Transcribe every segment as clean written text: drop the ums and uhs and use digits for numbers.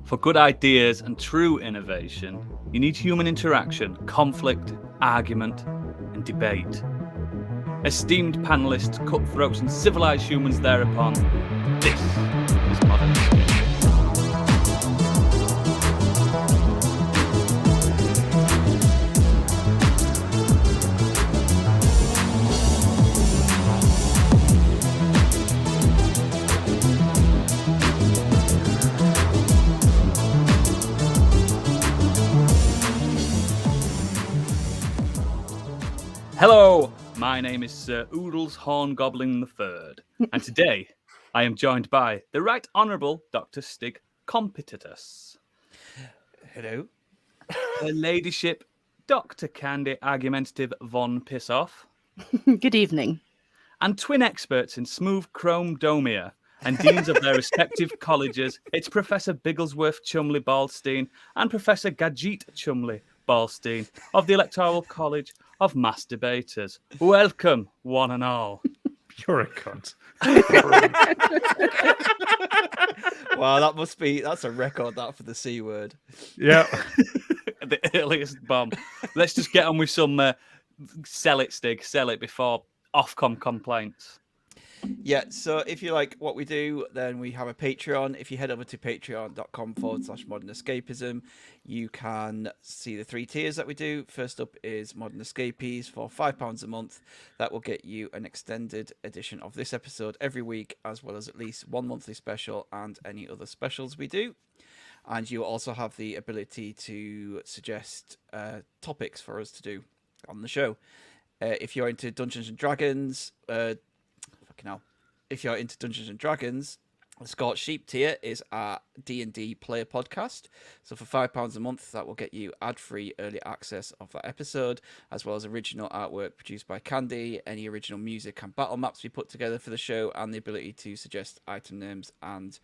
For good ideas and true innovation, you need human interaction, conflict, argument, and debate. Esteemed panelists, cutthroats, and civilized humans thereupon, this is Modern Escapism. Hello, my name is Sir Oodles Horngoblin III, and today I am joined by the Right Honourable Dr. Stig Competitus. Hello. Her Ladyship, Dr. Candy Argumentative Von Pissoff. Good evening. And twin experts in smooth chrome domia and deans of their respective colleges, it's Professor Bigglesworth Chumley Ballstein and Professor Gadget Chumley Ballstein of the Electoral College of Mass Debaters. Welcome, one and all. You're a cunt. Wow, that's a record, that, for the C word. Yeah. The earliest bomb. Let's just get on with some sell it, Stig. Sell it before Ofcom complaints. Yeah, so if you like what we do, then we have a Patreon. If you head over to patreon.com/modernescapism, you can see the 3 tiers that we do. First up is Modern Escapees for £5 a month. That will get you an extended edition of this episode every week, as well as at least one monthly special and any other specials we do. And you also have the ability to suggest topics for us to do on the show. If you're into Dungeons and Dragons, if you're into Dungeons and Dragons, the Scorched Sheep tier is our D&D player podcast. So for £5 a month, that will get you ad-free early access of that episode, as well as original artwork produced by Candy, any original music and battle maps we put together for the show, and the ability to suggest item names and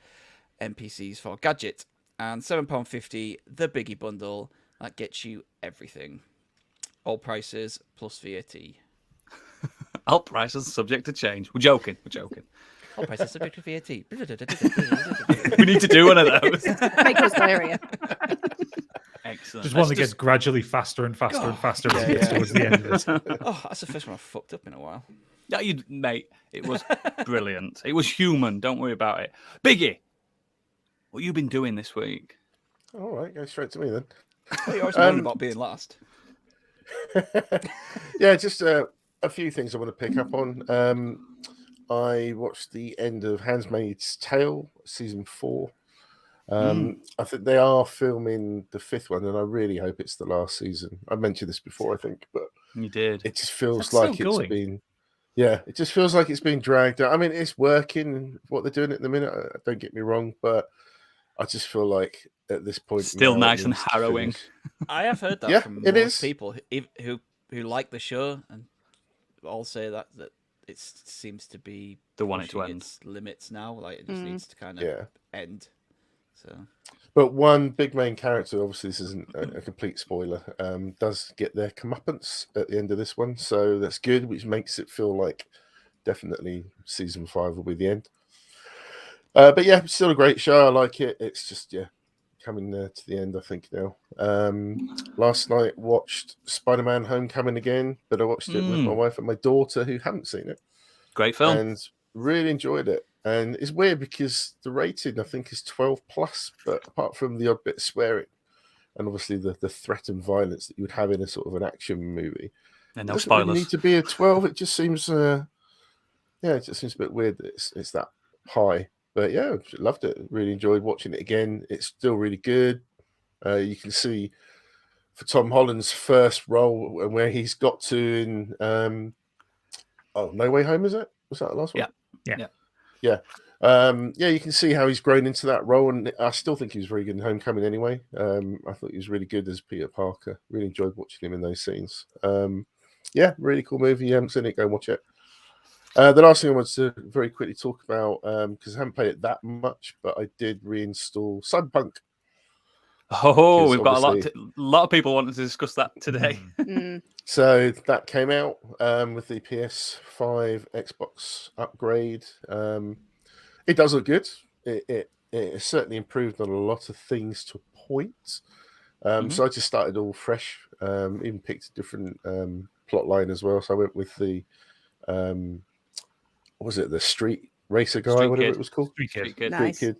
NPCs for Gadget. And £7.50, the biggie bundle, that gets you everything. All prices plus VAT. All prices subject to change. We're joking. All prices subject to VAT. We need to do one of those. Make us diarrhea. Excellent. Just one that gets gradually faster and faster and faster as it gets towards the end of it. Oh, that's the first one I've fucked up in a while. No, mate, it was brilliant. It was human. Don't worry about it. Biggie, what you been doing this week? All right, go straight to me then. Well, you always moaning about being last. Yeah, just a few things I want to pick up on. I watched the end of Handmaid's Tale, season 4. I think they are filming the 5th one, and I really hope it's the last season. I mentioned this before, I think, but You did. it just feels That's like still it's going. it just feels like it's been dragged out. I mean, it's working, what they're doing at the minute, don't get me wrong, but I just feel like at this point... Still now it nice and needs to harrowing. finish. I have heard that from it most is. people who like the show, and all say that it seems to be They want it to pushing end. its limits now. Like, it just needs to kind of Yeah. end. So But one big main character, obviously this isn't a complete spoiler, does get their comeuppance at the end of this one. So that's good, which makes it feel like definitely season 5 will be the end. But yeah, still a great show. I like it. It's just, coming to the end, I think, now. Last night watched Spider-Man Homecoming again, but I watched it with my wife and my daughter who haven't seen it. Great film. And really enjoyed it. And it's weird because the rating, I think, is 12 plus, but apart from the odd bit of swearing and obviously the threat and violence that you would have in a sort of an action movie, And it no doesn't really spoilers. need to be a 12. It just seems, it just seems a bit weird that it's that high. But yeah, loved it. Really enjoyed watching it again. It's still really good. You can see for Tom Holland's first role and where he's got to in No Way Home, is it? Was that the last one? Yeah. Yeah, you can see how he's grown into that role, and I still think he was very good in Homecoming anyway. I thought he was really good as Peter Parker. Really enjoyed watching him in those scenes. Yeah, really cool movie. You haven't seen it, go and watch it. The last thing I wanted to very quickly talk about, because I haven't played it that much, but I did reinstall Cyberpunk. Oh, Because we've got a obviously- lot of people wanting to discuss that today. So that came out with the PS5 Xbox upgrade. It does look good. It it's certainly improved on a lot of things to a point. So I just started all fresh. Even picked a different plot line as well. So I went with the what was it? The street racer guy, Street whatever Kid. it was called. Street Kid. Nice. Street Kid.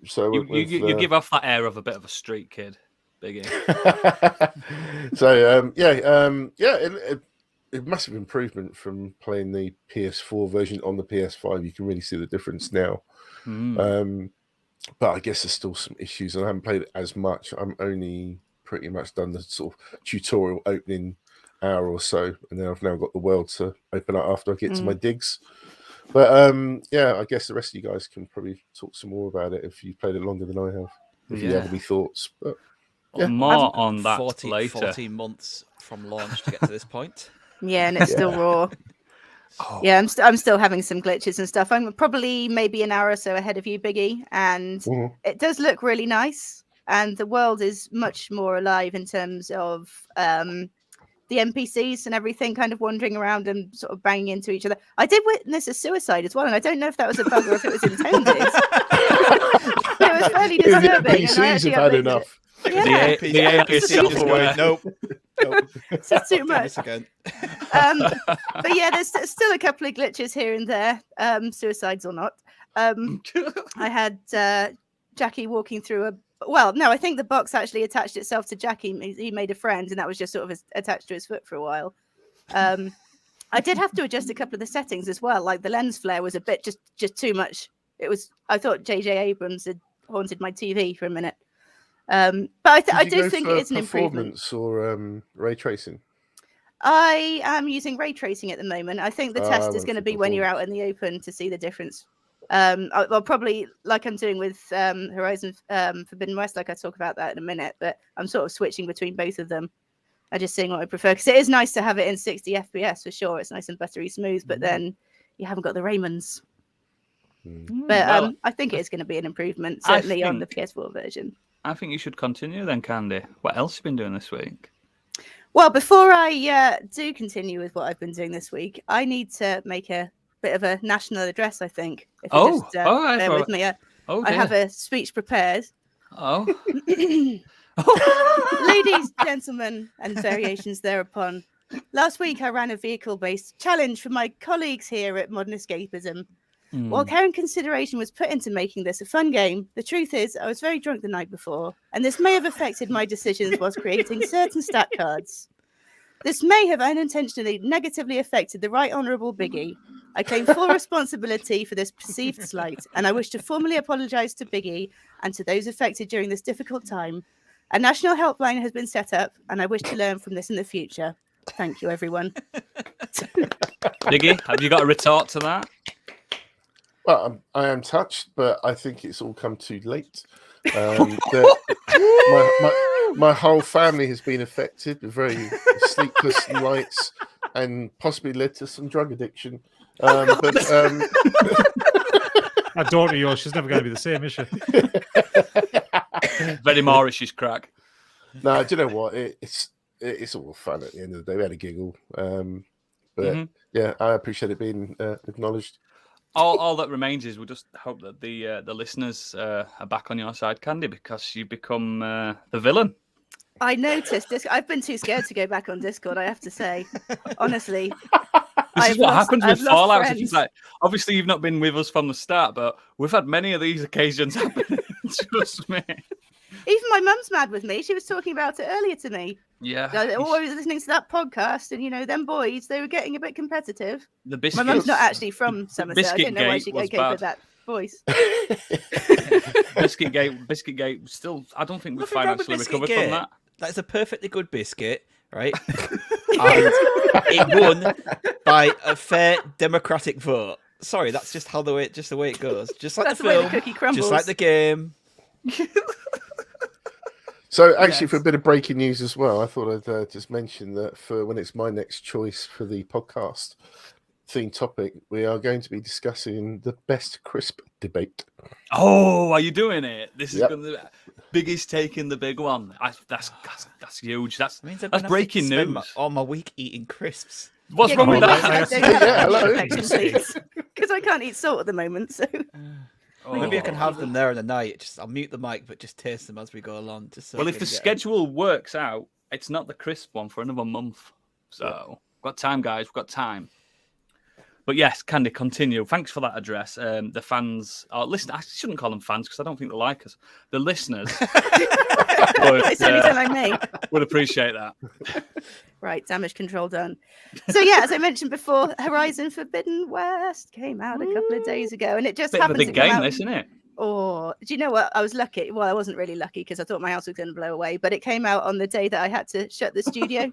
So I went with, You give off that air of a bit of a street kid, Biggie. So a massive improvement from playing the PS4 version on the PS5. You can really see the difference now. But I guess there's still some issues, and I haven't played it as much. I'm only pretty much done the sort of tutorial opening hour or so, and then I've now got the world to open up after I get to my digs. But I guess the rest of you guys can probably talk some more about it if you've played it longer than I have. If you have any thoughts, but More on that 14 months from launch to get to this point. Yeah, and it's still raw. Yeah, I'm still having some glitches and stuff. I'm probably maybe an hour or so ahead of you, Biggie, and it does look really nice. And the world is much more alive in terms of the NPCs and everything kind of wandering around and sort of banging into each other. I did witness a suicide as well, and I don't know if that was a bug or if it was intended. It was fairly disturbing. The NPCs have had enough. Yeah. The AI is self-aware. Nope. It's just too much. Again. But yeah, there's still a couple of glitches here and there, suicides or not. I had Jackie walking through I think the box actually attached itself to Jackie. He made a friend, and that was just sort of attached to his foot for a while. I did have to adjust a couple of the settings as well. Like the lens flare was a bit just too much. I thought J.J. Abrams had haunted my TV for a minute. But I do think it is an improvement. Performance or ray tracing? I am using ray tracing at the moment. I think the test is going to be when you're out in the open to see the difference. I'll probably, like I'm doing with Horizon Forbidden West, like I talk about that in a minute, but I'm sort of switching between both of them. I'm just seeing what I prefer, because it is nice to have it in 60 FPS for sure. It's nice and buttery smooth, but then you haven't got the Raymonds. But I think it is going to be an improvement, certainly on the PS4 version. I think you should continue then, Candy. What else have you been doing this week? Well, before I do continue with what I've been doing this week, I need to make a bit of a national address, I think. If you just bear with me. I have a speech prepared. Oh. Ladies, gentlemen, and variations thereupon. Last week, I ran a vehicle-based challenge for my colleagues here at Modern Escapism. While care and consideration was put into making this a fun game, the truth is I was very drunk the night before, and this may have affected my decisions whilst creating certain stat cards. This may have unintentionally negatively affected the Right Honourable Biggie. I claim full responsibility for this perceived slight, and I wish to formally apologise to Biggie and to those affected during this difficult time. A national helpline has been set up, and I wish to learn from this in the future. Thank you, everyone. Biggie, have you got a retort to that? Well, I am touched, but I think it's all come too late. My whole family has been affected with very sleepless nights and possibly led to some drug addiction. That daughter of yours, she's never going to be the same, is she? Very Mauritius crack. No, do you know what? It's all fun at the end of the day. We had a giggle. But yeah, I appreciate it being acknowledged. All that remains is we'll just hope that the listeners are back on your side, Candy, because you become the villain. I noticed this. I've been too scared to go back on Discord, I have to say. Honestly. This is what happens with Fallout. Like, obviously, you've not been with us from the start, but we've had many of these occasions happen. Trust me. Even my mum's mad with me. She was talking about it earlier to me. Yeah. They're always listening to that podcast, and them boys, they were getting a bit competitive. The biscuits. My mum's not actually from Somerset. I didn't know why she gave her that voice. Biscuitgate. Still, I don't think we've financially recovered from that. That's a perfectly good biscuit, right? And it won by a fair democratic vote. Sorry, that's just the way it goes. Just like that's the film, way the cookie crumbles. just like the game. So, actually, for a bit of breaking news as well, I thought I'd just mention that for when it's my next choice for the podcast theme topic, we are going to be discussing the best crisp debate. Oh, are you doing it? This is going to Biggie's taking the big one. That's huge. That's breaking news. All my week eating crisps. What's wrong with that? Because I can't eat salt at the moment. So. Maybe I can have Oh. them there in the night. I'll mute the mic, but just taste them as we go along. Just so Well, I if can the get 'em. schedule works out, it's not the crisp one for another month. So, got time, guys. We've got time. But yes, Candy, continue. Thanks for that address. The fans, listen, I shouldn't call them fans because I don't think they like us. The listeners It's only done like me. would appreciate that. Right, damage control done. So yeah, as I mentioned before, Horizon Forbidden West came out a couple of days ago, and it just Bit of a happened big to come game, out. this, isn't it? Oh, do you know what? I was lucky. Well, I wasn't really lucky because I thought my house was going to blow away, but it came out on the day that I had to shut the studio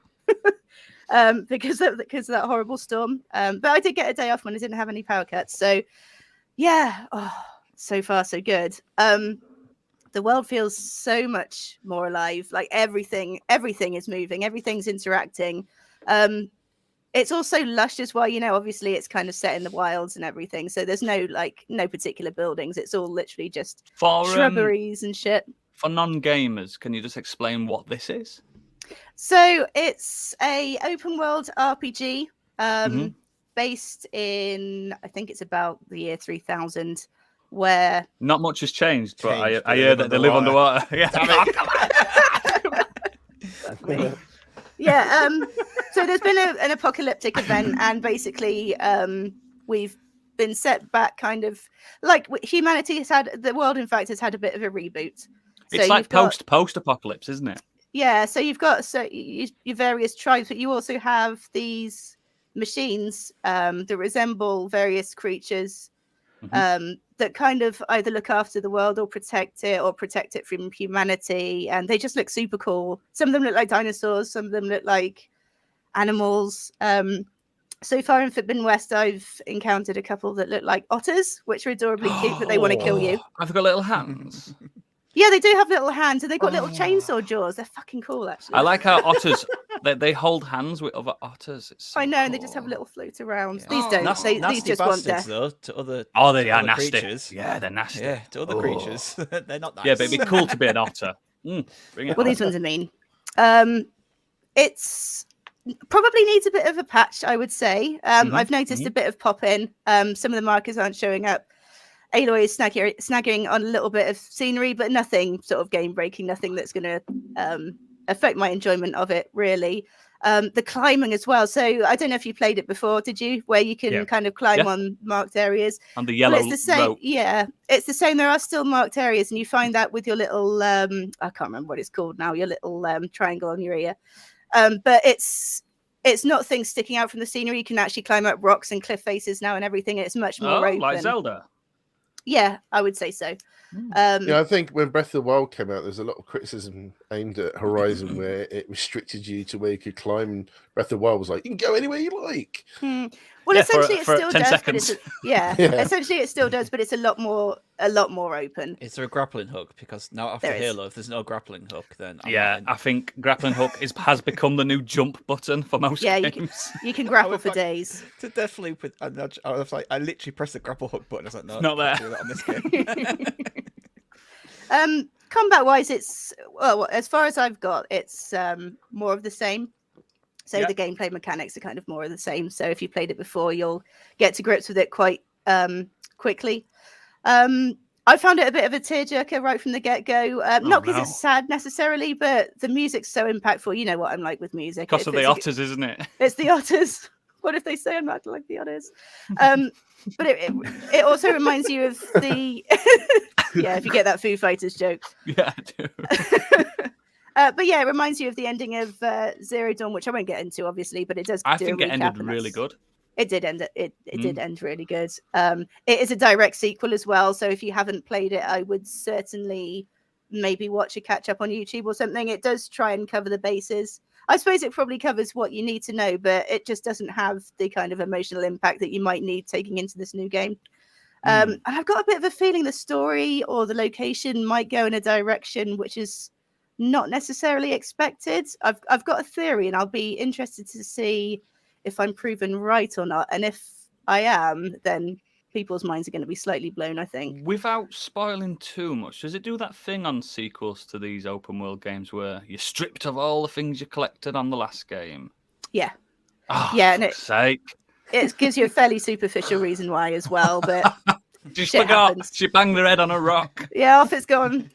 because of that horrible storm. But I did get a day off when I didn't have any power cuts. So yeah, so far so good. The world feels so much more alive. Like everything is moving, everything's interacting. It's also lush as well. You know, obviously it's kind of set in the wilds and everything. So there's no particular buildings. It's all literally just shrubberies and shit. For non-gamers, can you just explain what this is? So it's a open world RPG based in, I think it's about the year 3000, where Not much has changed, but Changed, I hear that they live underwater. Yeah. yeah. So there's been an apocalyptic event, and basically we've been set back, kind of like humanity has had. The world, in fact, has had a bit of a reboot. It's like post-apocalypse, isn't it? Yeah, so you've got your various tribes, but you also have these machines that resemble various creatures that kind of either look after the world or protect it from humanity, and they just look super cool. Some of them look like dinosaurs, some of them look like animals. So far in Forbidden West, I've encountered a couple that look like otters, which are adorably cute, but they want to kill you. I've got little hands. Yeah, they do have little hands, and they've got little chainsaw jaws. They're fucking cool, actually. I like how otters they hold hands with other otters. It's so I know, and they cool. just have a little float around. Yeah. These don't. Nasty These just want bastards, death. though, to other They are other nasty. creatures. Yeah, they're nasty. Yeah, to other creatures. They're not nice. Yeah, but it'd be cool to be an otter. Bring it Well, on. these ones are mean. It's probably needs a bit of a patch, I would say. I've noticed a bit of pop-in. Some of the markers aren't showing up. Aloy is snagging on a little bit of scenery, but nothing sort of game-breaking, nothing that's going to affect my enjoyment of it, really. The climbing as well. So I don't know if you played it before, did you? Where you can kind of climb on marked areas. And the yellow it's the same. rope. Yeah, it's the same. There are still marked areas, and you find that with your little, I can't remember what it's called now, your little triangle on your ear. But it's not things sticking out from the scenery. You can actually climb up rocks and cliff faces now and everything. It's much more open. Like Zelda. Yeah, I would say so. Yeah, I think when Breath of the Wild came out, there's a lot of criticism aimed at Horizon where it restricted you to where you could climb. And Breath of the Wild was like, you can go anywhere you like. Well, Yeah, essentially, for it still 10 does. seconds. But essentially, it still does, but it's a lot more open. Is there a grappling hook? Because now after There is. Halo, if there's no grappling hook, then I'm Yeah, not in. I think grappling hook has become the new jump button for most Yeah, games. you can grapple in for fact- days. To Deathloop, with I was like, I literally pressed the grapple hook button. I was like, no, Not I there. can't do that on this game. Combat wise, it's as far as I've got, it's more of the same. So Yeah. the gameplay mechanics are kind of more of the same. So if you played it before, you'll get to grips with it quite quickly. I found it a bit of a tearjerker right from the get-go. Not because it's sad necessarily, but the music's so impactful. You know what I'm like with music. Because of the otters, isn't it? It's the otters. What if they say I'm acting like the otters? But it also reminds you of the yeah, if you get that Foo Fighters joke. Yeah, I do. But yeah, it reminds you of the ending of Zero Dawn, which I won't get into, obviously, but it does. I do think a it recap, ended and really that's- good. It did end. It did end really good. It is a direct sequel as well, so if you haven't played it, I would certainly maybe watch a catch up on YouTube or something. It does try and cover the bases. I suppose it probably covers what you need to know, but it just doesn't have the kind of emotional impact that you might need taking into this new game. And I've got a bit of a feeling the story or the location might go in a direction which is not necessarily expected. I've got a theory, and I'll be interested to see if I'm proven right or not. And if I am, then people's minds are going to be slightly blown, I think. Without spoiling too much, does it do that thing on sequels to these open world games where you're stripped of all the things you collected on the last game? Yeah. Oh, Yeah, and for fuck's sake. It gives you a fairly superficial reason why as well, but She shit forgot. happens. She banged her head on a rock. Yeah, off it's gone.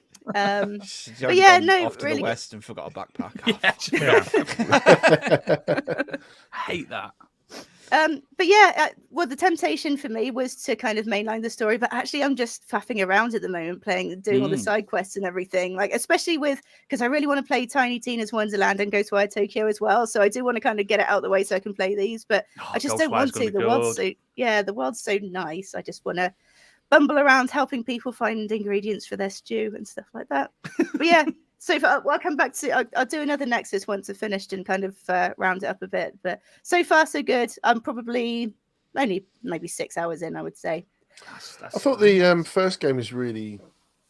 She's But already yeah, gone no, off to really the good. west and forgot a backpack. I hate that. But yeah, well, the temptation for me was to kind of mainline the story, but actually I'm just faffing around at the moment, doing all the side quests and everything. Like, especially because I really want to play Tiny Tina's Wonderland and Ghostwire Tokyo as well. So I do want to kind of get it out of the way so I can play these, but I just don't want to. The world's so nice. I just want to bumble around helping people find ingredients for their stew and stuff like that. But yeah. So I'll come back to. I'll do another Nexus once I've finished and kind of round it up a bit. But so far so good. I'm probably only maybe 6 hours in, I would say. I thought the first game was really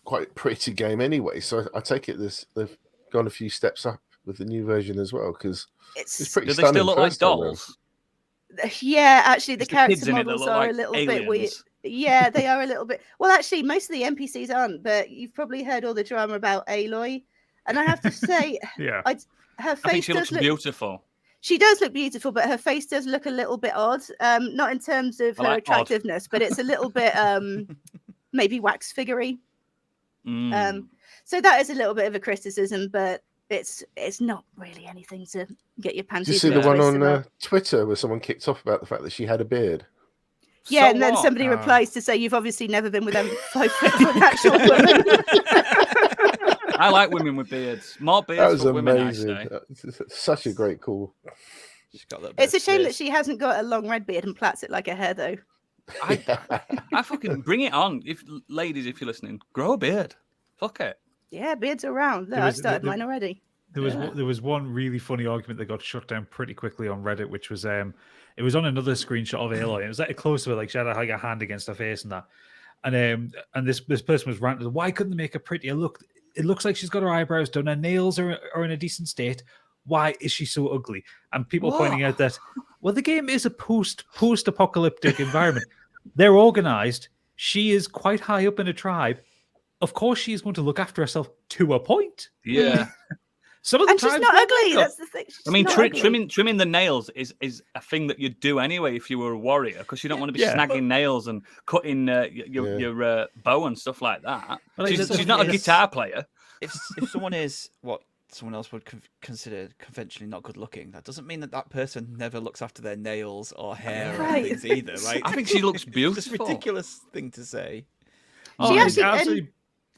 quite a pretty game anyway. So I take it they've gone a few steps up with the new version as well because it's pretty Do they stunning. still look like first time round. dolls? Yeah, actually, the It's the kids character in it that models look are like a little aliens. bit weird. Yeah, they are a little bit. Well, actually, most of the NPCs aren't. But you've probably heard all the drama about Aloy. And I have to say, Yeah. her face I think she looks does look beautiful. She does look beautiful, but her face does look a little bit odd. Not in terms of I her like odd. attractiveness, but it's a little bit maybe wax figurey. So that is a little bit of a criticism, but it's not really anything to get your Did panties. you see the in a one twist on about. Twitter where someone kicked off about the fact that she had a beard? Yeah, So and then what? somebody replies to say, "You've obviously never been with them 5 foot of an actual woman." I like women with beards. More That beards was for women, I amazing. say. Such a great call. She's got that bit It's a of shame that fizz. she hasn't got a long red beard and plaits it like her hair, though. I fucking bring it on. Ladies, if you're listening, grow a beard. Fuck it. Yeah, beards are around. Look, There I was- started there- mine already. There was one really funny argument that got shut down pretty quickly on Reddit, which was it was on another screenshot of Aloy. It was like close to her, like she had like a hand against her face and that. And this person was ranting, why couldn't they make her prettier? Look, it looks like she's got her eyebrows done. Her nails are in a decent state. Why is she so ugly? And people pointing out that, well, the game is a post-apocalyptic environment. They're organized. She is quite high up in a tribe. Of course, she is going to look after herself to a point. Yeah. Some of the And she's tribes not wear ugly. makeup. That's the thing. She's I mean, not ugly. trimming the nails is a thing that you'd do anyway if you were a warrior, because you don't want to be Yeah. snagging nails and cutting your bow and stuff like that. Well, like, She's not a it's- guitar player. If someone is what someone else would consider conventionally not good looking, that doesn't mean that person never looks after their nails or hair Right. or things either, right? I think she looks It's beautiful. just a ridiculous thing to say. She it's actually-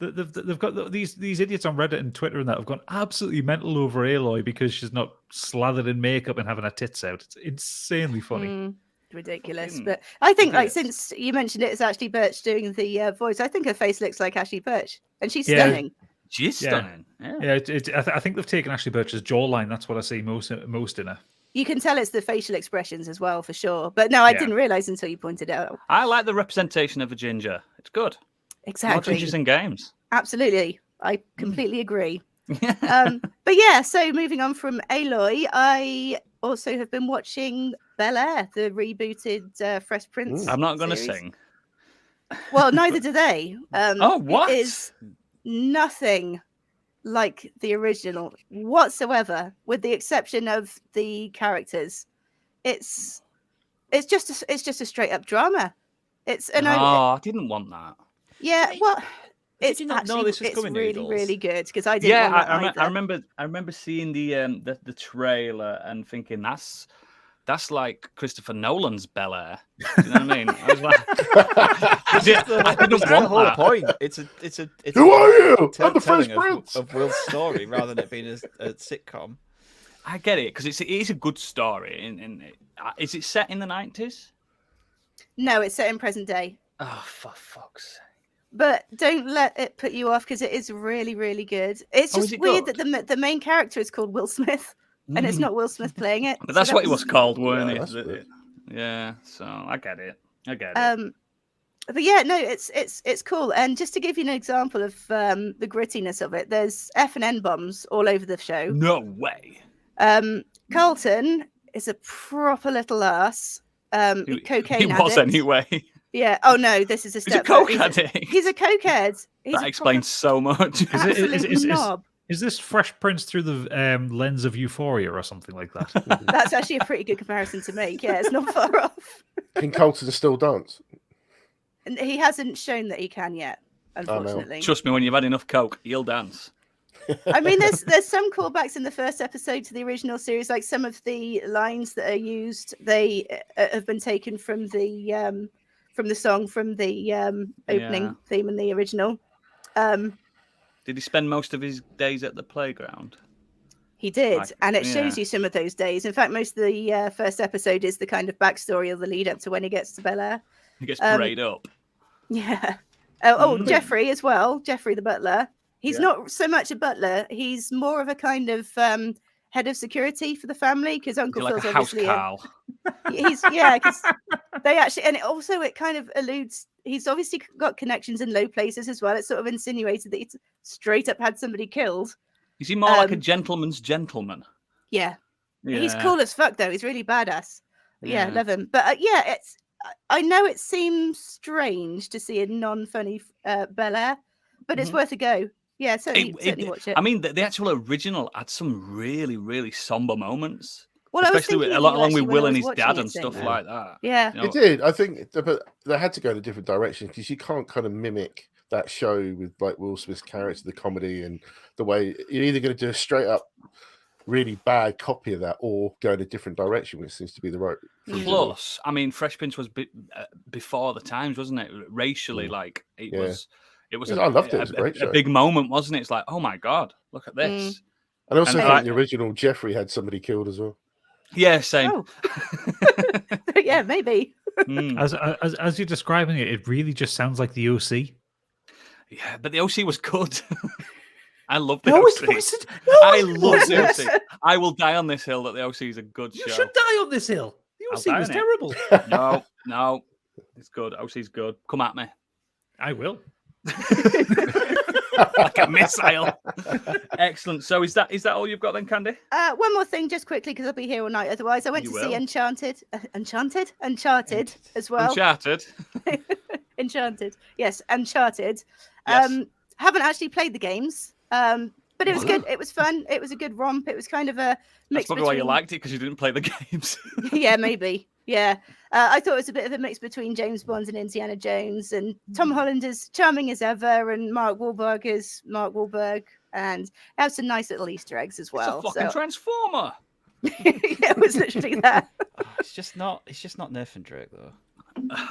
they've got these idiots on Reddit and Twitter and that have gone absolutely mental over Aloy because she's not slathered in makeup and having her tits out. It's insanely funny. Ridiculous. Fucking But I think, like, idiots. since you mentioned it, it's Ashley Birch doing the voice. I think her face looks like Ashley Birch, and she's Yeah. stunning. She's Yeah. stunning. Yeah. Yeah, I think they've taken Ashley Birch's jawline. That's what I see most in her. You can tell it's the facial expressions as well, for sure. But no, I Yeah. didn't realize until you pointed it out. I like the representation of a ginger. It's good. More Exactly. gingers in games. Absolutely. I completely agree. But yeah, so moving on from Aloy, I also have been watching Bel Air, the rebooted Fresh Prince. I'm not going to series. sing. Well, neither do they. Oh, what? It is nothing like the original whatsoever, with the exception of the characters. It's just a straight up drama. It's I didn't want that. yeah. Well, Did it's you not know actually this was it's coming, really Oodles? really good because I didn't. Yeah, want that I either. remember seeing the trailer and thinking that's like Christopher Nolan's Bel Air. Do you know what I mean? I was like, I didn't the want whole that. point. It's Who are you? a I'm the Fresh telling Prince. of Will's story rather than it being a sitcom. I get it because it is a good story. Is it set in the 90s? No, it's set in present day. Oh, for fuck's sake! But don't let it put you off because it is really, really good. It's Oh, just is it weird good? that the main character is called Will Smith, and it's not Will Smith playing it. But that's so what that it was called, weren't Yeah, it? that's good. Yeah. So I get it. it. But yeah, no, it's cool. And just to give you an example of the grittiness of it, there's F and N bombs all over the show. No way. Carlton is a proper little ass. Cocaine He was addict. anyway. Yeah. Oh no, this is a He's a step. coke he's addict. He's a cokehead. He's That a explains so much. proper absolute knob. Is this Fresh Prince through the lens of Euphoria or something like that? That's actually a pretty good comparison to make. Yeah, it's not far off. Can Colton still dance? And he hasn't shown that he can yet, no. unfortunately. Trust me, when you've had enough coke, you'll dance. I mean, there's some callbacks in the first episode to the original series, like some of the lines that are used, they have been taken from the song from the opening theme in the original. Did he spend most of his days at the playground? He did, Like, and it shows you some of those days. In fact, most of the first episode is the kind of backstory of the lead up to when he gets to Bel Air. He gets parade up. Yeah. Jeffrey as well. Jeffrey the butler. He's not so much a butler. He's more of a kind of head of security for the family because Uncle Like Phil's a house obviously Carl. because they actually, and it kind of alludes. He's obviously got connections in low places as well. It's sort of insinuated that he's straight up had somebody killed. Is he more like a gentleman's gentleman? Yeah. He's cool as fuck though. He's really badass. Yeah, Yeah. love him. But it's. I know it seems strange to see a non-funny Bel Air, but it's worth a go. Yeah, certainly watch it. I mean, the actual original had some really, really somber moments. Well, I was Especially thinking along with when I Will was and his watching dad it, and stuff saying like that. Yeah. You know, It did. I think, but they had to go in a different direction because you can't kind of mimic that show with like Will Smith's character, the comedy, and the way you're either going to do a straight up really bad copy of that or go in a different direction, which seems to be the right. Plus, I mean, Fresh Prince was before the times, wasn't it? Racially, like it was. It was. I loved it. It was a great show. A big moment, wasn't it? It's like, oh my god, look at this. And I also And think the original Jeffrey had somebody killed as well. Yeah, same. Oh. Yeah, maybe. As you're describing it, it really just sounds like the OC. Yeah, but the OC was good. I love the No, OC. I love the isn't. OC. I will die on this hill that the OC is a good You show. should die on this hill. The I'll OC die was on it. terrible. No, it's good. OC's good. Come at me. I will. Like a missile. Excellent. So is that all you've got then, Candy? One more thing, just quickly, because I'll be here all night. Otherwise, I went You to see will. Uncharted as well. Uncharted. Enchanted, yes, Uncharted. Yes. Haven't actually played the games, but it was good. It was fun. It was a good romp. It was kind of a mix. That's probably why you between- liked it, because you didn't play the games. Yeah, maybe. Yeah, I thought it was a bit of a mix between James Bond and Indiana Jones, and Tom Holland is charming as ever, and Mark Wahlberg is Mark Wahlberg, and it has some nice little Easter eggs as well. It's a fucking transformer. Yeah, it was literally that. It's just not Nathan Drake though.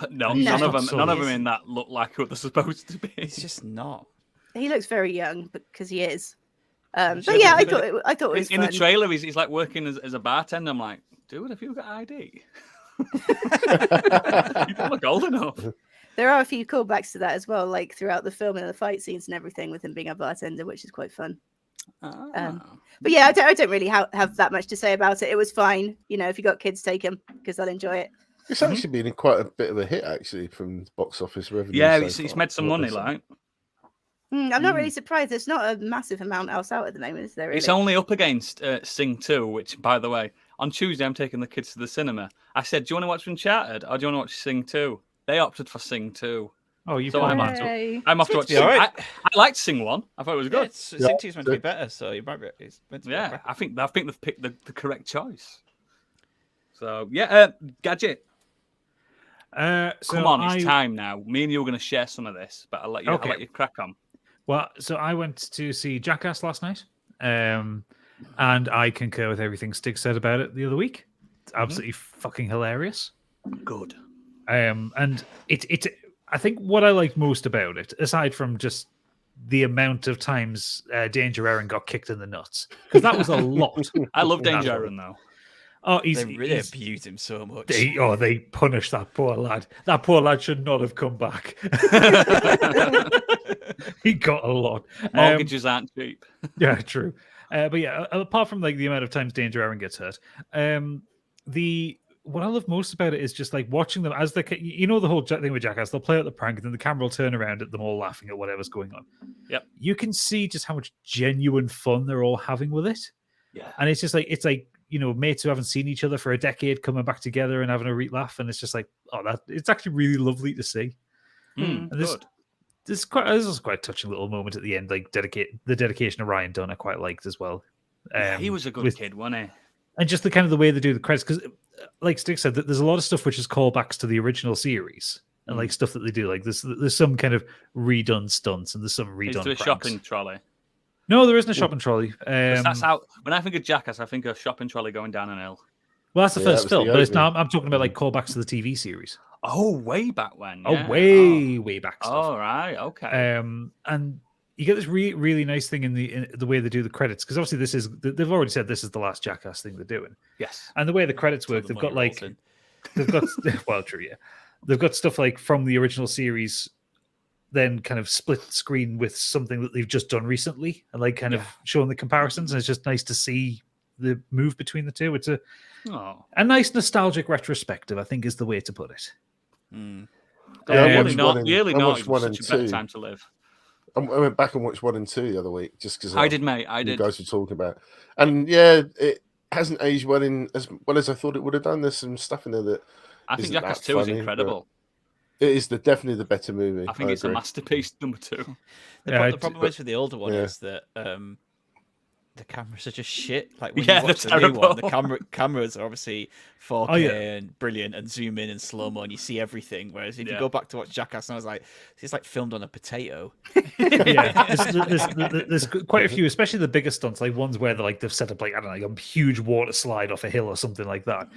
No, No. none of them. So None of he's- them in that look like who they're supposed to be. It's just not. He looks very young because he is. Sure, But yeah, I but thought it was in the fun. trailer, he's like working as a bartender. I'm like, dude, have you got ID? You don't look old enough. There are a few callbacks to that as well, like throughout the film and the fight scenes and everything, with him being a bartender, which is quite fun. Ah. But yeah, I don't really have that much to say about it. It was fine. You know, if you got kids, take them because they'll enjoy it. It's actually been quite a bit of a hit, actually, from box office revenue. Yeah, so it's far, made some from what money, they've like. I'm not really surprised. There's not a massive amount else out at the moment, is there? Really? It's only up against Sing 2, which, by the way, on Tuesday I'm taking the kids to the cinema. I said, do you want to watch Uncharted or do you want to watch Sing 2? They opted for Sing 2. Oh, you So put I'm them on on. to- Yay. I'm off to watch be Sing. alright. I liked Sing 1. I thought it was Yeah, good. Sing 2's meant to be better, so you might be. It's meant to be Yeah, better. I think they've picked the correct choice. So, yeah, Gadget, So come on, it's time now. Me and you are going to share some of this, but I'll let you Okay. crack on. Well, so I went to see Jackass last night, and I concur with everything Stig said about it the other week. It's absolutely fucking hilarious. Good. And it I think what I liked most about it, aside from just the amount of times Danger Aaron got kicked in the nuts, because that was a lot. I love That's Danger right. Aaron, though. Oh, They really abused him so much. They punished that poor lad. That poor lad should not have come back. He got a lot. Mortgages aren't cheap. Yeah, true. But yeah, apart from like the amount of times Danger Aaron gets hurt, what I love most about it is just like watching them as they, the whole thing with Jackass. They'll play out the prank, and then the camera will turn around at them all laughing at whatever's going on. Yep. You can see just how much genuine fun they're all having with it, Yeah. and it's like mates who haven't seen each other for a decade coming back together and having a real laugh, and it's just like, it's actually really lovely to see. And this- Good. This was quite a touching little moment at the end, like the dedication of Ryan Dunn. I quite liked as well. Yeah, he was a good with- kid, wasn't he? and just the kind of the way they do the credits, because like Stick said, that there's a lot of stuff which is callbacks to the original series, and like stuff that they do. Like there's some kind of redone stunts and there's some redone Is there a pranks. shopping trolley? No, there isn't a shopping trolley. 'Cause that's how. When I think of Jackass, I think of shopping trolley going down an hill. Well, that's the Yeah, that first was film, the but it's opening. not. I'm talking about like callbacks to the TV series. Oh, way back when. Oh, Yeah. way back stuff. Oh, right. Okay. And you get this really nice thing in the way they do the credits, because obviously they've already said this is the last Jackass thing they're doing. Yes. And the way the credits Till work, the they've got money like rolls in. they've got well, true, yeah. They've got stuff like from the original series, then kind of split screen with something that they've just done recently, and like kind of showing the comparisons. And it's just nice to see the move between the two. It's a nice nostalgic retrospective, I think, is the way to put it. Mm. Really watched not. one and- Really I not. watched It one was and such a better two. time to live. I went back and watched 1 and 2 the other week just because I did, mate. I you did. guys were talking about, and yeah, it hasn't aged well as I thought it would have done. There's some stuff in there that I think isn't Jackass that 2 is funny, incredible. it is definitely the better movie. I think it's a agree. masterpiece, number 2. The problem is with the older one yeah. is that the camera's such a shit. Like when Yeah, you watch the they're new one, the terrible. cameras are obviously 4K Oh, yeah. and brilliant and zoom in and slow mo and you see everything. Whereas if you Yeah. go back to watch Jackass, and I was like, it's like filmed on a potato. Yeah, there's quite a few, especially the bigger stunts, like ones where they've set up like, I don't know, like a huge water slide off a hill or something like that,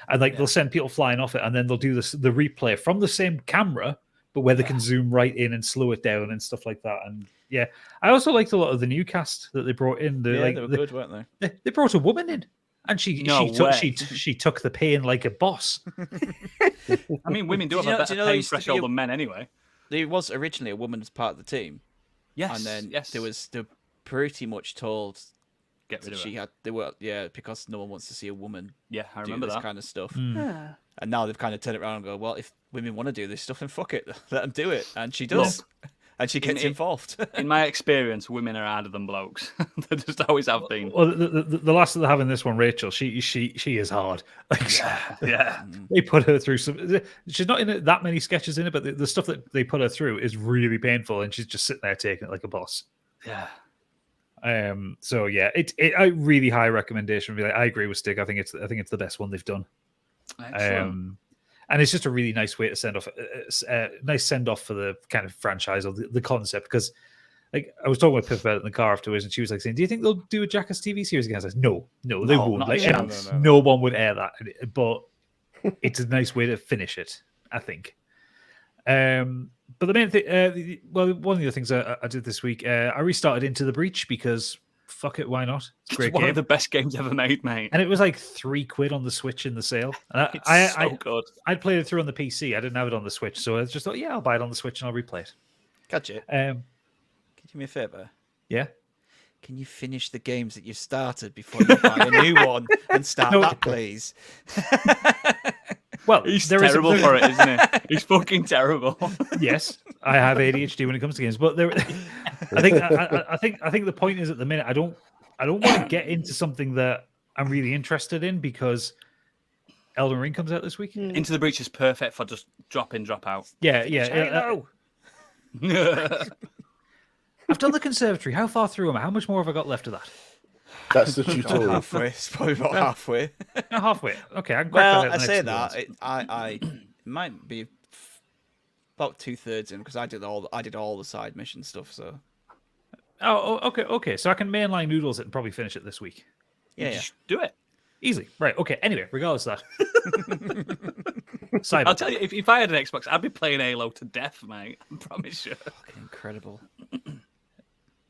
and like they'll send people flying off it, and then they'll do the replay from the same camera, but where they can zoom right in and slow it down and stuff like that. And yeah, I also liked a lot of the new cast that they brought in. They were good, weren't they? They brought a woman in, and she took the pain like a boss. I mean, women do have a better pain threshold than men anyway. There was originally a woman as part of the team. Yes. And then yes. they were pretty much told Get rid that of her. because no one wants to see a woman Yeah, I do remember this that. kind of stuff. Ah. And now they've kind of turned it around and go, well, if women want to do this stuff, then fuck it, let them do it. And she does, and she gets involved. In my experience, women are harder than blokes. They just always have been. Well, the last that they have in this one, Rachel, she is hard. Like, Yeah. they put her through some. She's not in that many sketches in it, but the stuff that they put her through is really painful, and she's just sitting there taking it like a boss. Yeah. So yeah, it a really high recommendation. I agree with Stig. I think it's the best one they've done. Excellent. And it's just a really nice way to send off, nice send off for the kind of franchise or the concept. Because like I was talking with Pip about it in the car afterwards, and she was like saying, "Do you think they'll do a Jackass TV series again?" I said, "No, they won't. not a Like, chance. no one would air that." But it's a nice way to finish it, I think. But the main thing, one of the other things I did this week, I restarted Into the Breach because fuck it, why not? It's Great one game. of the best games ever made, mate. And it was like £3 on the Switch in the sale. And It's so good. I'd played it through on the PC. I didn't have it on the Switch, so I just thought, yeah, I'll buy it on the Switch and I'll replay it. Gotcha. Um, Can you do me a favor? yeah. Can you finish the games that you've started before you buy a new one and start No. that, please? Well, He's there is terrible for it, isn't he? He's fucking terrible. Yes, I have ADHD when it comes to games, but I think the point is at the minute I don't want to get into something that I'm really interested in because Elden Ring comes out this week. Into the Breach is perfect for just drop in, drop out. Yeah. I've done the conservatory. How far through am I? How much more have I got left of that? That's the About tutorial. halfway. It's probably about halfway. Halfway. Okay, I can crack Well, that out I the say next that few months. I it might be about 2/3 in because I did all the side mission stuff. So Oh, okay. So I can mainline Oodles it and probably finish it this week. yeah. Just do it. Easily. Right. Okay. Anyway, regardless of that. Cyberpunk. I'll tell you, if I had an Xbox, I'd be playing Halo to death, mate. I promise you. Fucking incredible.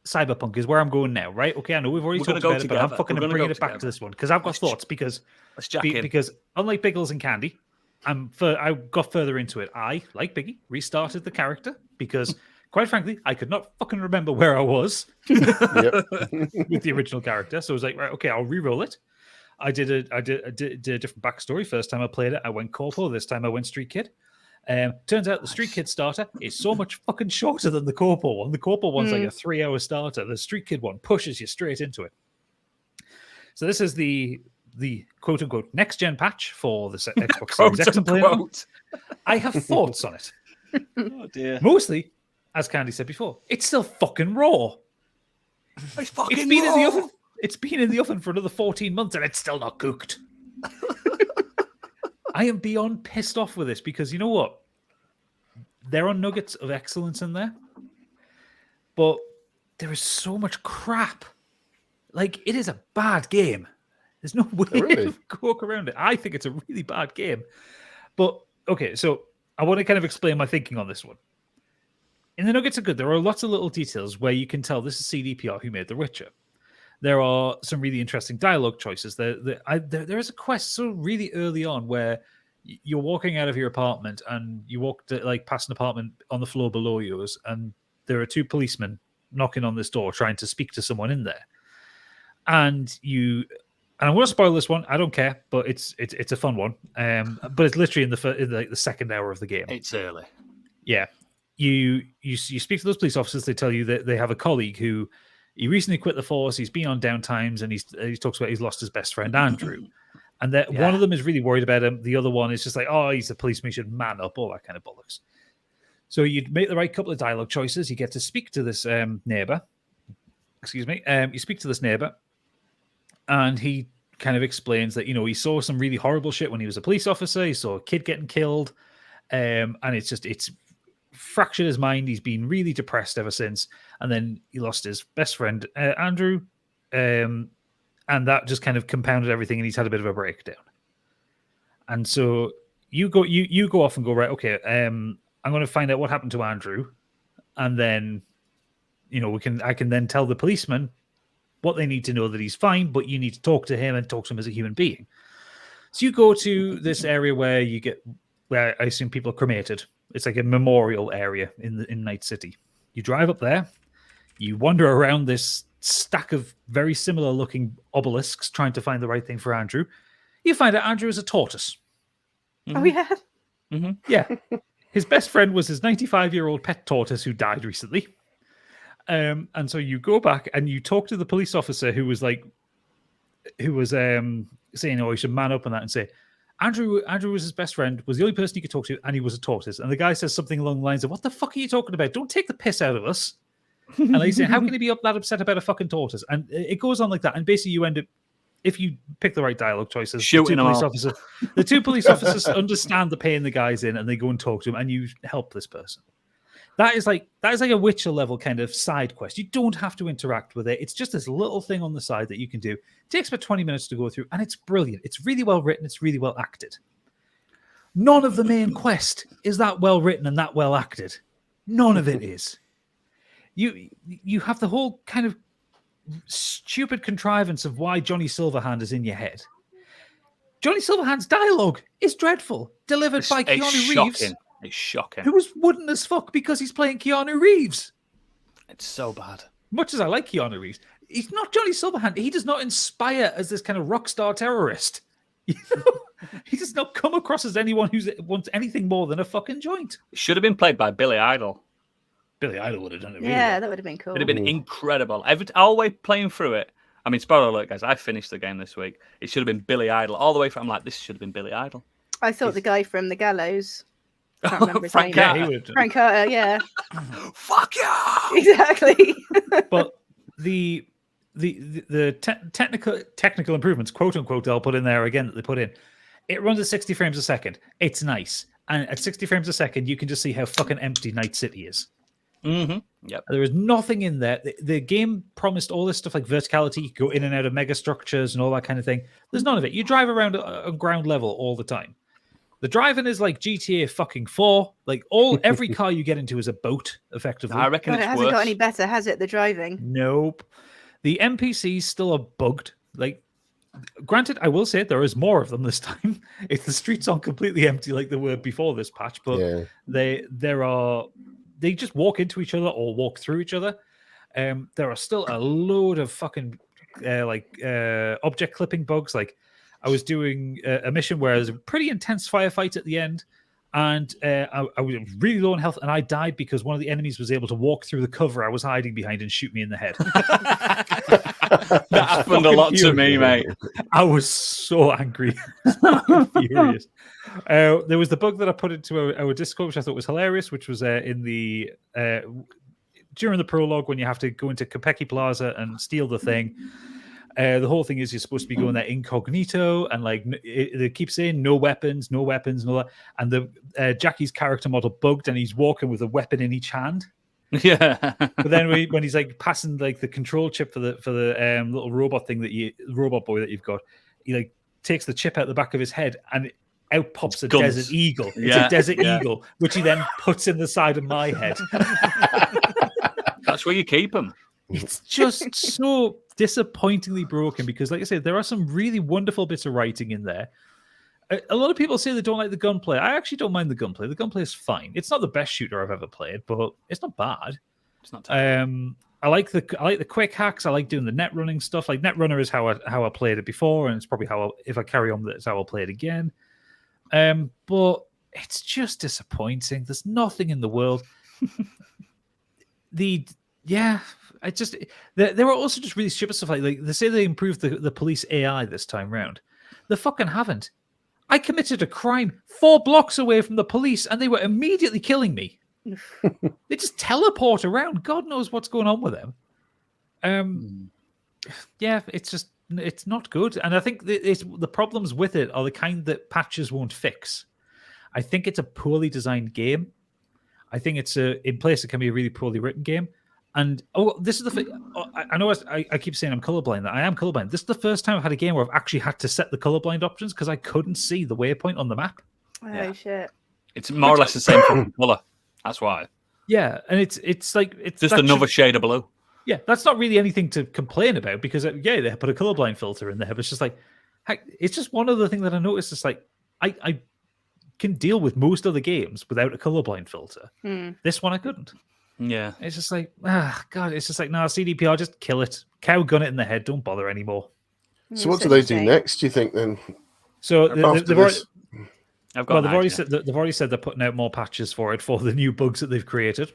Cyberpunk is where I'm going now, right? Okay, I know we've already We're gonna talked go about it, but I'm together. fucking We're gonna bringing go it back to together. this one because I've got thoughts. Because Let's jack in. because unlike Biggles and Candy, I got further into it. I, like Biggie, restarted the character because, quite frankly, I could not fucking remember where I was Yep. with the original character. So I was like, right, okay, I'll re-roll it. I did a different backstory. First time I played it, I went corpo. This time I went street kid. Turns out the street kid starter is so much fucking shorter than the corpo one. The corpo one's like a 3-hour starter. The street kid one pushes you straight into it. So this is the quote unquote next gen patch for the Xbox Series X I'm playing on. Quote. I have thoughts on it. Oh dear. Mostly, as Candy said before, it's still fucking raw. It's fucking It's been in the raw. oven. It's been in the oven for another 14 months and it's still not cooked. I am beyond pissed off with this because you know what? there are nuggets of excellence in there, but there is so much crap. Like, it is a bad game. There's no way to walk around it. I think it's a really bad game. But, okay, so I want to kind of explain my thinking on this one. In the nuggets are good. There are lots of little details where you can tell this is CDPR who made The Witcher. There are some really interesting dialogue choices. There is a quest so really early on where you're walking out of your apartment and you walk past an apartment on the floor below yours, and there are two policemen knocking on this door trying to speak to someone in there. And I'm going to spoil this one. I don't care, but it's a fun one. But it's literally in the second hour of the game. It's early. Yeah, you speak to those police officers. They tell you that they have a colleague who he recently quit the force. He's been on downtimes, and he talks about he's lost his best friend Andrew, and that one of them is really worried about him. The other one is just like, oh, he's a policeman, he should man up, all that kind of bollocks. So you make the right couple of dialogue choices. You get to speak to this neighbor. Excuse me. You speak to this neighbor. And he kind of explains that, he saw some really horrible shit when he was a police officer. He saw a kid getting killed. And it's fractured his mind. He's been really depressed ever since. And then he lost his best friend, Andrew. And that just kind of compounded everything. And he's had a bit of a breakdown. And so you go off and go, right, okay, I'm going to find out what happened to Andrew. And then, I can then tell the policeman what they need to know, that he's fine, but you need to talk to him and talk to him as a human being. So you go to this area where I assume people are cremated. It's like a memorial area in Night City. You drive up there, you wander around this stack of very similar looking obelisks trying to find the right thing for Andrew. You find out Andrew is a tortoise. Oh, yeah? Mm-hmm. Yeah. His best friend was his 95-year-old pet tortoise who died recently. And so you go back and you talk to the police officer who was saying, oh, he should man up on that, and say, Andrew was his best friend, was the only person he could talk to, and he was a tortoise. And the guy says something along the lines of, what the fuck are you talking about? Don't take the piss out of us. And I say, how can he be that upset about a fucking tortoise? And it goes on like that. And basically you end up, if you pick the right dialogue choices, the two police officers understand the pain the guy's in, and they go and talk to him, and you help this person. That is like a Witcher level kind of side quest. You don't have to interact with it. It's just this little thing on the side that you can do. It takes about 20 minutes to go through, and it's brilliant. It's really well written. It's really well acted. None of the main quest is that well written and that well acted. None of it is. You have the whole kind of stupid contrivance of why Johnny Silverhand is in your head. Johnny Silverhand's dialogue is dreadful, delivered by Keanu Reeves. It's shocking. Who was wooden as fuck because he's playing Keanu Reeves. It's so bad. Much as I like Keanu Reeves, he's not Johnny Silverhand. He does not inspire as this kind of rock star terrorist. He does not come across as anyone who wants anything more than a fucking joint. It should have been played by Billy Idol. Billy Idol would have done it. Really Yeah, well. that would have been cool. It'd have been incredible. All the way playing through it. I mean, spoiler alert, guys. I finished the game this week. It should have been Billy Idol all the way from. I'm like, this should have been Billy Idol. I thought the guy from The Gallows. I can't remember his Frank name. Carter. Yeah, he would have done Frank Carter, yeah. Fuck yeah! Exactly. But the technical improvements, quote unquote, they'll put in there again that they put in. It runs at 60 frames a second. It's nice, and at 60 frames a second, you can just see how fucking empty Night City is. Mm-hmm. Yep. There is nothing in there. The game promised all this stuff like verticality, you go in and out of mega structures and all that kind of thing. There's none of it. You drive around on ground level all the time. The driving is like GTA fucking 4. Like every car you get into is a boat, effectively. I reckon God, it it's hasn't worse. got any better, has it, the driving? Nope. The NPCs still are bugged. Like, granted, I will say there is more of them this time. The streets aren't completely empty like they were before this patch, but they just walk into each other or walk through each other. There are still a load of fucking object clipping bugs. Like, I was doing a mission where there's a pretty intense firefight at the end, and I was really low on health, and I died because one of the enemies was able to walk through the cover I was hiding behind and shoot me in the head. That happened a lot to me, mate. I was so angry. Furious. There was the bug that I put into our Discord, which I thought was hilarious, which was in the during the prologue when you have to go into Kopeki Plaza and steal the thing. The whole thing is you're supposed to be going there incognito, and like they keep saying no weapons, and all that. And the Jackie's character model bugged, and he's walking with a weapon in each hand. Yeah. But then when he's like passing like the control chip for the little robot thing robot boy that you've got, he like takes the chip out the back of his head, and out pops a guns. desert eagle. It's a desert eagle, which he then puts in the side of my head. That's where you keep them. It's just so disappointingly broken because, like I said, there are some really wonderful bits of writing in there. A lot of people say they don't like the gunplay. I actually don't mind the gunplay. The gunplay is fine. It's not the best shooter I've ever played, but it's not bad. It's not terrible. I like the quick hacks. I like doing the net running stuff. Like net runner is how I played it before, and it's probably if I carry on, that's how I'll play it again. But it's just disappointing. There's nothing in the world. There were also just really stupid stuff. Like they say they improved the police AI this time round. They fucking haven't. I committed a crime 4 blocks away from the police, and they were immediately killing me. They just teleport around. God knows what's going on with them. Yeah, it's not good. And I think the problems with it are the kind that patches won't fix. I think it's a poorly designed game. I think in place it can be a really poorly written game. And this is the thing. I know I keep saying I'm colorblind. That I am colorblind. This is the first time I've had a game where I've actually had to set the colorblind options because I couldn't see the waypoint on the map. Oh shit! It's more or less the same fucking color. That's why. Yeah, and it's like it's just another shade of blue. Yeah, that's not really anything to complain about because they put a colorblind filter in there. But it's just like, it's just one other thing that I noticed. It's like I can deal with most other games without a colorblind filter. This one I couldn't. Yeah, it's just like, God, it's just like, no, CDPR, just kill it. Cow gun it in the head. Don't bother anymore. So what do they do next, do you think, then? So they've already said they're putting out more patches for it for the new bugs that they've created.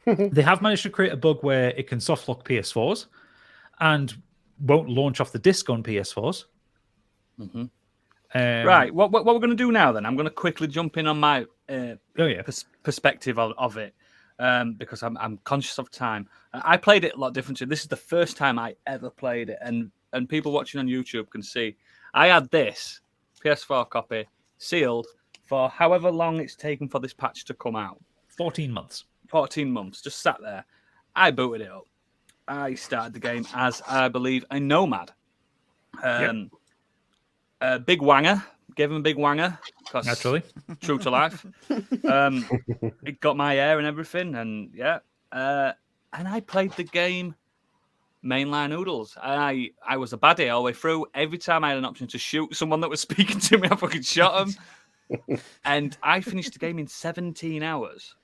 They have managed to create a bug where it can softlock PS4s and won't launch off the disc on PS4s. Right. What we're going to do now, then, I'm going to quickly jump in on my perspective of it. Because I'm conscious of time. I played it a lot differently. This is the first time I ever played it, and people watching on YouTube can see I had this PS4 copy sealed for however long it's taken for this patch to come out. 14 months. 14 months, just sat there. I booted it up. I started the game as, I believe, a nomad. Big wanger. Gave him a big wanger. Naturally. True to life. It got my hair and everything. And and I played the game mainline Oodles. I was a baddie all the way through. Every time I had an option to shoot someone that was speaking to me, I fucking shot them. And I finished the game in 17 hours.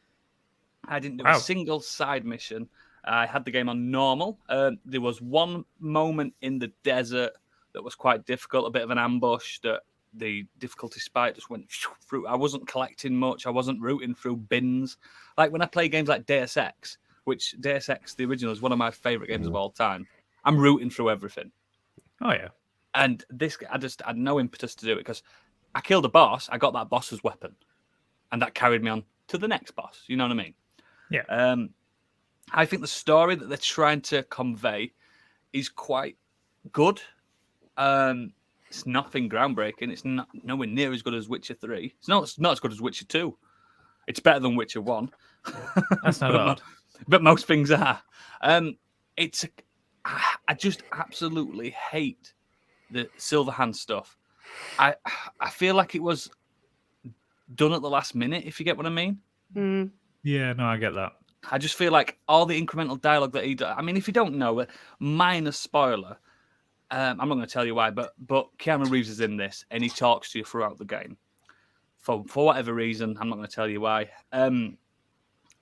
I didn't do a single side mission. I had the game on normal. There was one moment in the desert that was quite difficult, a bit of an ambush that the difficulty spike just went through. I wasn't collecting much. I wasn't rooting through bins. Like when I play games like Deus Ex, which Deus Ex, the original, is one of my favorite games of all time. I'm rooting through everything. Oh, yeah. And this, I just had no impetus to do it because I killed a boss. I got that boss's weapon. And that carried me on to the next boss. You know what I mean? Yeah. I think the story that they're trying to convey is quite good. It's nothing groundbreaking. It's not nowhere near as good as Witcher 3. It's not as good as Witcher 2. It's better than Witcher 1. That's not bad. But most things are. I just absolutely hate the Silverhand stuff. I feel like it was done at the last minute, if you get what I mean. Yeah, no, I get that. I just feel like all the incremental dialogue that he does. I mean, if you don't know, minor spoiler. I'm not going to tell you why, but Keanu Reeves is in this, and he talks to you throughout the game. For whatever reason, I'm not going to tell you why. And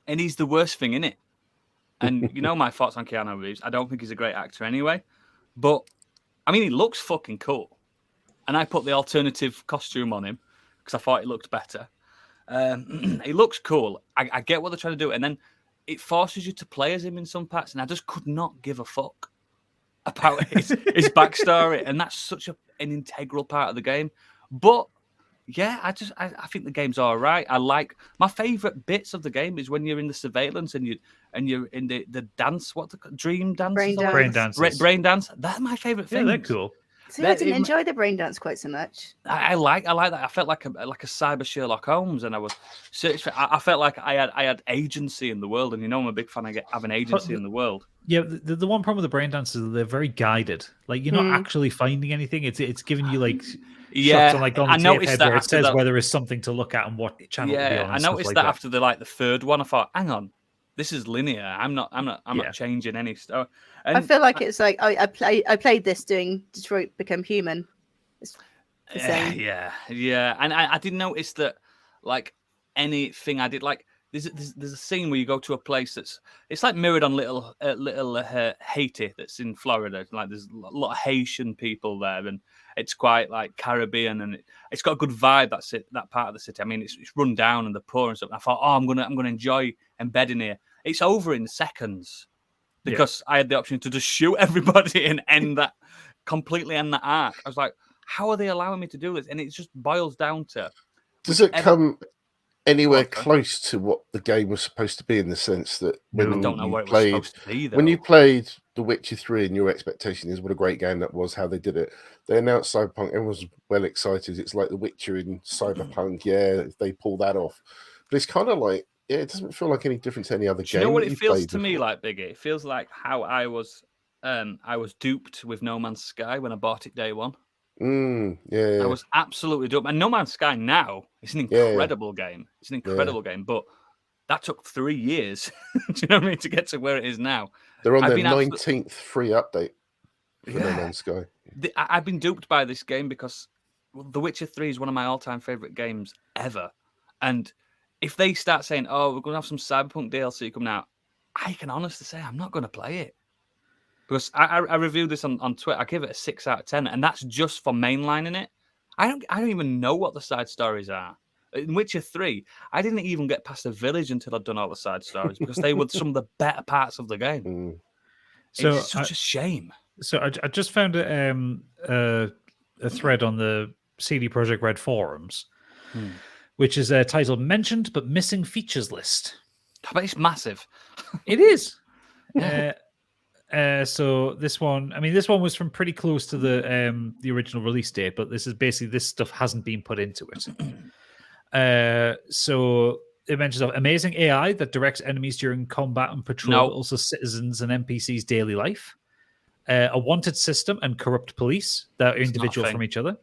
he's the worst thing in it. And you know my thoughts on Keanu Reeves. I don't think he's a great actor anyway. But, I mean, he looks fucking cool. And I put the alternative costume on him because I thought it looked better. He looks cool. I get what they're trying to do. And then it forces you to play as him in some parts. And I just could not give a fuck about his backstory. And that's such an integral part of the game. But Yeah, I think the game's all right. I like my favorite bits of the game is when you're in the surveillance and you're in the dance. What the dream dance? Brain is that what dance. it is? Brain dances. Brain dance. They're my favorite Yeah, things. they're cool. See, I didn't enjoy the brain dance quite so much. I like that. I felt like a cyber Sherlock Holmes, and I was searching for. I felt like I had agency in the world, and I'm a big fan of having agency in the world. Yeah, the one problem with the brain dances is they're very guided. Like you're not actually finding anything. It's giving you like shots on like on the I noticed tape head that where it after says that. where there is something to look at and what channel to be on. I And stuff noticed like that after the third one. I thought, hang on, this is linear. I'm not changing any stuff. I feel like it's like I played this doing Detroit Become Human. It's the same. Yeah, and I didn't notice that like anything I did. Like there's a scene where you go to a place it's like mirrored on little Haiti that's in Florida. Like there's a lot of Haitian people there, and it's quite like Caribbean, and it's got a good vibe. That's it. That part of the city. I mean, it's run down and the poor and stuff. And I thought, I'm gonna enjoy embedding here. It's over in seconds because I had the option to just shoot everybody and completely end that arc. I was like, how are they allowing me to do this? And it just boils down to, does it come anywhere close to what the game was supposed to be in the sense that when I don't know what it was played, supposed to be, though. when you played The Witcher 3 and your expectation is what a great game that was, how they did it. They announced Cyberpunk, everyone was well excited. It's like The Witcher in Cyberpunk, if they pull that off. But it's kind of like, it doesn't feel like any different to any other game. You know what it feels played to me before. like, Biggie? It feels like how I was duped with No Man's Sky when I bought it day one. I was absolutely duped. And No Man's Sky now is an incredible game. It's an incredible game, but that took 3 years. Do you know what I mean? To get to where it is now. They're on their 19th free update for No Man's Sky. I've been duped by this game because The Witcher 3 is one of my all-time favorite games ever. And if they start saying, "Oh, we're going to have some Cyberpunk DLC coming out," I can honestly say I'm not going to play it because I reviewed this on Twitter. I give it a 6 out of 10, and that's just for mainlining it. I don't even know what the side stories are. In Witcher 3, I didn't even get past the village until I'd done all the side stories because they were some of the better parts of the game. So it's such a shame. So I just found a thread on the CD Projekt Red forums, which is titled "Mentioned but Missing Features List." But it's massive. It is. So this one was from pretty close to the original release date, but this stuff hasn't been put into it. So it mentions amazing AI that directs enemies during combat and patrol, but also citizens and NPCs' daily life. A wanted system and corrupt police that are individual from each other.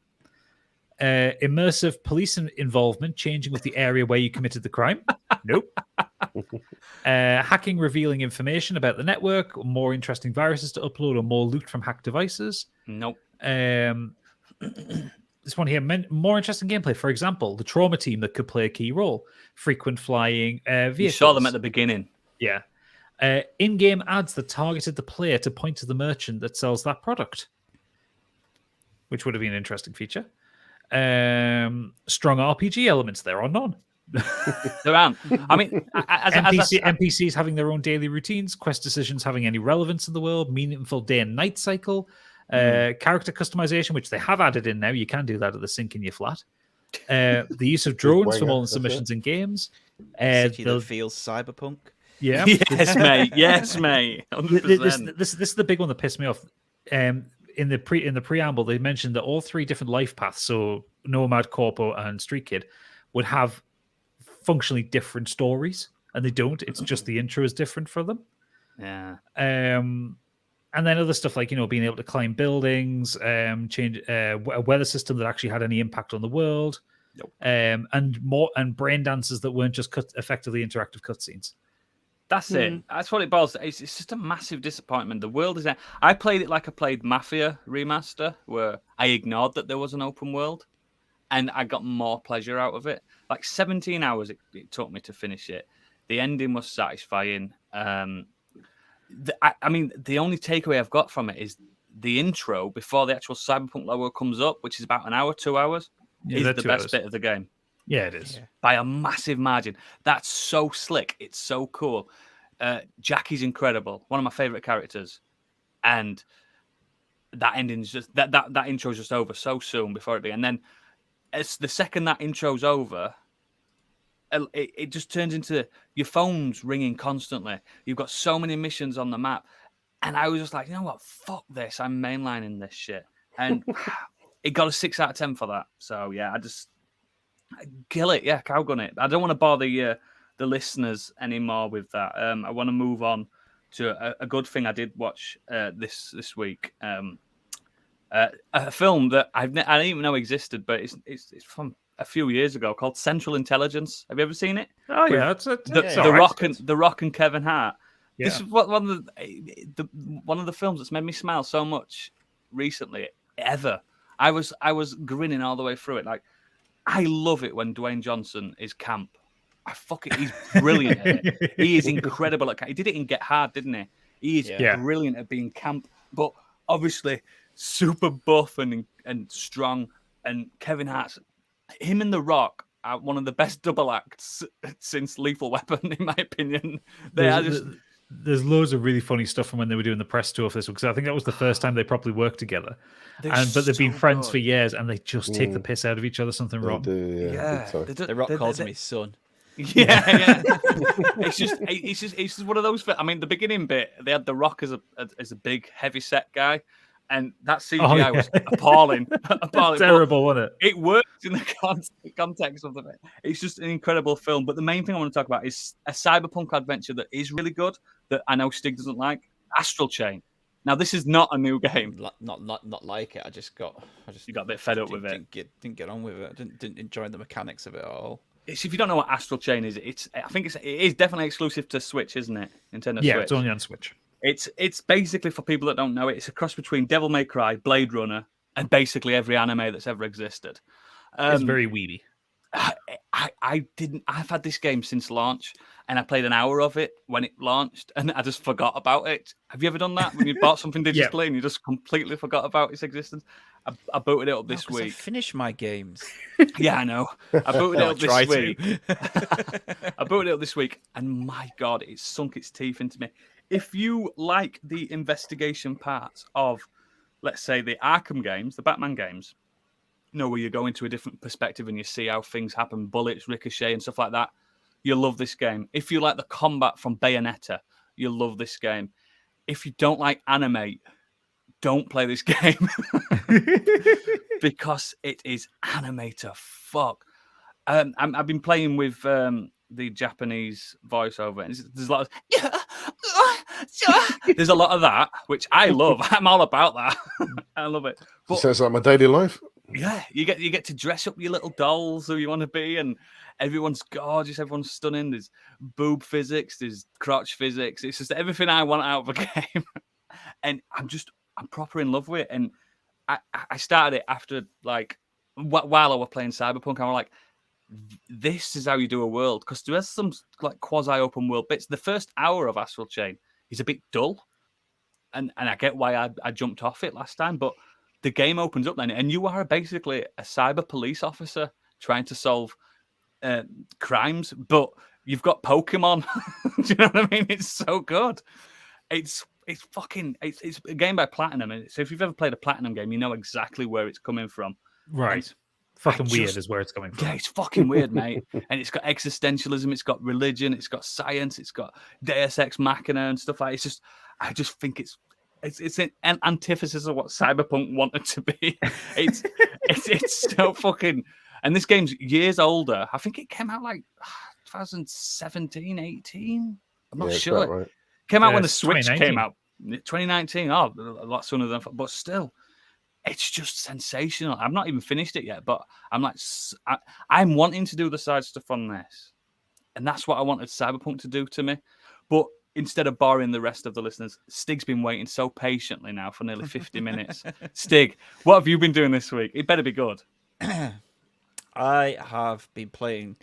Immersive police involvement changing with the area where you committed the crime. Nope. Hacking revealing information about the network, more interesting viruses to upload, or more loot from hacked devices. Nope. This one here, more interesting gameplay. For example, the trauma team that could play a key role. Frequent flying vehicles. You saw them at the beginning. Yeah. In-game ads that targeted the player to point to the merchant that sells that product, which would have been an interesting feature. Strong RPG elements. There are none. There aren't. I mean, NPCs having their own daily routines, quest decisions having any relevance in the world, meaningful day and night cycle, character customization, which they have added in now. You can do that at the sync in your flat. The use of drones for more than submissions in games. City that feels cyberpunk. Yeah. Yes, mate. Yes, mate. 100%. This is the big one that pissed me off. In the preamble, they mentioned that all 3 different life paths, so Nomad, Corpo, and Street Kid, would have functionally different stories, and they don't. It's just the intro is different for them. Yeah. And then other stuff like being able to climb buildings, change a weather system that actually had any impact on the world, and brain dances that weren't just effectively interactive cutscenes. That's it. That's what it boils down. It's just a massive disappointment. The world is. I played it like I played Mafia Remaster, where I ignored that there was an open world, and I got more pleasure out of it. Like 17 hours it took me to finish it. The ending was satisfying. I mean, the only takeaway I've got from it is the intro before the actual Cyberpunk logo comes up, which is about an hour, 2 hours, is the best bit of the game. Yeah, it is. By a massive margin. That's so slick. It's so cool. Jackie's incredible. One of my favorite characters. And that ending is just that intro is just over so soon before it began. And then as the second that intro's over, it just turns into your phone's ringing constantly. You've got so many missions on the map. And I was just like, you know what? Fuck this. I'm mainlining this shit. And it got a 6 out of 10 for that. So, yeah, I kill it. Yeah, cowgun it. I don't want to bother the listeners anymore with that. I want to move on to a good thing I did watch this week. A film that I didn't even know existed, but it's from a few years ago called Central Intelligence. Have you ever seen it? Oh, yeah. The Rock and Kevin Hart. Yeah. This is one of the films that's made me smile so much recently ever. I was grinning all the way through it. Like, I love it when Dwayne Johnson is camp. He's brilliant at it. He is incredible at camp. He did it in Get Hard, didn't he? He is brilliant at being camp, but obviously super buff and strong. And Kevin Hart's, him and The Rock are one of the best double acts since Lethal Weapon, in my opinion. There's loads of really funny stuff from when they were doing the press tour for this one, because I think that was the first time they properly worked together. But they've been friends for years, and they just take the piss out of each other. Something wrong. The Rock calls him his son. Yeah. It's just one of those. I mean, the beginning bit, they had The Rock as a big, heavy set guy, and that CGI was appalling. Terrible, wasn't it? It works in the context of it. It's just an incredible film. But the main thing I want to talk about is a cyberpunk adventure that is really good, that I know Stig doesn't like, Astral Chain. Now, this is not a new game. Not like it. You got a bit fed up with it. Didn't get on with it. Didn't enjoy the mechanics of it at all. If you don't know what Astral Chain is, I think it is definitely exclusive to Switch, isn't it? Nintendo Switch. Yeah, it's only on Switch. It's basically, for people that don't know it, it's a cross between Devil May Cry, Blade Runner, and basically every anime that's ever existed. It's very weeby. I've had this game since launch, and I played an hour of it when it launched, and I just forgot about it. Have you ever done that when you bought something digitally and you just completely forgot about its existence? I booted it up this week. I finish my games. Yeah, I know. I booted it up this week. I booted it up this week, and my God, it sunk its teeth into me. If you like the investigation parts of, let's say, the Arkham games, the Batman games, where you go into a different perspective and you see how things happen, bullets, ricochet, and stuff like that, you'll love this game. If you like the combat from Bayonetta, you'll love this game. If you don't like anime, don't play this game because it is anime to fuck. I've been playing with the Japanese voiceover, and there's a lot of there's a lot of that, which I love. I'm all about that. I love it. But, sounds like my daily life. Yeah, you get to dress up your little dolls who you want to be, and everyone's gorgeous, everyone's stunning. There's boob physics, there's crotch physics. It's just everything I want out of a game, and I'm proper in love with it. And I started it after, like, while I was playing Cyberpunk. I was like, this is how you do a world, because there's some like quasi open world bits. The first hour of Astral Chain is a bit dull, and I get why I jumped off it last time, but the game opens up then, and you are basically a cyber police officer trying to solve crimes, but you've got Pokemon. Do you know what I mean? It's so good. It's a game by Platinum, and so if you've ever played a Platinum game, you know exactly where it's coming from. Right. Fucking weird is where it's coming from. Yeah, it's fucking weird, mate. And it's got existentialism, it's got religion, it's got science, it's got Deus Ex Machina and stuff like that. I just think it's an antithesis of what Cyberpunk wanted to be. It's so fucking. And this game's years older. I think it came out like 2017, 18. I'm not sure. Right. Came out when the Switch came out. 2019. Oh, a lot sooner than. But still, it's just sensational. I've not even finished it yet, but I'm like, I'm wanting to do the side stuff on this, and that's what I wanted Cyberpunk to do to me. But instead of boring the rest of the listeners, Stig's been waiting so patiently now for nearly 50 minutes. Stig, what have you been doing this week? It better be good. I have been playing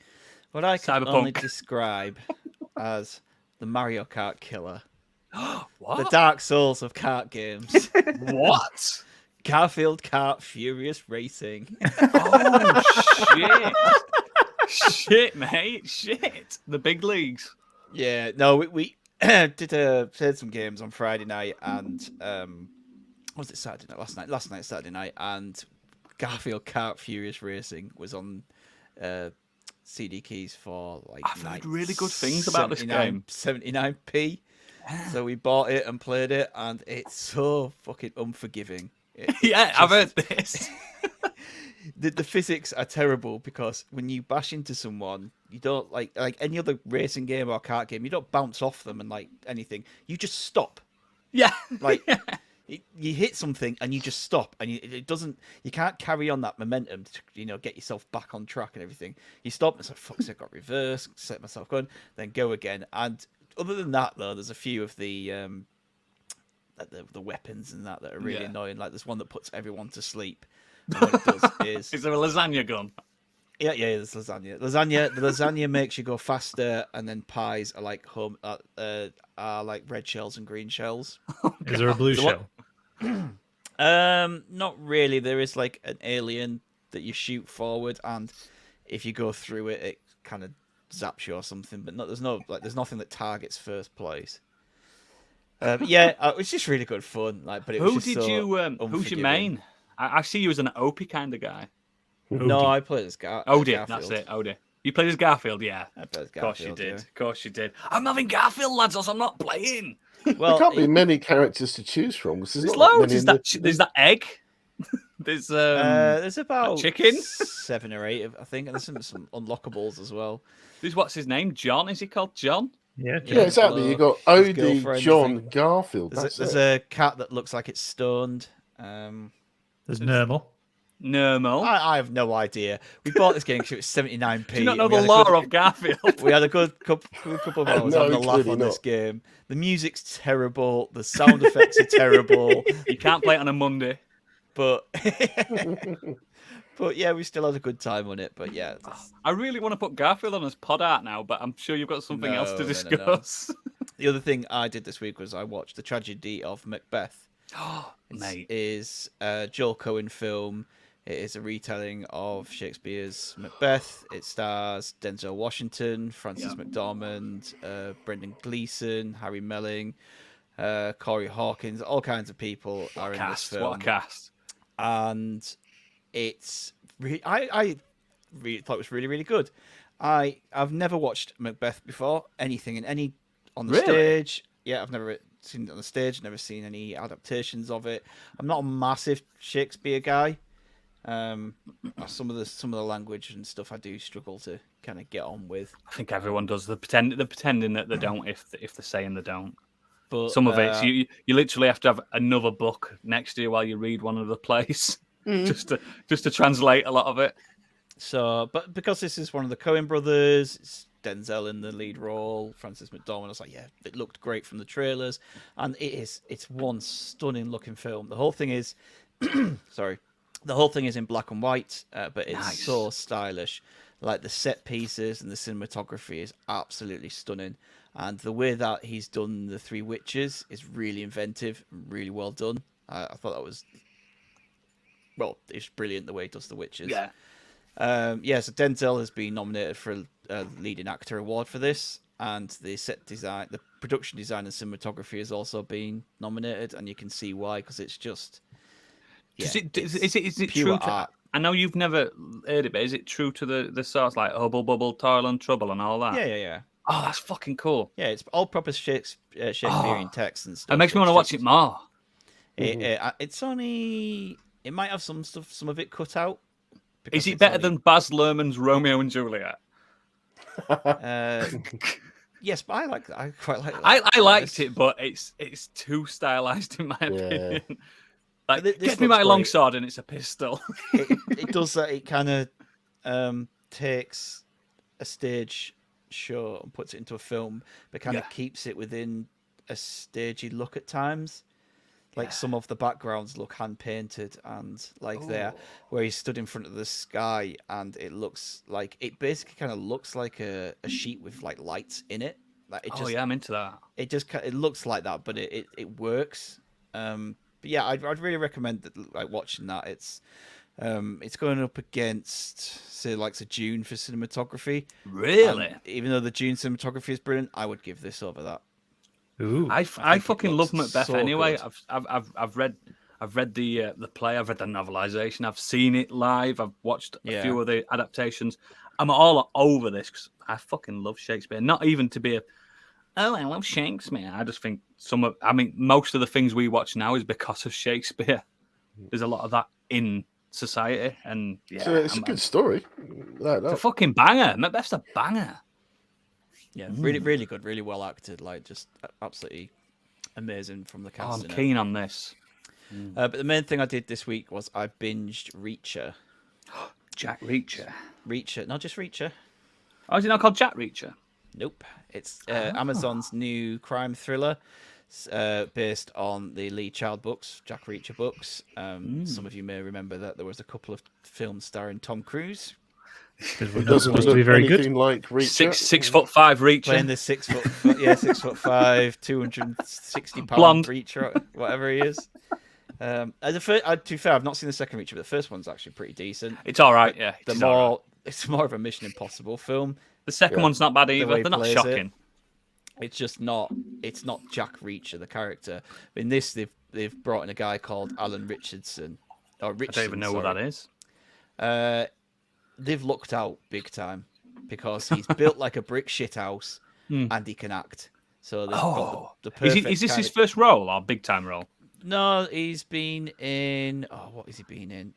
what I can only describe as the Mario Kart killer. What? The Dark Souls of kart games. What? Garfield Kart Furious Racing. Oh, shit. Shit, mate. Shit. The big leagues. Yeah, no, we played some games on Friday night, and was it Saturday night? Last night, Saturday night, and Garfield Kart Furious Racing was on CD keys for like I've heard really good things about this game. 79p. So we bought it and played it, and it's so fucking unforgiving. I've heard this. The physics are terrible because when you bash into someone, you don't like any other racing game or kart game. You don't bounce off them and like anything. You just stop. Yeah, Like you hit something and you just stop, and it doesn't. You can't carry on that momentum to get yourself back on track and everything. You stop and say, "Fuck, I got reverse, set myself going, then go again." And other than that, though, there's a few of the weapons and that are really annoying. Like there's one that puts everyone to sleep. And what it does is there a lasagna gun? Yeah, there's lasagna. The lasagna makes you go faster, and then pies are like like red shells and green shells. Is there a blue shell? Not really. There is like an alien that you shoot forward, and if you go through it, it kind of zaps you or something. But there's nothing that targets first place. It's just really good fun. Like, but it was who's your main? I see you as an Opie kind of guy. No, I played as Garfield. Garfield. That's it. Odie. You played as Garfield, yeah. I played as Of course you Garfield. did. Of course you did. I'm having Garfield, lads, else I'm not playing. Well, there can't be many characters to choose from. There's There's not loads. many There's that egg. there's about chicken? 7 or 8, I think, and there's some unlockables as well. What's his name? John? Is he called John? Yeah, Yeah, exactly. You got His Odie, girlfriend, I John, think. Garfield. There's a cat that looks like it's stoned. There's Nermal. Nermal. I have no idea. We bought this game because it was 79p. Do you not know the lore of Garfield? We had a good couple of hours No, having a laugh clearly on this not. game. The music's terrible. The sound effects are terrible. You can't play it on a Monday. But yeah, we still had a good time on it. But yeah, I really want to put Garfield on as pod art now, but I'm sure you've got something else to No. discuss. The other thing I did this week was I watched The Tragedy of Macbeth. Mate. Is a Joel Cohen film. It is a retelling of Shakespeare's Macbeth. It stars Denzel Washington, Frances McDormand, Brendan Gleeson, Harry Melling, Corey Hawkins. All kinds of people are in this film. What a cast. And it's I really thought it was really, really good. I've never watched Macbeth before, anything on the stage. Yeah, I've never seen it on the stage, never seen any adaptations of it. I'm not a massive Shakespeare guy. Some of the language and stuff I do struggle to kind of get on with. I think everyone does. They're pretending that they don't if they're saying they don't. But Some of it, you literally have to have another book next to you while you read one of the plays, just to translate a lot of it. So, but because this is one of the Coen brothers, it's Denzel in the lead role, Frances McDormand. I was like, yeah, it looked great from the trailers, and it's one stunning looking film. The whole thing is, sorry, the whole thing is in black and white, but it's so stylish. Like the set pieces and the cinematography is absolutely stunning, and the way that he's done the Three Witches is really inventive, really well done. I thought that was, it's brilliant the way he does the Witches. Yeah. So Denzel has been nominated for a leading actor award for this, and the set design, the production design and cinematography has also been nominated, and you can see why, because it's just Is it pure true to, art. I know you've never heard it, but is it true to the source, like Hubble Bubble, Toil and Trouble and all that? Yeah. Oh, that's fucking cool. Yeah, it's all proper Shakespearean text and stuff. It makes me want to watch it more. It's only, it might have some stuff, some of it cut out. Is it better than Baz Luhrmann's Romeo and Juliet? Yes, but I quite like that. I liked it, but it's too stylized in my opinion. Like, This get me looks my great. longsword and it's a pistol. It does that. It kind of takes a stage show and puts it into a film, but kind of keeps it within a stagey look at times. Like some of the backgrounds look hand painted, and there, where he's stood in front of the sky, and it looks like, it basically kind of looks like a sheet with like lights in it. Like it just, I'm into that. it looks like that, but it works. But yeah, I'd really recommend that, watching that. It's going up against, say, like the Dune for cinematography. Really? Even though the Dune cinematography is brilliant, I would give this over that. Ooh. I fucking love looks Macbeth so anyway. good. I've I've read the play, I've read the novelization, I've seen it live, I've watched a few of the adaptations. I'm all over this because I fucking love Shakespeare. Not even to be I love Shakespeare. I just think most of the things we watch now is because of Shakespeare. There's a lot of that in society, and so it's a good story. It's a fucking banger. Macbeth's a banger. Yeah, really, really good, really well acted. Like, just absolutely amazing from the cast. I'm keen on this. But the main thing I did this week was I binged Reacher. Jack Reacher. Reacher, not just Reacher. Oh, is it not called Jack Reacher? Nope. It's Amazon's new crime thriller based on the Lee Child books, Jack Reacher books. Some of you may remember that there was a couple of films starring Tom Cruise. It doesn't look very good. Like Reacher. 6'5" Reacher. Playing the 6'5", 260 pound Blonde. Reacher, whatever he is. To be fair, I've not seen the second Reacher, but the first one's actually pretty decent. It's all right, yeah. It's more of a Mission Impossible film. The second one's not bad either. way he They're not plays shocking. It's just not. It's not Jack Reacher, the character. In this, they've brought in a guy called Alan Richardson. Or Richardson, I don't even know what that is. They've looked out big time because he's built like a brick shit house and he can act. So they've got the perfect. Is this his first role or big time role? No, he's been in. What has he been in?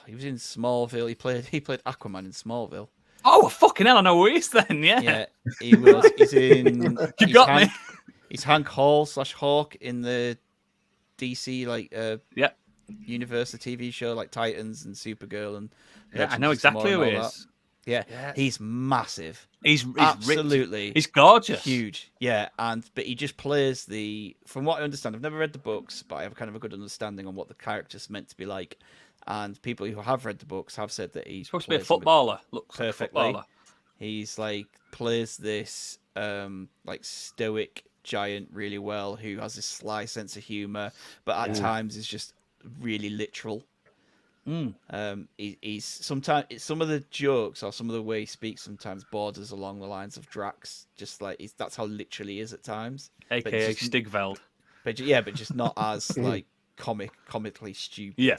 He was in Smallville. He played Aquaman in Smallville. Oh fucking hell! I know who he is then. Yeah, he was. He's in. You got me. He's Hank Hall / Hawk in the DC universe, the TV show like Titans and Supergirl and. I know exactly who he is. Yeah, he's massive. He's absolutely. He's gorgeous. Huge. Yeah, but he just plays from what I understand, I've never read the books, but I have kind of a good understanding on what the character's meant to be like. And people who have read the books have said that he's supposed to be a footballer. Looks perfectly. Like a footballer. He's plays this stoic giant really well who has this sly sense of humor, but at times is just really literal. He's sometimes some of the jokes or some of the way he speaks sometimes borders along the lines of Drax. Just like that's how literally he is at times, aka Stigveld. But just not as comically stupid. Yeah.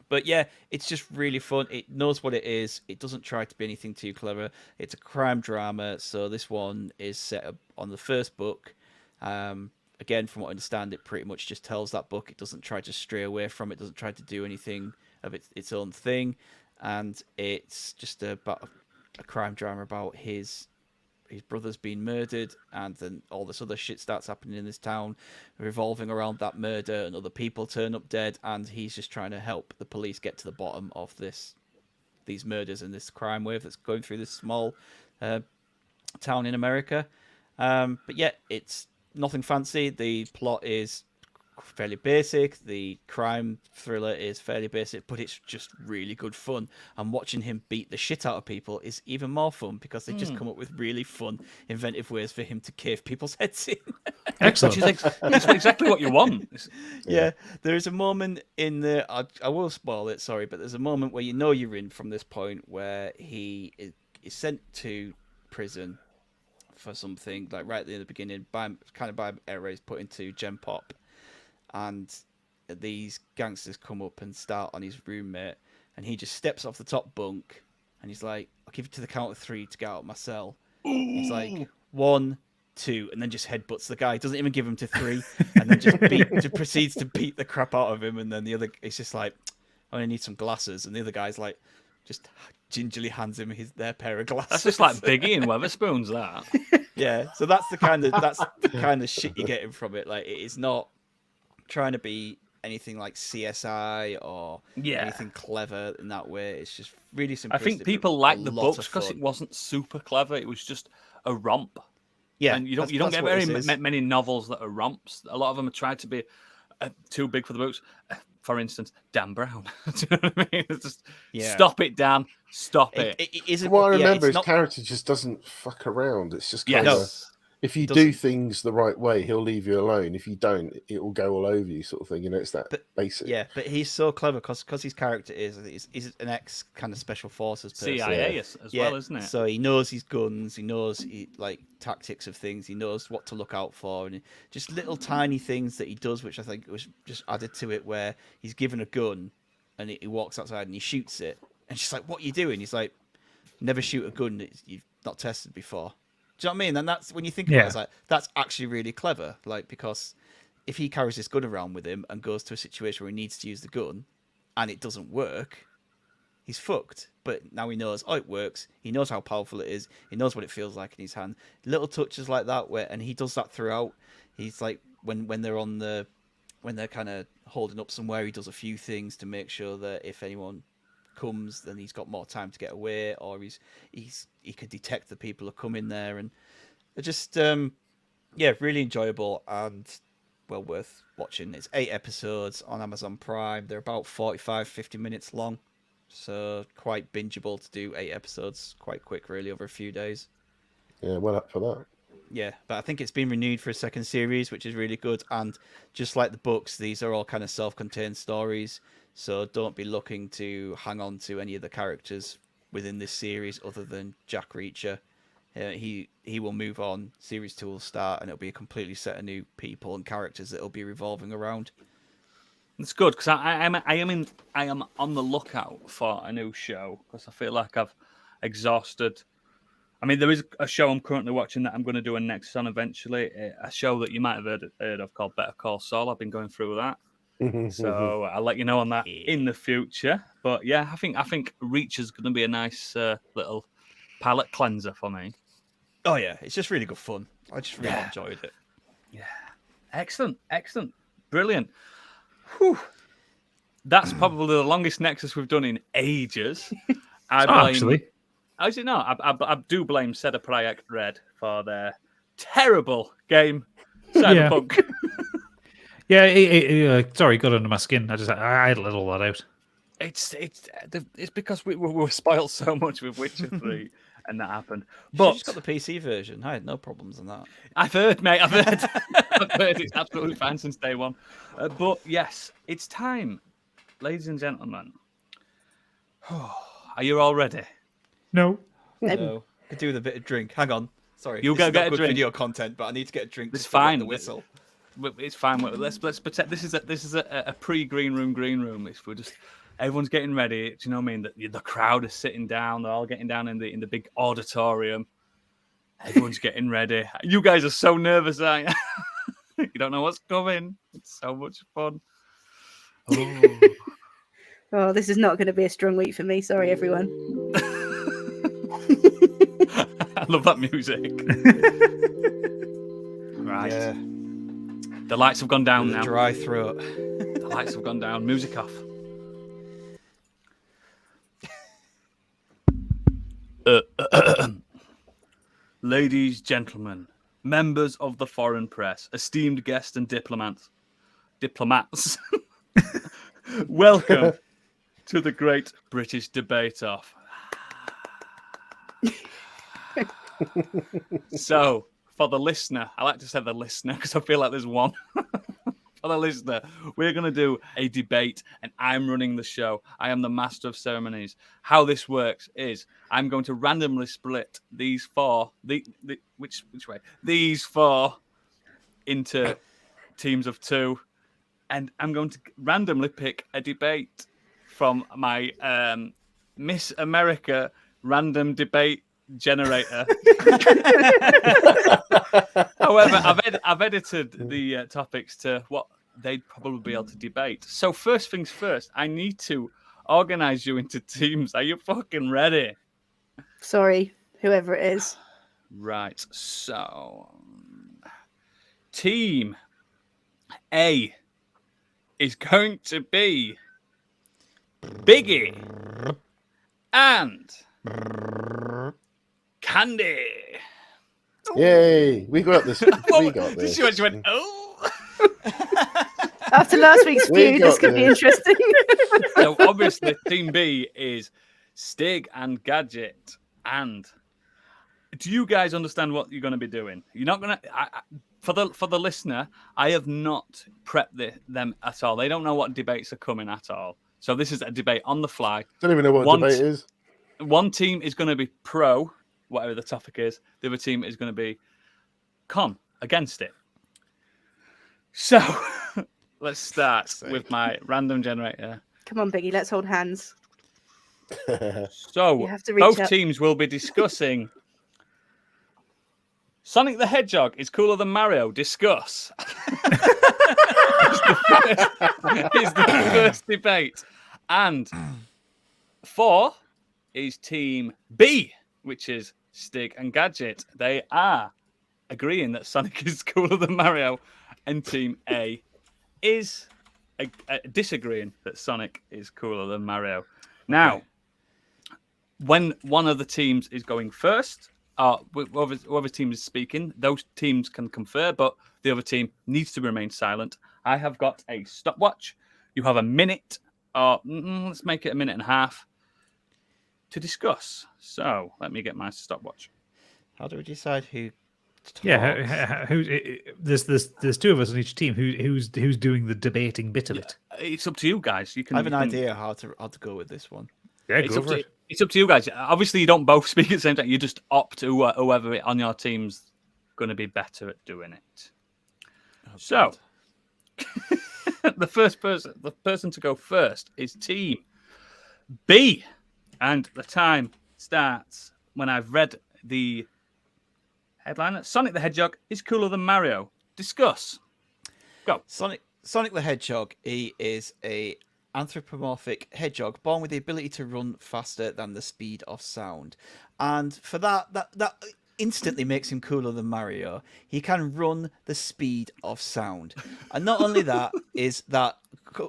But yeah, it's just really fun. It knows what it is. It doesn't try to be anything too clever. It's a crime drama. So this one is set up on the first book. Again, from what I understand, it pretty much just tells that book. It doesn't try to stray away from it. Doesn't try to do anything of its own thing. And it's just about a crime drama about his brother's been murdered, and then all this other shit starts happening in this town revolving around that murder, and other people turn up dead, and he's just trying to help the police get to the bottom of these murders and this crime wave that's going through this small town in America. But yeah, it's nothing fancy. The plot is fairly basic. The crime thriller is fairly basic, but it's just really good fun. And watching him beat the shit out of people is even more fun because they just come up with really fun, inventive ways for him to cave people's heads in. Excellent. That's exactly what you want. Yeah, there is a moment in the. I will spoil it, sorry, but there's a moment where you know you're in from this point where he is sent to prison for something, like right at the beginning, by error, he's put into Gen Pop. And these gangsters come up and start on his roommate, and he just steps off the top bunk, and he's like, "I'll give it to the count of 3 to get out of my cell." He's like, 1, 2, and then just headbutts the guy. Doesn't even give him to 3, and then just proceeds to beat the crap out of him. And then the other, it's just like, "I only need some glasses," and the other guy's like, just gingerly hands him their pair of glasses. That's just like Biggie and Weatherspoons. That. Yeah. So that's the kind of shit you're getting from it. Like, it is not trying to be anything like CSI or anything clever in that way. It's just really simplistic. I think people like the books because it wasn't super clever. It was just a romp. Yeah, and you don't get very many novels that are romps. A lot of them are tried to be too big for the books. For instance, Dan Brown. Do you know what I mean? It's just stop it, Dan. Stop it. What I remember, his character just doesn't fuck around. It's just kind of. If you do doesn't- things the right way, he'll leave you alone. If you don't, it will go all over you, sort of thing. You know, it's that basic. Yeah, but he's so clever because his character is he's an ex kind of special forces person. CIA as well, isn't it? So he knows his guns, he knows like tactics of things, he knows what to look out for, and just little tiny things that he does, which I think was just added to it, where he's given a gun and he walks outside and he shoots it, and she's like, "What are you doing?" He's like, "Never shoot a gun that you've not tested before." Do you know what I mean? And that's when you think about it, it's like that's actually really clever. Like, because if he carries this gun around with him and goes to a situation where he needs to use the gun and it doesn't work, he's fucked. But now he knows, it works. He knows how powerful it is. He knows what it feels like in his hand. Little touches like that, and he does that throughout. He's like when they're kind of holding up somewhere, he does a few things to make sure that if anyone comes, then he's got more time to get away, or he could detect the people who come in there, and they're just really enjoyable and well worth watching. It's 8 episodes on Amazon Prime. They're about 45-50 minutes long, so quite bingeable to do 8 episodes quite quick, really, over a few days. Yeah, well up for that. Yeah, but I think it's been renewed for a second series, which is really good. And just like the books, these are all kind of self-contained stories. So don't be looking to hang on to any of the characters within this series other than Jack Reacher. He will move on. Series 2 will start, and it'll be a completely set of new people and characters that will be revolving around. It's good because I am on the lookout for a new show because I feel like I've exhausted. I mean, there is a show I'm currently watching that I'm going to do a Nexus on eventually. A show that you might have heard of called Better Call Saul. I've been going through that. So I'll let you know on that in the future. But yeah, I think Reach is going to be a nice little palate cleanser for me. Oh yeah, it's just really good fun. I just really enjoyed it. Yeah, excellent, brilliant. Whew. That's probably the longest Nexus we've done in ages. I blame. Actually, is it not? I do blame Cedar Projekt Red for their terrible game, Cyberpunk. Yeah, sorry, got under my skin. I had to let all that out. It's because we were spoiled so much with Witcher 3 and that happened. But But just got the PC version. I had no problems on that. I've heard, mate. I've heard. I've heard it's absolutely fine since day one. But yes, it's time, ladies and gentlemen. Are you all ready? No. No, could do with a bit of drink. Hang on. Sorry, You this go is get not a good drink. video content, but I need to get a drink. It's to wet fine. The whistle. It's fine. Let's pretend this is a pre-green room. We're just everyone's getting ready. Do you know what I mean? The crowd is sitting down. They're all getting down in the big auditorium. Everyone's getting ready. You guys are so nervous, aren't you? You don't know what's coming. It's so much fun. Oh. Oh, this is not going to be a strong week for me. Sorry, everyone. I love that music. Right. Yeah. The lights have gone down now. Dry throat. The lights have gone down. Music off. Ladies, gentlemen, members of the foreign press, esteemed guests and diplomats, welcome to the Great British Debate Off. So, for the listener, I like to say the listener because I feel like there's one. For the listener, we're going to do a debate and I'm running the show. I am the master of ceremonies. How this works is I'm going to randomly split these four, which way? These four into teams of 2, and I'm going to randomly pick a debate from my Miss America random debate generator. However, I've edited the topics to what they'd probably be able to debate. So first things first, I need to organize you into teams. Are you fucking ready? Sorry, whoever it is. Right. So team A is going to be Biggie and Candy. Yay! We got this. We got this. She went, oh. After last week's We feud, this got could be this. interesting. So obviously, Team B is Stig and Gadget and do you guys understand what you're going to be doing? You're not going to. For the listener, I have not prepped them at all. They don't know what debates are coming at all. So this is a debate on the fly. Don't even know what a debate is. One team is going to be pro, whatever the topic is. The other team is going to be con, against it. So let's start with my random generator. Come on, Biggie, let's hold hands. So You have to reach both up. teams will be discussing Sonic the Hedgehog is cooler than Mario. Discuss. It's the first debate. And 4 is Team B, which is Stig and Gadget. They are agreeing that Sonic is cooler than Mario. And Team A is disagreeing that Sonic is cooler than Mario. Now, when one of the teams is going first, whoever team is speaking, those teams can confer, but the other team needs to remain silent. I have got a stopwatch. You have a minute, or let's make it a minute and a half, to discuss. So let me get my stopwatch. How do we decide who? Yeah, there's 2 of us on each team. Who's doing the debating bit of it? It's up to you guys. You can. I have an idea how to go with this one. Yeah, It's go up for to it. it's up to you guys. Obviously, you don't both speak at the same time. You just opt whoever on your team's going to be better at doing it. So, the person to go first is Team B, and the time starts when I've read the headline. Sonic the Hedgehog is cooler than Mario. Discuss. Go. Sonic the Hedgehog. He is a anthropomorphic hedgehog born with the ability to run faster than the speed of sound, and for that instantly makes him cooler than Mario. He can run the speed of sound, and not only that, is that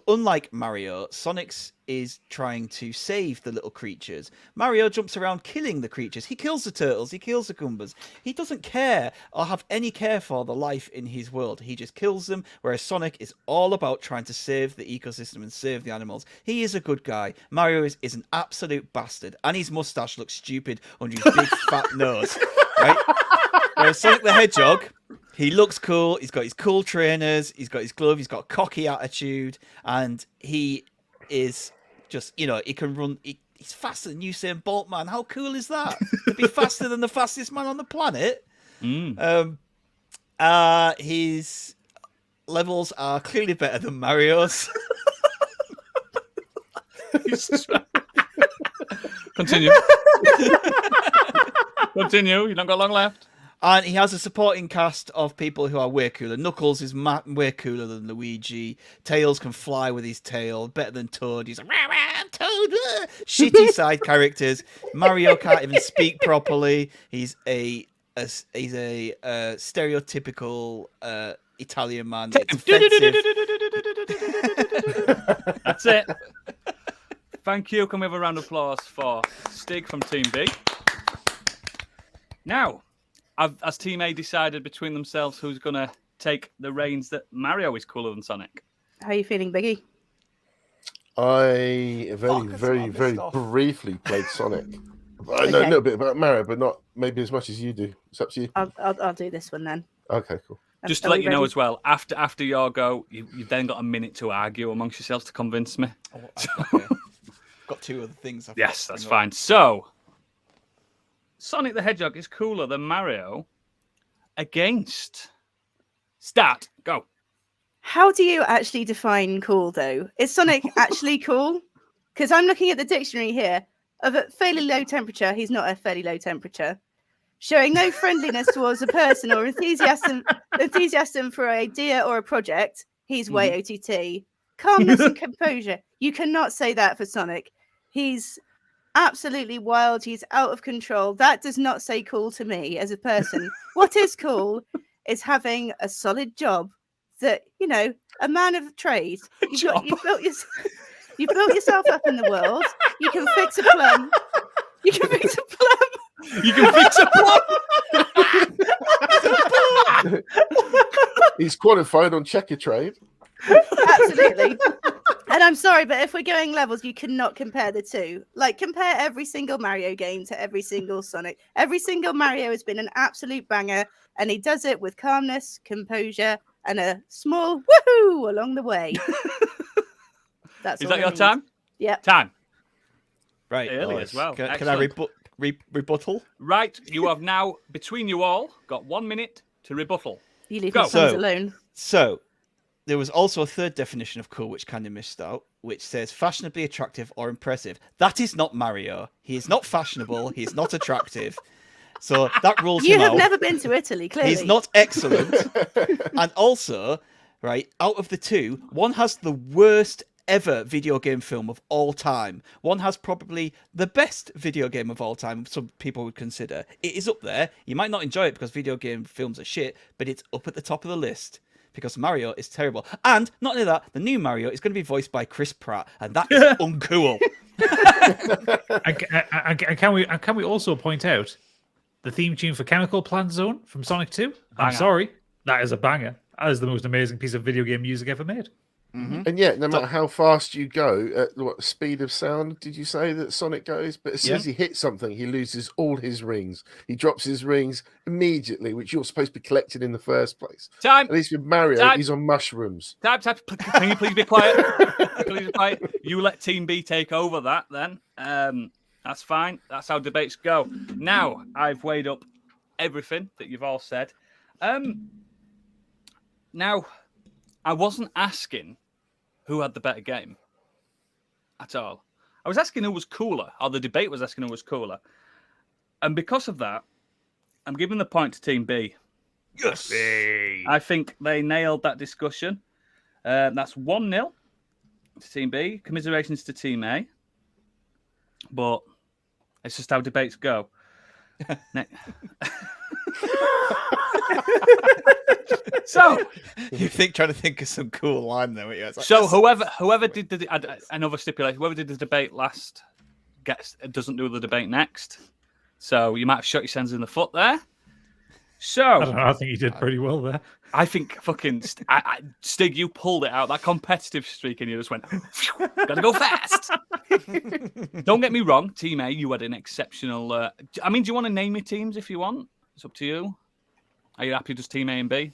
unlike Mario, Sonic's is trying to save the little creatures. Mario jumps around killing the creatures. He kills the turtles, he kills the Goombas. He doesn't care or have any care for the life in his world. He just kills them, whereas Sonic is all about trying to save the ecosystem and save the animals. He is a good guy. Mario is an absolute bastard, and his mustache looks stupid under his big fat nose. Right? Whereas Sonic the Hedgehog, he looks cool. He's got his cool trainers. He's got his glove. He's got a cocky attitude, and he is just, he can run. He's faster than Usain Bolt, man. How cool is that? To be faster than the fastest man on the planet. His levels are clearly better than Mario's. Continue. Continue. You've not got long left. And he has a supporting cast of people who are way cooler. Knuckles is way cooler than Luigi. Tails can fly with his tail, better than Toad. He's like, rah, rah, Toad. Shitty side characters. Mario can't even speak properly. He's a stereotypical Italian man. It's offensive. That's it. Thank you. Can we have a round of applause for Stig from Team B? Now, has Team A decided between themselves who's going to take the reins that Mario is cooler than Sonic? How are you feeling, Biggie? I very briefly played Sonic. I know a little bit about Mario, but not maybe as much as you do. It's up to you. I'll do this one then. Okay, cool. Just to let you know as well, after your go, you've then got a minute to argue amongst yourselves to convince me. Okay. Got 2 other things. Yes, that's fine. So, Sonic the Hedgehog is cooler than Mario against... Start. Go. How do you actually define cool, though? Is Sonic actually cool? Because I'm looking at the dictionary here. Of a fairly low temperature, he's not a fairly low temperature. Showing no friendliness towards a person or enthusiasm for an idea or a project, he's way OTT. Calmness and composure. You cannot say that for Sonic. He's absolutely wild. He's out of control. That does not say cool to me as a person. What is cool is having a solid job that, a man of trade. You've built yourself up in the world. You can fix a plum. You can fix a plum. You can fix a plum. He's qualified on checker trade. Absolutely. And I'm sorry, but if we're going levels, you cannot compare the two. Like, compare every single Mario game to every single Sonic. Every single Mario has been an absolute banger, and he does it with calmness, composure, and a small woohoo along the way. That's Is all that I your need. time? Yep. Time. Right. Early as well. Can I Excellent. rebuttal? Right, you have now, between you all, got 1 minute to rebuttal. You leave Go. my sons So- alone. So, there was also a third definition of cool which kind of missed out, which says fashionably attractive or impressive. That is not Mario. He is not fashionable. He is not attractive. So that rules You him have out. never been to Italy, clearly. He's not excellent. And also, right, out of the two, one has the worst ever video game film of all time. One has probably the best video game of all time, some people would consider. It is up there. You might not enjoy it because video game films are shit, but it's up at the top of the list because Mario is terrible. And not only that, the new Mario is going to be voiced by Chris Pratt, and that is uncool. And can we also point out the theme tune for Chemical Plant Zone from Sonic 2? I'm Banger. sorry, that is a banger. That is the most amazing piece of video game music ever made. And yet, no matter how fast you go, at what speed of sound did you say that Sonic goes? But as soon as he hits something, he loses all his rings. He drops his rings immediately, which you're supposed to be collecting in the first place. Time. At least with Mario, Time. he's on mushrooms. Time. Can you please be quiet? Please be quiet. You let Team B take over that then. That's fine. That's how debates go. Now, I've weighed up everything that you've all said. Now, I wasn't asking who had the better game at all. I was asking who was cooler, or the debate was asking who was cooler. And because of that, I'm giving the point to Team B. Yes. I think they nailed that discussion. That's 1-0 to Team B. Commiserations to Team A. But it's just how debates go. So You trying to think of some cool line there? Like, So whoever did another stipulation, whoever did the debate last doesn't do the debate next. So you might have shot your sense in the foot there. I So don't know. I think you did pretty well there. I think fucking Stig, you pulled it out. That competitive streak and you just went, gotta go fast. Don't get me wrong, Team A, you had an exceptional. I mean, do you want to name your teams if you want? It's up to you. Are you happy just Team A and B?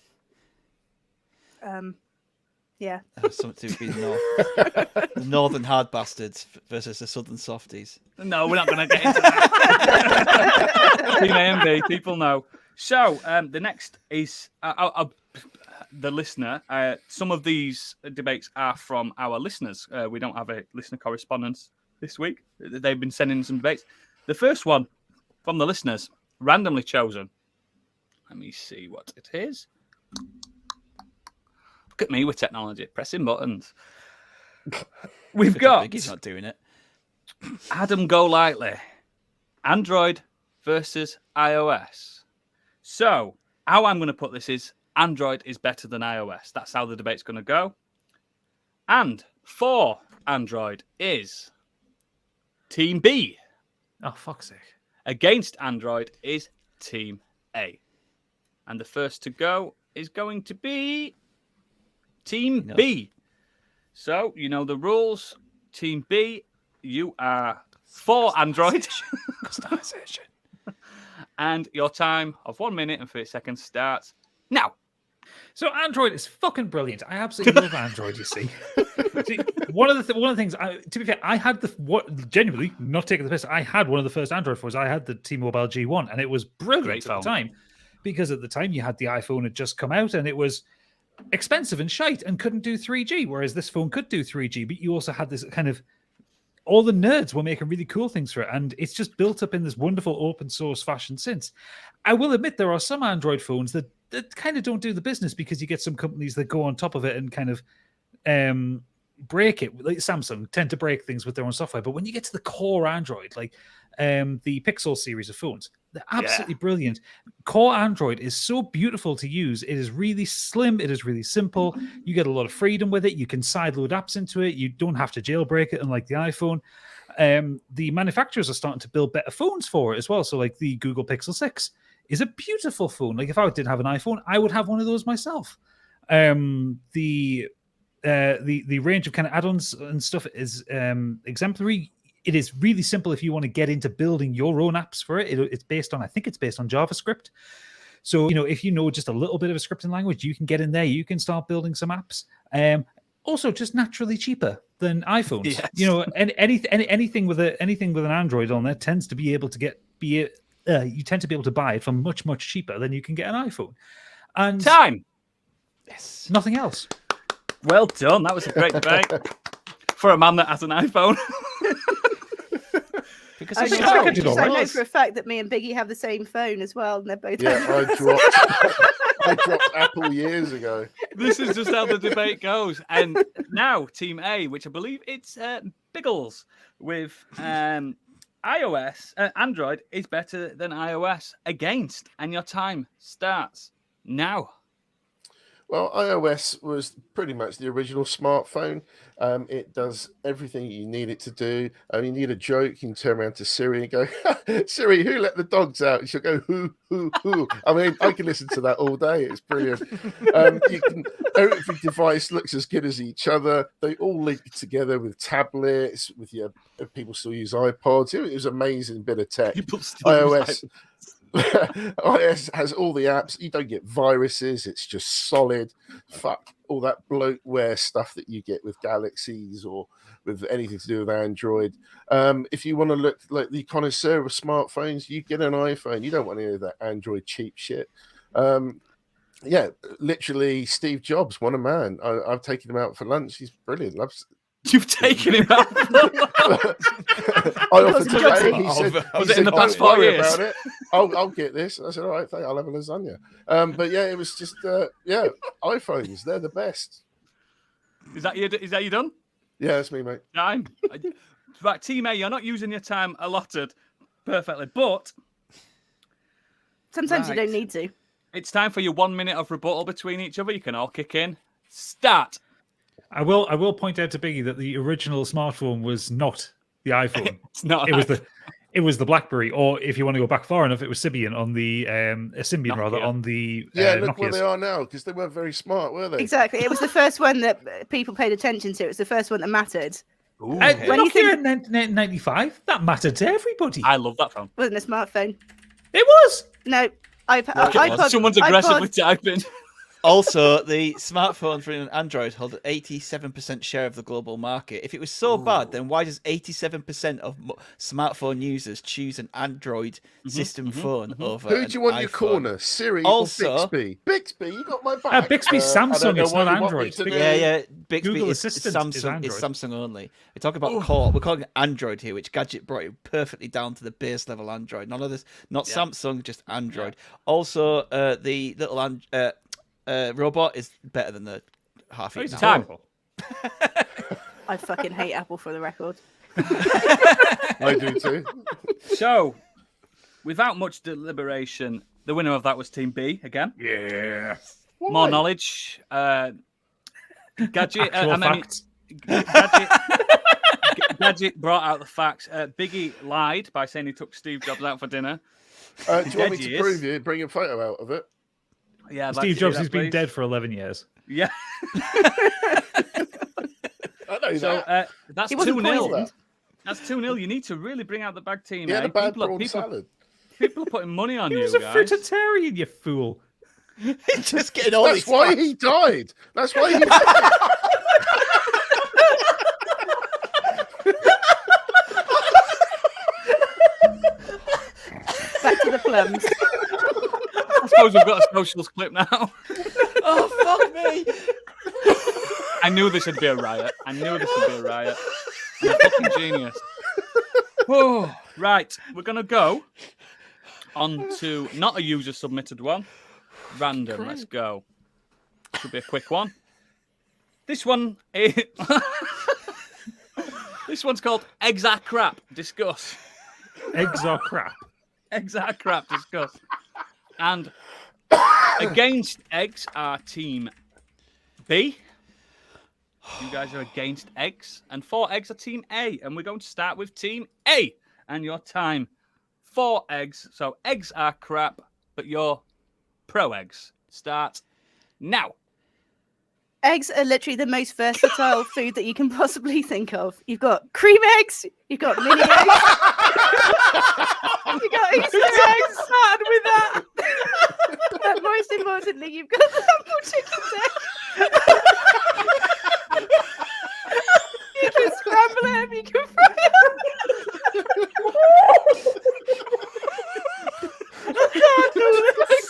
Yeah. Something to be the northern hard bastards versus the southern softies. No, we're not going to get into that. Team A and B, people know. So the next is the listener. Some of these debates are from our listeners. We don't have a listener correspondence this week. They've been sending some debates. The first one from the listeners, randomly chosen. Let me see what it is. Look at me with technology, pressing buttons. We've got He's not doing it. Adam Golightly, Android versus iOS. So, how I'm going to put this is Android is better than iOS. That's how the debate's going to go. And for Android is Team B. Oh, fuck's sake. Against Android is Team A. And the first to go is going to be Team B. So, you know the rules. Team B, you are for Android. Customization. And your time of 1 minute and 30 seconds starts now. So Android is fucking brilliant. I absolutely love Android. You see, one of the things. To be fair, I had genuinely not taking the piss. I had one of the first Android phones. I had the T-Mobile G1, and it was brilliant Great at the phone. time because at the time you had the iPhone had just come out, and it was expensive and shite and couldn't do 3G. Whereas this phone could do 3G, but you also had this kind of all the nerds were making really cool things for it, and it's just built up in this wonderful open source fashion since. I will admit there are some Android phones that kind of don't do the business because you get some companies that go on top of it and kind of break it. Like Samsung tend to break things with their own software, but when you get to the core Android, like the Pixel series of phones, they're absolutely brilliant. Core Android is so beautiful to use. It is really slim. It is really simple. You get a lot of freedom with it. You can sideload apps into it. You don't have to jailbreak it, unlike the iPhone. The manufacturers are starting to build better phones for it as well. So like the Google Pixel 6 is a beautiful phone. Like if I didn't have an iPhone, I would have one of those myself. The the range of kind of add-ons and stuff is exemplary. It is really simple if you want to get into building your own apps for it. It's based on, I think it's based on JavaScript. So, if you know just a little bit of a scripting language, you can get in there. You can start building some apps. Also, just naturally cheaper than iPhones. Yes. And anything with an Android on there tends to be able to you tend to be able to buy it for much, much cheaper than you can get an iPhone. And Time. yes, nothing else. Well done. That was a great debate for a man that has an iPhone. Because I it's know, I did all I right. know for a fact that me and Biggie have the same phone as well, and they're both. Yeah, I dropped Apple years ago. This is just how the debate goes. And now, Team A, which I believe it's Biggles with iOS, Android is better than iOS against, and your time starts now. Well, iOS was pretty much the original smartphone. It does everything you need it to do. You need a joke, you can turn around to Siri and go, Siri, who let the dogs out? And she'll go, who. I mean, I can listen to that all day. It's brilliant. Every device looks as good as each other. They all link together with tablets, with people still use iPods. It was an amazing bit of tech. People still use iOS has all the apps. You don't get viruses. It's just solid. Fuck all that bloatware stuff that you get with Galaxies or with anything to do with Android. If you want to look like the connoisseur of smartphones, you get an iPhone. You don't want any of that Android cheap shit. Yeah, literally, Steve Jobs, what a man. I've taken him out for lunch. He's brilliant. You've taken him out. I offered to pay. He said, Was it in the past "Don't 4 worry years?" about it. I'll get this." I said, "All right, I'll have a lasagna." But yeah, it was just iPhones. They're the best. Is that you done? Yeah, that's me, mate. Time. Right, Team A, you're not using your time allotted perfectly, but Sometimes you Right. don't need to. it's time for your 1 minute of rebuttal between each other. You can all kick in. Start. I will point out to Biggie that the original smartphone was not the iPhone. It's not. It was the BlackBerry, or if you want to go back far enough, it was Symbian on the Symbian rather Nokia. on the Yeah, look where Nokias. they are now because they weren't very smart, were they? Exactly. It was the first one that people paid attention to. It was the first one that mattered. Ooh, When you Nokia think- in 1995, that mattered to everybody. I love that phone. Wasn't a smartphone. It was. No, Someone's aggressively typing. Also, the smartphone for an Android held an 87% share of the global market. If it was so bad, then why does 87% of smartphone users choose an Android system phone over Who do you want in your iPhone? corner, Siri Also- or Bixby? Bixby, you got my back. Bixby's I don't Samsung, know it's what not you want me Android. to do. Yeah. Bixby Google is Assistant is Samsung. Android. It's Samsung only. We're talking about core. We're calling it Android here, which Gadget brought it perfectly down to the base level Android. None of this, not Samsung, just Android. Also, the little robot is better than the half It's eaten time. I fucking hate Apple for the record. I do too. So, without much deliberation, the winner of that was Team B again. Yeah. More knowledge. Gadget. Actual facts. Gadget brought out the facts. Biggie lied by saying he took Steve Jobs out for dinner. Do you want me Dead to years. prove you? Bring a photo out of it. Yeah, I'd like Steve to see Jobs that, has been please. dead for 11 years. Yeah. I know So that. that's He wasn't 2-0. poisoned. That's 2-0. You need to really bring out the bag team. He had eh? a bad people, prawn salad. people are putting money on He you was a guys. fruitarian, you fool. He's just getting all That's these why facts. he died. That's why he died. Back to the plums. I suppose we've got a socials clip now. Oh fuck me! I knew this would be a riot. You're a fucking genius. Whoa. Right, we're going to go on to not a user submitted one. Random, let's go. Should be a quick one. This one is... This one's called Eggs Are Crap. Discuss. Eggs are crap. Eggs are crap. Discuss. And against eggs are Team B. You guys are against eggs. And 4 eggs are Team A. And we're going to start with Team A. And your time, 4 eggs. So eggs are crap, but you're pro eggs. Start now. Eggs are literally the most versatile food that you can possibly think of. You've got cream eggs, you've got mini eggs, you've got Easter eggs. Sad with that. But most importantly, you've got the humble chicken's egg. You can scramble them, you can fry them. I can't do this.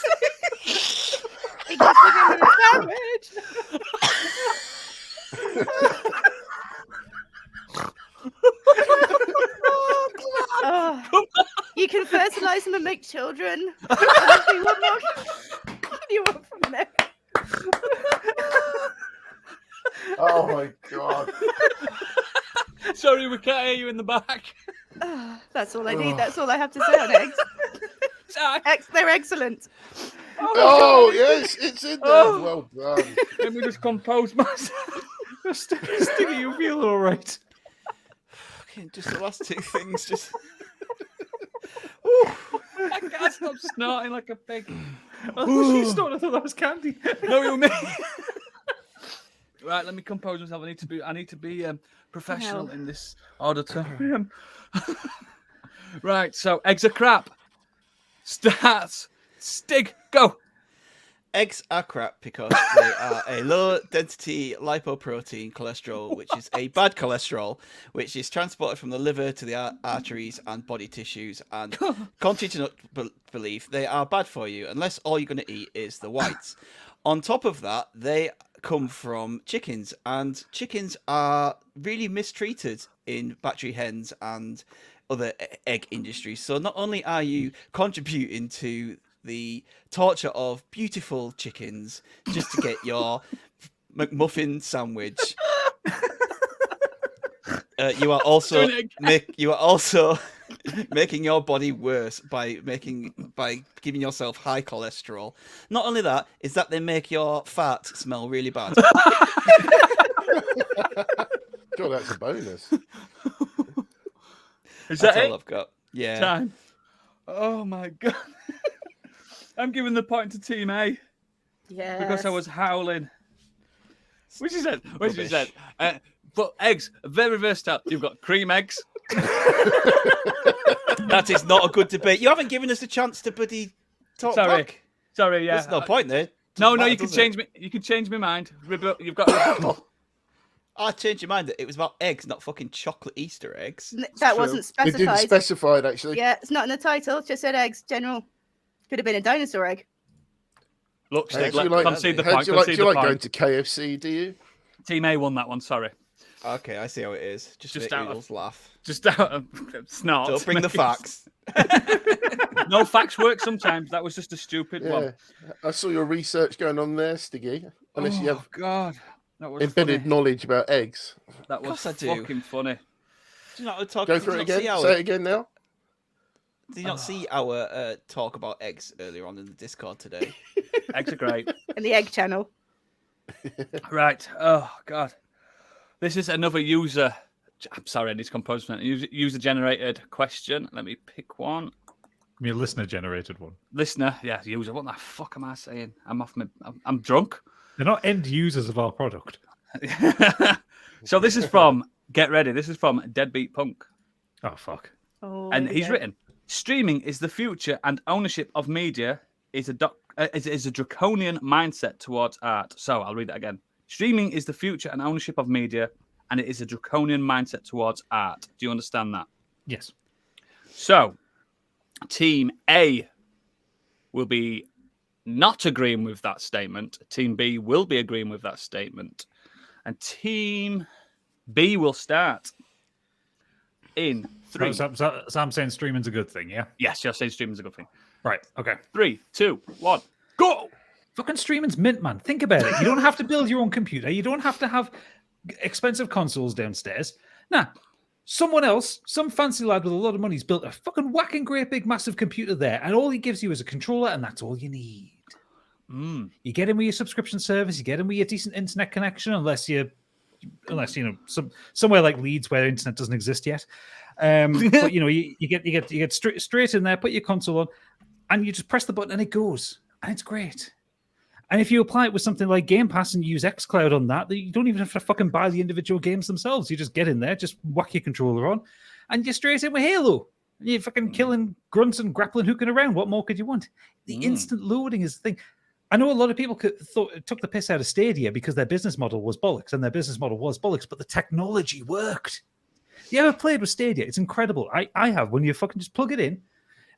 It goes within a sandwich. Oh, you can fertilize them and make children. What more can you want from them? Oh my god. Sorry, we can't hear you in the back. That's all I need. That's all I have to say on eggs. Sorry. They're excellent. Oh yes, it's in there. Oh. Well done. Let me just compose myself. Stiggy, you feel all right? Fucking just the last two things. Just I can't stop snorting like a pig. Oh, she snorted. I thought that was candy. No, you mean. Right, let me compose myself. I need to be professional in this auditorium. Right, so eggs are crap. Starts. Stig, go. eggs are crap because they are a low-density lipoprotein cholesterol, which is a bad cholesterol, which is transported from the liver to the arteries and body tissues. And contrary to belief, they are bad for you unless all you're going to eat is the whites. On top of that, they come from chickens, and chickens are really mistreated in battery hens and other egg industries. So not only are you contributing to the torture of beautiful chickens just to get your McMuffin sandwich, you are also making your body worse by giving yourself high cholesterol. Not only that, is that they make your fat smell really bad. God, that's a bonus. Is That's that all it? I've got. Yeah. Time. Oh my god. I'm giving the point to Team A Yeah. because I was howling. Which is it? Which is Rubbish. it? But eggs, very versatile. You've got cream eggs. That is not a good debate. You haven't given us a chance to bloody talk Sorry. back. Sorry, yeah. There's no point there. No, Doesn't you matter, can does change me. You can change my mind. You've got a rebuttal. I changed your mind that it was about eggs, not fucking chocolate Easter eggs. That true. wasn't It specified. didn't specified actually. Yeah, it's not in the title. It just said eggs. General. Could have been a dinosaur egg. Look, How Stig, do you like, concede the how point. do you like, Concede do you the like going point. to KFC, do you? Team A won that one. Sorry. Okay, I see how it is. Just Just make out of- Oodles laugh. Just out of snort. Don't bring the facts. No, facts work sometimes. That was just a stupid Yeah. one. I saw your research going on there, Stiggy. Unless you have God, that was embedded funny. knowledge about eggs. That was course I do. fucking funny. Do you not talk? Go did for you it not see again. our- Say it again now. Did you not see our talk about eggs earlier on in the Discord today? Eggs are great. In the egg channel. Right. Oh God. This is another user. I'm sorry, I need to compose something. User-generated question. Let me pick one. I mean, a listener-generated one. Listener, yeah, user. What the fuck am I saying? I'm drunk. They're not end users of our product. So this is from. Get ready. This is from Deadbeat Punk, Oh, fuck. Oh, and he's yeah. written: "Streaming is the future, and ownership of media is a draconian mindset towards art." So I'll read that again. Streaming is the future and ownership of media, and it is a draconian mindset towards art. Do you understand that? Yes. So, Team A will be not agreeing with that statement. Team B will be agreeing with that statement. And Team B will start in 3. So I'm saying streaming's a good thing, yeah? Yes, you're saying streaming's a good thing. Right, okay. 3, 2, 1, go! Fucking streaming's mint, man. Think about it. You don't have to build your own computer. You don't have to have expensive consoles downstairs. Nah, someone else, some fancy lad with a lot of money, has built a fucking whacking great big massive computer there, and all he gives you is a controller, and that's all you need. You get in with your subscription service, you get in with your decent internet connection, unless you know somewhere like Leeds where internet doesn't exist yet. But you know, you get straight in there, put your console on, and you just press the button, and it goes, and it's great. And if you apply it with something like Game Pass and use xCloud on that, you don't even have to fucking buy the individual games themselves. You just get in there, just whack your controller on, and you're straight in with Halo. You're fucking killing grunts and grappling hooking around. What more could you want? The instant loading is the thing. I know a lot of people took the piss out of Stadia because their business model was bollocks, and their business model was bollocks, but the technology worked. You ever played with Stadia? It's incredible. I have. When you fucking just plug it in,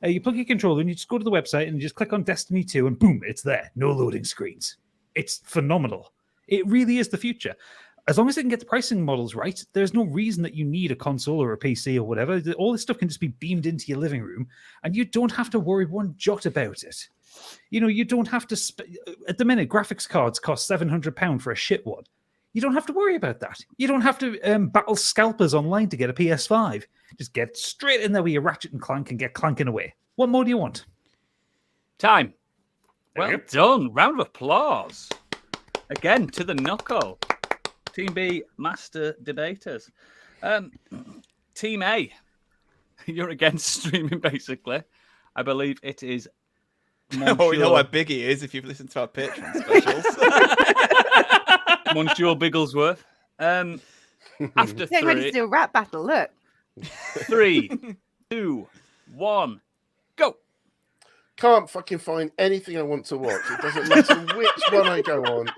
you plug your controller and you just go to the website and you just click on Destiny 2 and boom, it's there. No loading screens. It's phenomenal. It really is the future. As long as it can get the pricing models right, there's no reason that you need a console or a PC or whatever. All this stuff can just be beamed into your living room and you don't have to worry one jot about it. You don't have to... At the minute, graphics cards cost £700 for a shit one. You don't have to worry about that. You don't have to battle scalpers online to get a PS5. Just get straight in there with your Ratchet and Clank and get clanking away. What more do you want? Time. Well done. Round of applause. Again, to the knuckle. Team B, master debaters. Team A, you're against streaming, basically. I believe it is... Oh, we know how big he is if you've listened to our Patreon specials. Monsieur Bigglesworth. After Getting ready to three, do a rap battle. Look. 3, 2, 1, go. Can't fucking find anything I want to watch. It doesn't matter which one I go on.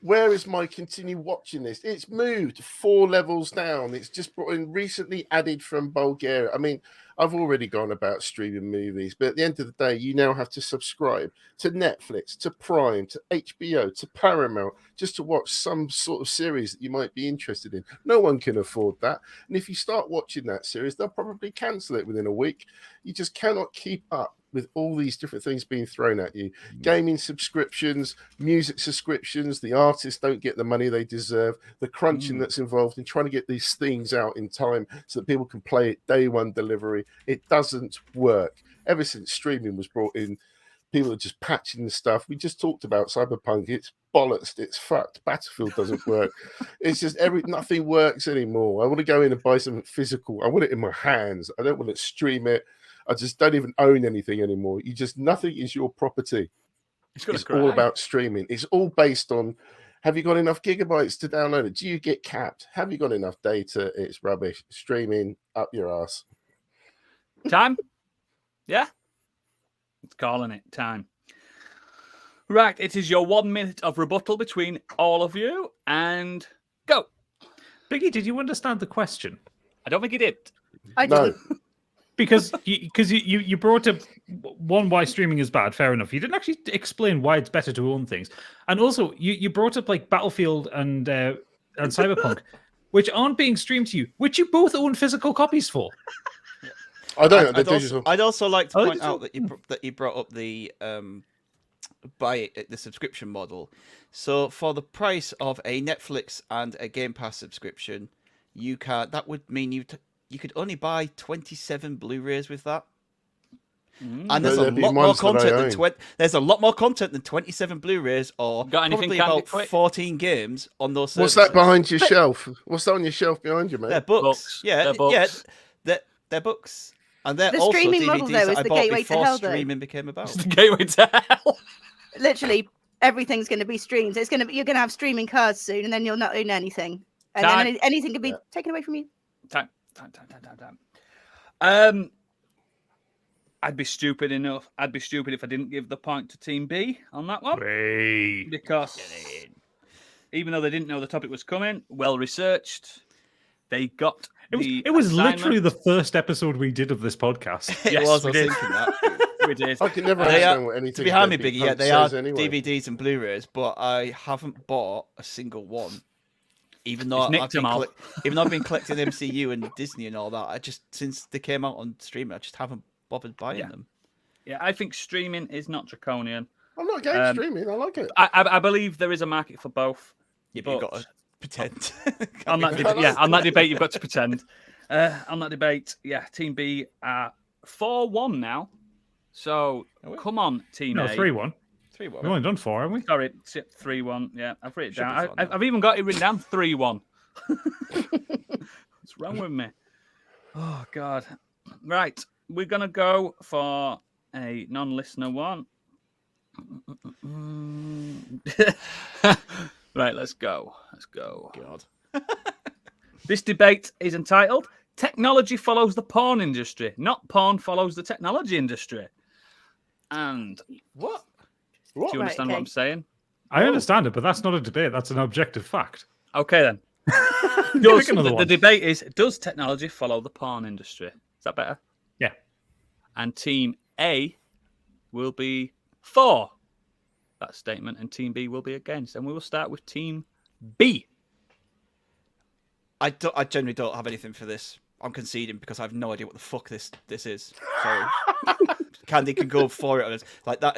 Where is my continue watching this? It's moved 4 levels down. It's just brought in recently added from Bulgaria. I mean, I've already gone about streaming movies, but at the end of the day, you now have to subscribe to Netflix, to Prime, to HBO, to Paramount, just to watch some sort of series that you might be interested in. No one can afford that. And if you start watching that series, they'll probably cancel it within a week. You just cannot keep up with all these different things being thrown at you. Gaming subscriptions, music subscriptions, the artists don't get the money they deserve, the crunching that's involved in trying to get these things out in time so that people can play it day one delivery. It doesn't work. Ever since streaming was brought in, people are just patching the stuff. We just talked about Cyberpunk. It's bollocks. It's fucked. Battlefield doesn't work. It's just nothing works anymore. I want to go in and buy something physical. I want it in my hands. I don't want to stream it. I just don't even own anything anymore. Nothing is your property. It's all about streaming. It's all based on, have you got enough gigabytes to download it? Do you get capped? Have you got enough data? It's rubbish. Streaming up your ass. Time? Yeah? It's calling it time. Right, it is your 1 minute of rebuttal between all of you, and go. Biggie, did you understand the question? I don't think he did. I didn't. Because you brought up one, why streaming is bad. Fair enough. You didn't actually explain why it's better to own things, and also you brought up like Battlefield and Cyberpunk, which aren't being streamed to you, which you both own physical copies for. I don't. Digital. I'd also like to point out that you brought up the subscription model. So for the price of a Netflix and a Game Pass subscription, that would mean you could only buy 27 Blu-rays with that. And there's a lot more content there's a lot more content than 27 Bluerays or probably about 14 games on those services. What's that behind your shelf? What's that on your shelf behind you, mate? They're books. Yeah, they're books. Yeah, they're books. And they're The also streaming DVDs model, though, that is I the bought gateway to before hell, though. streaming became about. It's the gateway to hell. Literally, everything's going to be streamed. You're going to have streaming cards soon, and then you'll not own anything, and then anything can be taken away from you. Time. I'd be stupid if I didn't give the point to Team B on that one. Because even though they didn't know the topic was coming, well researched, they got it was literally the first episode we did of this podcast. Yes, I was thinking that. We did. I can never understand what anything. To be behind me, Biggie, yeah, they are anyway. DVDs and Blu-rays, but I haven't bought a single one. Even though I've been collecting MCU and Disney and all that, since they came out on streaming, I just haven't bothered buying them. Yeah, I think streaming is not draconian. I'm not against streaming. I like it. I believe there is a market for both. Yeah, but you've got to pretend. on that debate, you've got to pretend. On that debate, Team B are 4-1 now. So come on, Team A. 3-1. 3-1. We've only done 4, haven't we? Sorry, 3-1. Yeah, I've written it down. I've even got it written down 3-1. What's wrong with me? Oh, God. Right, we're going to go for a non-listener one. Right, let's go. Let's go. God. This debate is entitled Technology Follows the Porn Industry, not Porn Follows the Technology Industry. And What? do you understand what okay. I'm saying? I understand it, but that's not a debate. That's an objective fact. Okay, then. Pick another The one. debate is, does technology follow the porn industry? Is that better? Yeah. And Team A will be for that statement, and Team B will be against. And we will start with Team B. I generally don't have anything for this. I'm conceding because I have no idea what the fuck this is. So Candy can go for it. Like I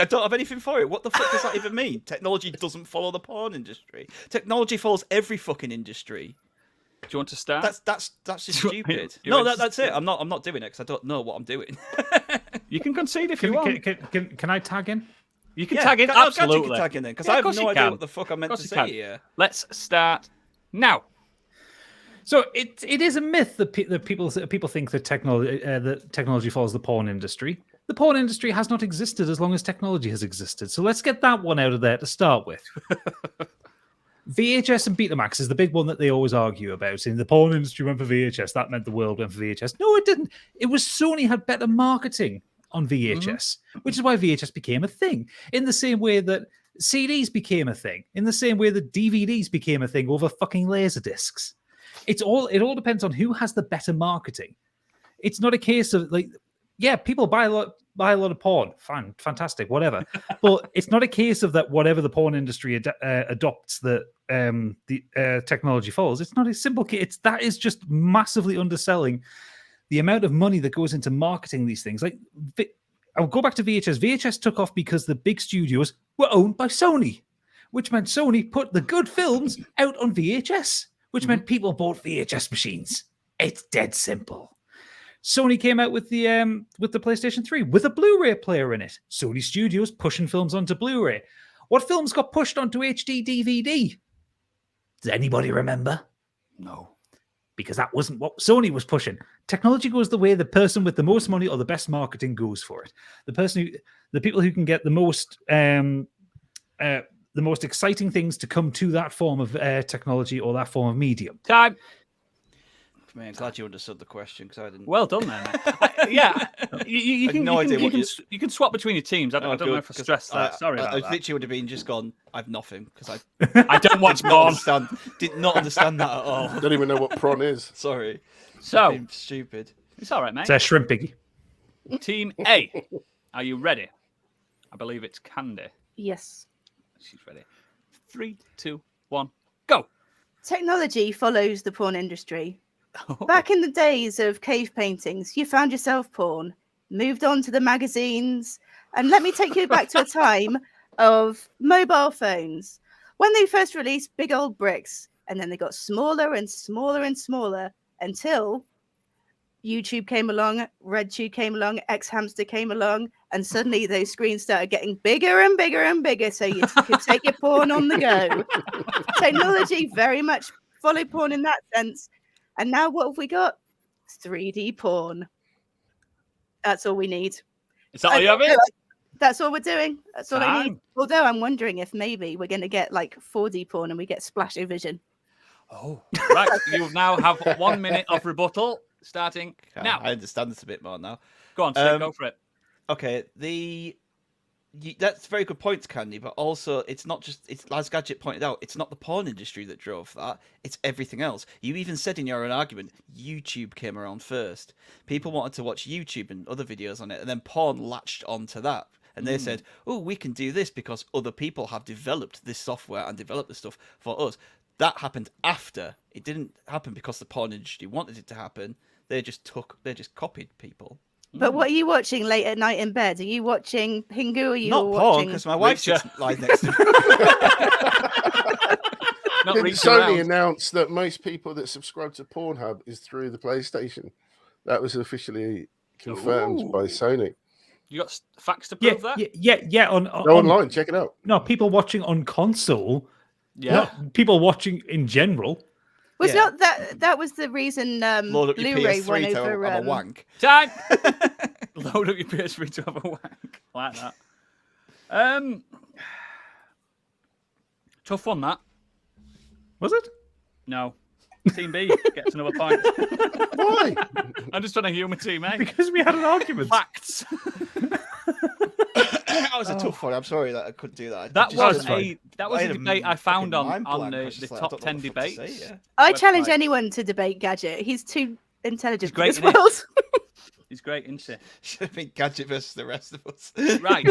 don't have anything for it. What the fuck does that even mean? Technology doesn't follow the porn industry. Technology follows every fucking industry. Do you want to start? That's just Do you- stupid. you No, want to that's it. start? I'm not doing it because I don't know what I'm doing. You can concede if you want. Can I tag in? You can tag in, I'll absolutely. tag in then because Yeah, I of have course no you idea can. what the fuck I'm meant Of to course you can. say here. Let's start now. So it is a myth that people think that technology follows the porn industry. The porn industry has not existed as long as technology has existed. So let's get that one out of there to start with. VHS and Betamax is the big one that they always argue about. In the porn industry went for VHS, that meant the world went for VHS. No, it didn't. It was Sony had better marketing on VHS, which is why VHS became a thing. In the same way that CDs became a thing. In the same way that DVDs became a thing over fucking laser discs. It all depends on who has the better marketing. It's not a case of like, yeah, people buy a lot of porn, fine, fantastic, whatever. But it's not a case of that whatever the porn industry adopts that the technology follows. It's not a simple case. That is just massively underselling the amount of money that goes into marketing these things. Like, I'll go back to VHS. VHS took off because the big studios were owned by Sony, which meant Sony put the good films out on VHS. Which meant people bought VHS machines. It's dead simple. Sony came out with the PlayStation 3 with a Blu-ray player in it. Sony Studios pushing films onto Blu-ray. What films got pushed onto HD DVD? Does anybody remember? No. Because that wasn't what Sony was pushing. Technology goes the way the person with the most money or the best marketing goes for it. The people who can get the most exciting things to come to that form of technology or that form of medium. Time. Man, glad you understood the question because I didn't. Well done, then. Yeah, you can swap between your teams. I don't know if I stressed that. Sorry about that. Literally would have been just gone. I've nothing because I don't watch porn. Did not understand that at all. Don't even know what prawn is. Sorry. So Being stupid. it's all right, mate. It's a shrimp piggy. Team A, are you ready? I believe it's Candy. Yes. She's ready. 3, 2, 1, go. Technology follows the porn industry. Back in the days of cave paintings, you found yourself porn, moved on to the magazines, and let me take you back to a time of mobile phones. When they first released big old bricks, and then they got smaller and smaller and smaller until YouTube came along, RedTube came along, X-Hamster came along, and suddenly those screens started getting bigger and bigger and bigger so you could take your porn on the go. Technology very much followed porn in that sense. And now what have we got? 3D porn. That's all we need. Is that all you have? That's all we're doing. That's all I need. Time. Although I'm wondering if maybe we're going to get like 4D porn and we get splashovision. Oh, right. You now have 1 minute of rebuttal starting now. I understand this a bit more now. Go on, Steve, go for it. Okay, that's very good points, Candy. But also, it's not just as Gadget pointed out. It's not the porn industry that drove that. It's everything else. You even said in your own argument, YouTube came around first. People wanted to watch YouTube and other videos on it, and then porn latched onto that. And they said, "Oh, we can do this because other people have developed this software and developed this stuff for us." That happened after. It didn't happen because the porn industry wanted it to happen. They just copied people. But what are you watching late at night in bed? Are you watching Pingu? Or are you Not porn, watching? because my wife just lies next to me. Not Didn't reaching Sony around. announce that most people that subscribe to Pornhub is through the PlayStation? That was officially confirmed by Sony. You got facts to prove that? Yeah. Go online, check it out. No, people watching on console. Yeah. Not people watching in general. Was Yeah. not that was the reason Load up your Blu-ray won PS3 to over have a wank. Time. Load up your PS3 to have a wank. Like that. Tough one, that. Was it? No. Team B gets another point. Why? I'm just trying to humour Team A. Because we had an argument. Facts. That was a tough one. I'm sorry that I couldn't do that. That was fine. a had a debate I found fucking on mind blank. I the was just like, I top don't know 10 what the fuck to debates. say, yeah. I website. challenge anyone to debate Gadget. He's too intelligent for great, this isn't he? world. He's great, isn't he? Should have been Gadget versus the rest of us. Right.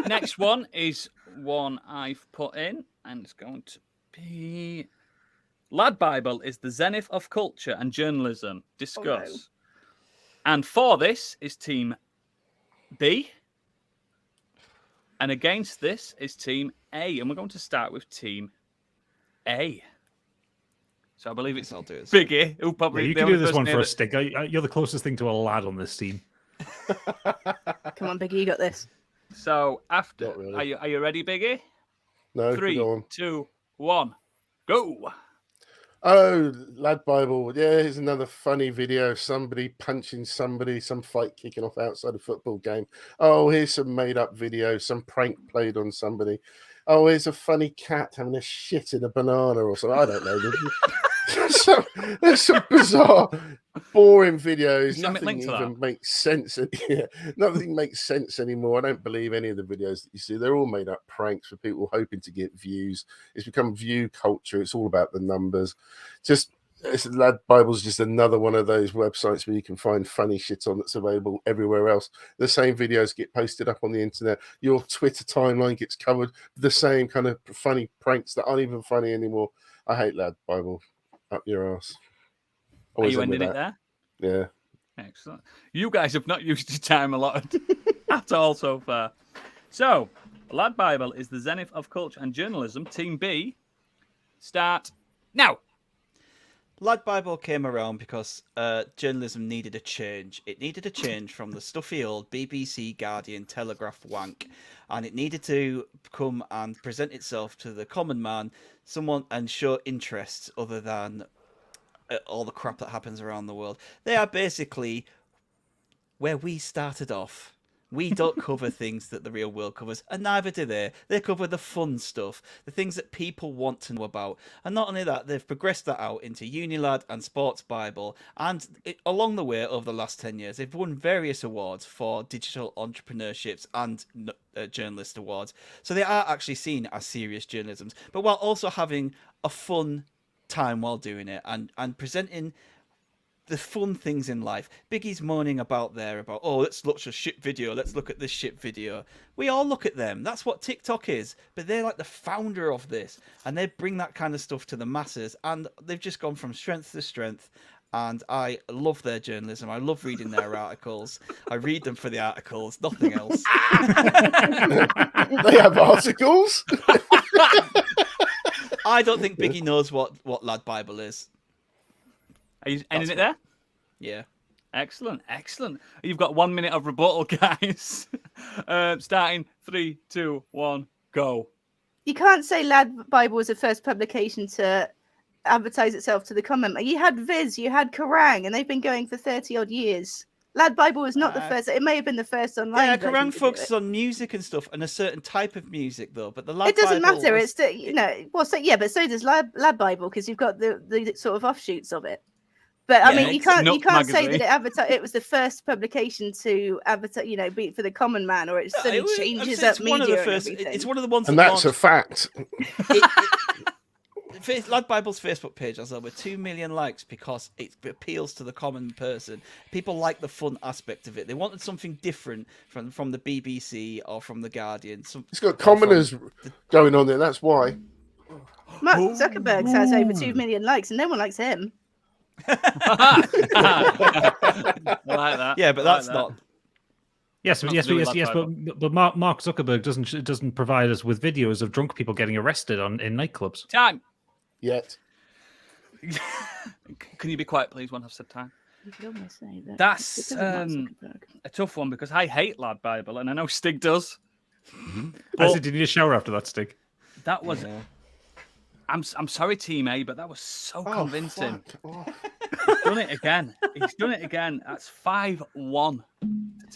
Next one is one I've put in, and it's going to be Lad Bible is the zenith of culture and journalism. Discuss. Oh, no. And for this is Team B. And against this is Team A. And we're going to start with Team A. So I believe it's I'll do it. Biggie, who probably Yeah, you the can do only this person one here for a that- stick. You're the closest thing to a lad on this team. Come on, Biggie, you got this. So after, Not really. are you ready, Biggie? No, 3, go on. 2, 1, go. Oh, Lad Bible. Yeah, here's another funny video. Somebody punching somebody, some fight kicking off outside a football game. Oh, here's some made up video, some prank played on somebody. Oh, here's a funny cat having a shit in a banana or something. I don't know. There's some bizarre, boring videos. Something Nothing linked to even makes sense. Yeah, nothing makes sense anymore. I don't believe any of the videos that you see. They're all made up pranks for people hoping to get views. It's become view culture. It's all about the numbers. Lad Bible's just another one of those websites where you can find funny shit on that's available everywhere else. The same videos get posted up on the internet. Your Twitter timeline gets covered with the same kind of funny pranks that aren't even funny anymore. I hate Lad Bible. Up your ass. Are Always you end with ending it that. there? Yeah. Excellent. You guys have not used your time a lot at all so far. So, Lad Bible is the zenith of culture and journalism. Team B, start now. Lad Bible came around because journalism needed a change. It needed a change from the stuffy old BBC, Guardian, Telegraph wank, and it needed to come and present itself to the common man, someone, and show interests other than all the crap that happens around the world. They are basically where we started off. We don't cover things that the real world covers, and neither do they. They cover the fun stuff, the things that people want to know about. And not only that, they've progressed that out into Unilad and Sports Bible. And along the way, over the last 10 years, they've won various awards for digital entrepreneurships and journalist awards. So they are actually seen as serious journalism, but while also having a fun time while doing it and presenting the fun things in life. Biggie's moaning about oh, let's watch a shit video. Let's look at this shit video. We all look at them. That's what TikTok is. But they're like the founder of this. And they bring that kind of stuff to the masses. And they've just gone from strength to strength. And I love their journalism. I love reading their articles. I read them for the articles, nothing else. They have articles. I don't think Biggie knows what Lad Bible is. Are you ending it there? Yeah. Excellent, excellent. You've got 1 minute of rebuttal, guys. Starting 3, 2, 1, go. You can't say Lad Bible was the first publication to advertise itself to the common man. You had Viz, you had Kerrang, and they've been going for 30 odd years. Lad Bible was not the first. It may have been the first online. Yeah, version Kerrang to do focuses it. on music and stuff, and a certain type of music, though. But the Lad It doesn't Bible matter. was- It's still, well, so yeah, but so does Lad Bible because you've got the sort of offshoots of it. But I Yeah, mean, you it's can't Nook say magazine. that it was the first publication to advertise, be for the common man, or it No, suddenly it was- changes it's up one of the media first. and everything. It's one of the ones And that that's a fact. Lad Bible's Facebook page has over 2 million likes because it appeals to the common person. People like the fun aspect of it. They wanted something different from the BBC or from the Guardian. It's got commoners going on there. That's why. Mark Zuckerberg has over 2 million likes, and no one likes him. I like that. Yeah, but I like that's that. not. Yes, Not yes, to do with yes, Lad Bible. but Mark Zuckerberg doesn't provide us with videos of drunk people getting arrested in nightclubs. Time. Yet. Can you be quiet, please, once I've said time? You could almost say that. That's because of Mark Zuckerberg. a tough one because I hate Lad Bible, and I know Stig does. I said, did you need a shower after that, Stig? That was. I'm sorry, Team A, but that was so convincing. Fuck off. He's done it again. He's done it again. That's 5-1 to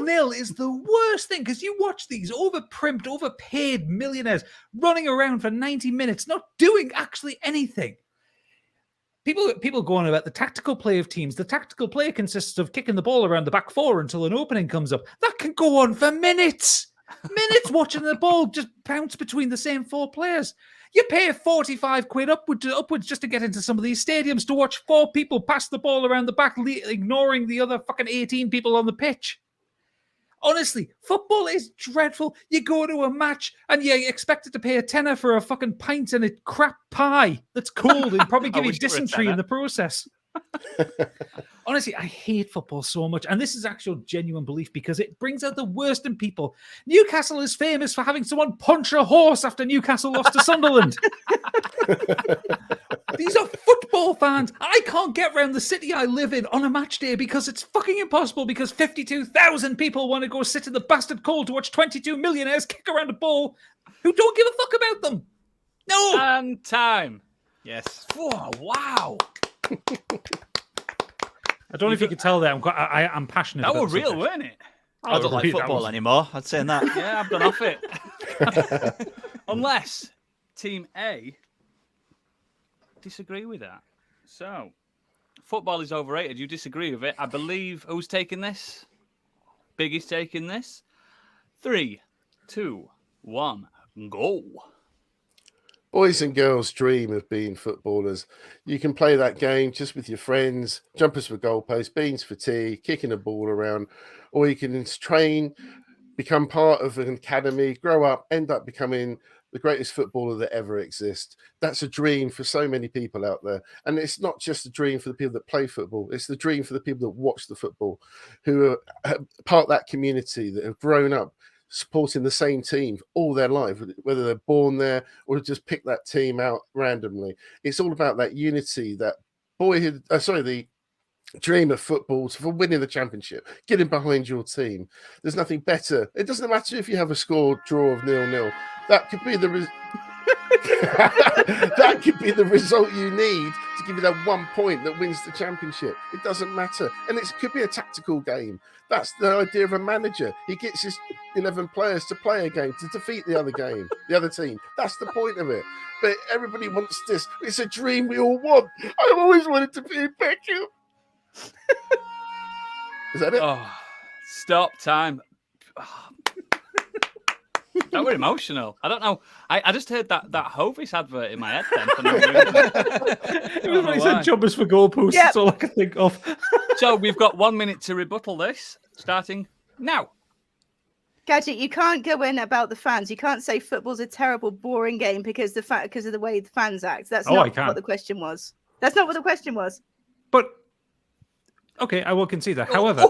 0-0 is the worst thing because you watch these overprimped, overpaid millionaires running around for 90 minutes, not doing actually anything. People go on about the tactical play of teams. The tactical play consists of kicking the ball around the back four until an opening comes up. That can go on for minutes. Minutes watching the ball just bounce between the same four players. You pay 45 quid upwards just to get into some of these stadiums to watch four people pass the ball around the back, ignoring the other fucking 18 people on the pitch. Honestly, football is dreadful. You go to a match and you expected to pay a tenner for a fucking pint and a crap pie that's cold and probably give you dysentery in the process. Honestly, I hate football so much. And this is actual genuine belief because it brings out the worst in people. Newcastle is famous for having someone punch a horse after Newcastle lost to Sunderland. These are football fans. I can't get around the city I live in on a match day because it's fucking impossible because 52,000 people want to go sit in the bastard cold to watch 22 millionaires kick around a ball who don't give a fuck about them. No! And time. Yes. Oh, wow. I don't know if you could tell that I'm passionate That about was the real, subject. weren't it? I don't like really, that football was- anymore. I'd say that. Yeah, I've gone off it. Unless Team A disagree with that. So, football is overrated. You disagree with it. I believe who's taking this? Biggie's taking this. 3, 2, 1, go. Boys and girls dream of being footballers. You can play that game just with your friends, jumpers for goalposts, beans for tea, kicking a ball around, or you can train, become part of an academy, grow up, end up becoming the greatest footballer that ever exists. That's a dream for so many people out there. And it's not just a dream for the people that play football. It's the dream for the people that watch the football, who are part of that community, that have grown up supporting the same team all their life, whether they're born there or just pick that team out randomly. It's all about that unity, that boyhood, the dream of football for winning the championship, getting behind your team. There's nothing better. It doesn't matter if you have a score draw of 0-0. That could be the that could be the result you need to give you that 1 point that wins the championship. It doesn't matter. And it could be a tactical game. That's the idea of a manager. He gets his 11 players to play a game to defeat the other team. That's the point of it. But everybody wants this. It's a dream we all want. I've always wanted to be Beckham. Is that it? Oh, stop time. That were emotional. I don't know. I just heard that Hovis advert in my head then. For no reason. It was when he said jumpers for goalposts. Yep. That's all I can think of. So we've got 1 minute to rebuttal this, starting now. Gadget, you can't go in about the fans. You can't say football's a terrible, boring game because of the way the fans act. That's I not can. what the question was. That's not what the question was. But, okay, I will concede that. However,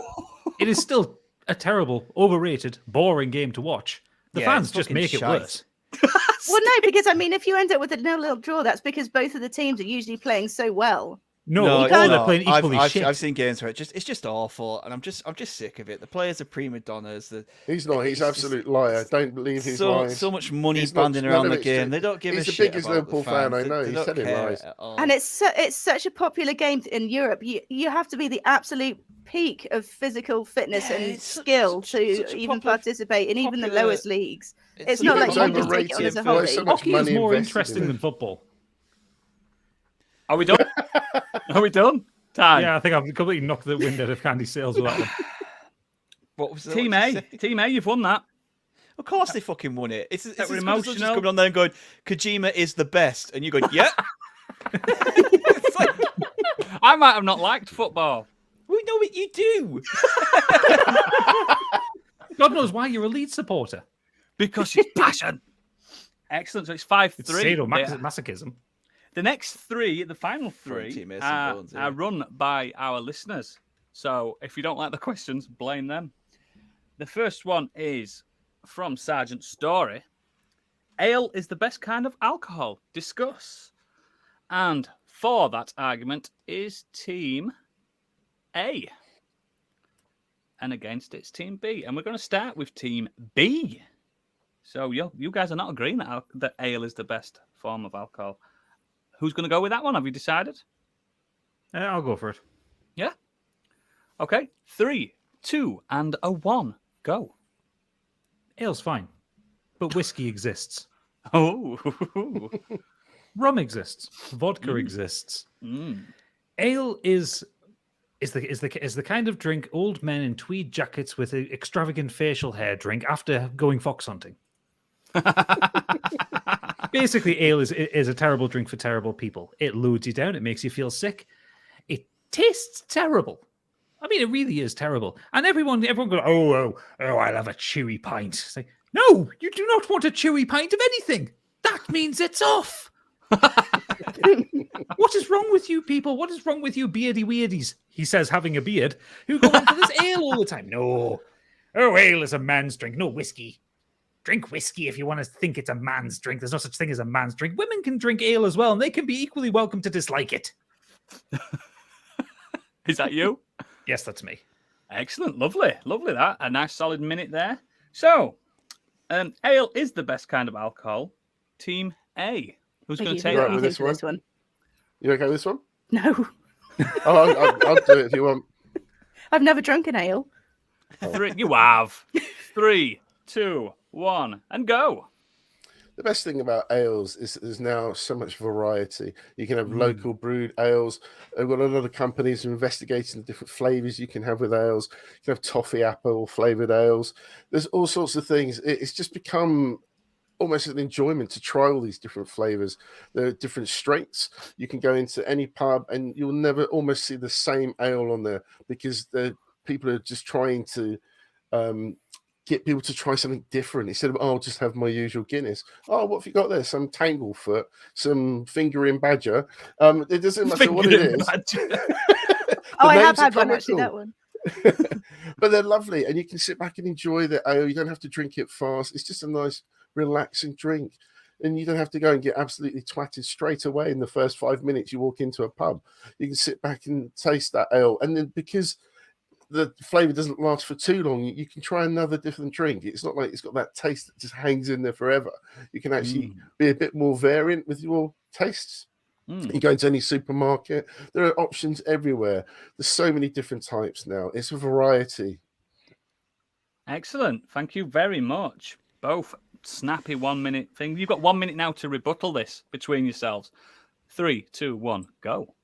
it is still a terrible, overrated, boring game to watch. The Yeah, fans it's just fucking make it shite. worse. Well, no, because I mean, if you end up with a 0-0 draw, that's because both of the teams are usually playing so well. No, you can't- they're playing equally I've shit. seen games where it's just awful, and I'm just sick of it. The players are prima donnas. He's not. He's It's absolute liar. Don't believe his so lies. so much money He's not- banding none around of the it's game. true. They don't give He's a the shit biggest about Liverpool the fan fans. I know. They He's don't telling care lies. at all. And it's such a popular game in Europe. You have to be the absolute peak of physical fitness Yeah, and it's skill such to a even popular- participate in even the popular- lowest leagues. It's such not a like It's you can just take it on overrated. as a There's hobby. so much Hockey is money more invested interesting in it. than football. Are we done? Are we done? Time. Yeah, I think I've completely knocked the wind out of Candy's sails with that one. What was Team what A. did you say? Team A, you've won that. Of course they fucking won it. It's were as good as us just emotional. coming on there and going, Kojima is the best, and you go, yeah. It's like, I might have not liked football. we know what you do. God knows why you're a Leeds supporter. Because it's passion. Excellent. So it's 5-3. It's sadomasochism. The next three, the final Throwing three, Team A some bones, yeah. are run by our listeners. So if you don't like the questions, blame them. The first one is from Sergeant Story. Ale is the best kind of alcohol. Discuss. And for that argument is Team A. And against it's Team B. And we're going to start with Team B. So you guys are not agreeing that ale is the best form of alcohol. Who's going to go with that one? Have you decided? I'll go for it. Yeah. Okay. 3, 2, and a 1. Go. Ale's fine, but whiskey exists. Oh. Rum exists. Vodka exists. Ale is the kind of drink old men in tweed jackets with extravagant facial hair drink after going fox hunting. Basically, ale is a terrible drink for terrible people. It loads you down. It makes you feel sick. It tastes terrible. I mean, it really is terrible. And everyone goes, oh, I'll have a chewy pint. It's like, no, you do not want a chewy pint of anything. That means it's off. What is wrong with you people? What is wrong with you beardy weirdies? He says, having a beard, who go into this ale all the time. No. Oh, ale is a man's drink. No, whiskey. Drink whiskey if you want to think it's a man's drink. There's no such thing as a man's drink. Women can drink ale as well, and they can be equally welcome to dislike it. Is that you? Yes, that's me. Excellent. Lovely. Lovely that. A nice solid minute there. So, ale is the best kind of alcohol. Team A. Who's going to take Right, that? with this one? You okay with this one? No, I'll do it if you want. I've never drunk an ale. 3. You have. 3, 2, 1, and go. The best thing about ales is there's now so much variety. You can have local brewed ales. I've got a lot of companies investigating the different flavors you can have with ales. You can have toffee apple flavored ales. There's all sorts of things. It's just become almost an enjoyment to try all these different flavors. There are different strengths. You can go into any pub and you'll never almost see the same ale on there because the people are just trying to get people to try something different instead of, I'll just have my usual Guinness. Oh, what have you got there? Some Tanglefoot, some fingering badger. It doesn't matter what it is. I have names are had one, comical. actually, that one. But they're lovely, and you can sit back and enjoy the ale. You don't have to drink it fast. It's just a nice, relaxing drink. And you don't have to go and get absolutely twatted straight away in the first 5 minutes you walk into a pub. You can sit back and taste that ale. And then because the flavor doesn't last for too long, you can try another different drink. It's not like it's got that taste that just hangs in there forever. You can actually be a bit more variant with your tastes. You go into any supermarket, there are options everywhere. There's so many different types now. It's a variety. Excellent. Thank you very much. Both snappy 1 minute thing. You've got 1 minute now to rebuttal this between yourselves. 3, 2, 1, go.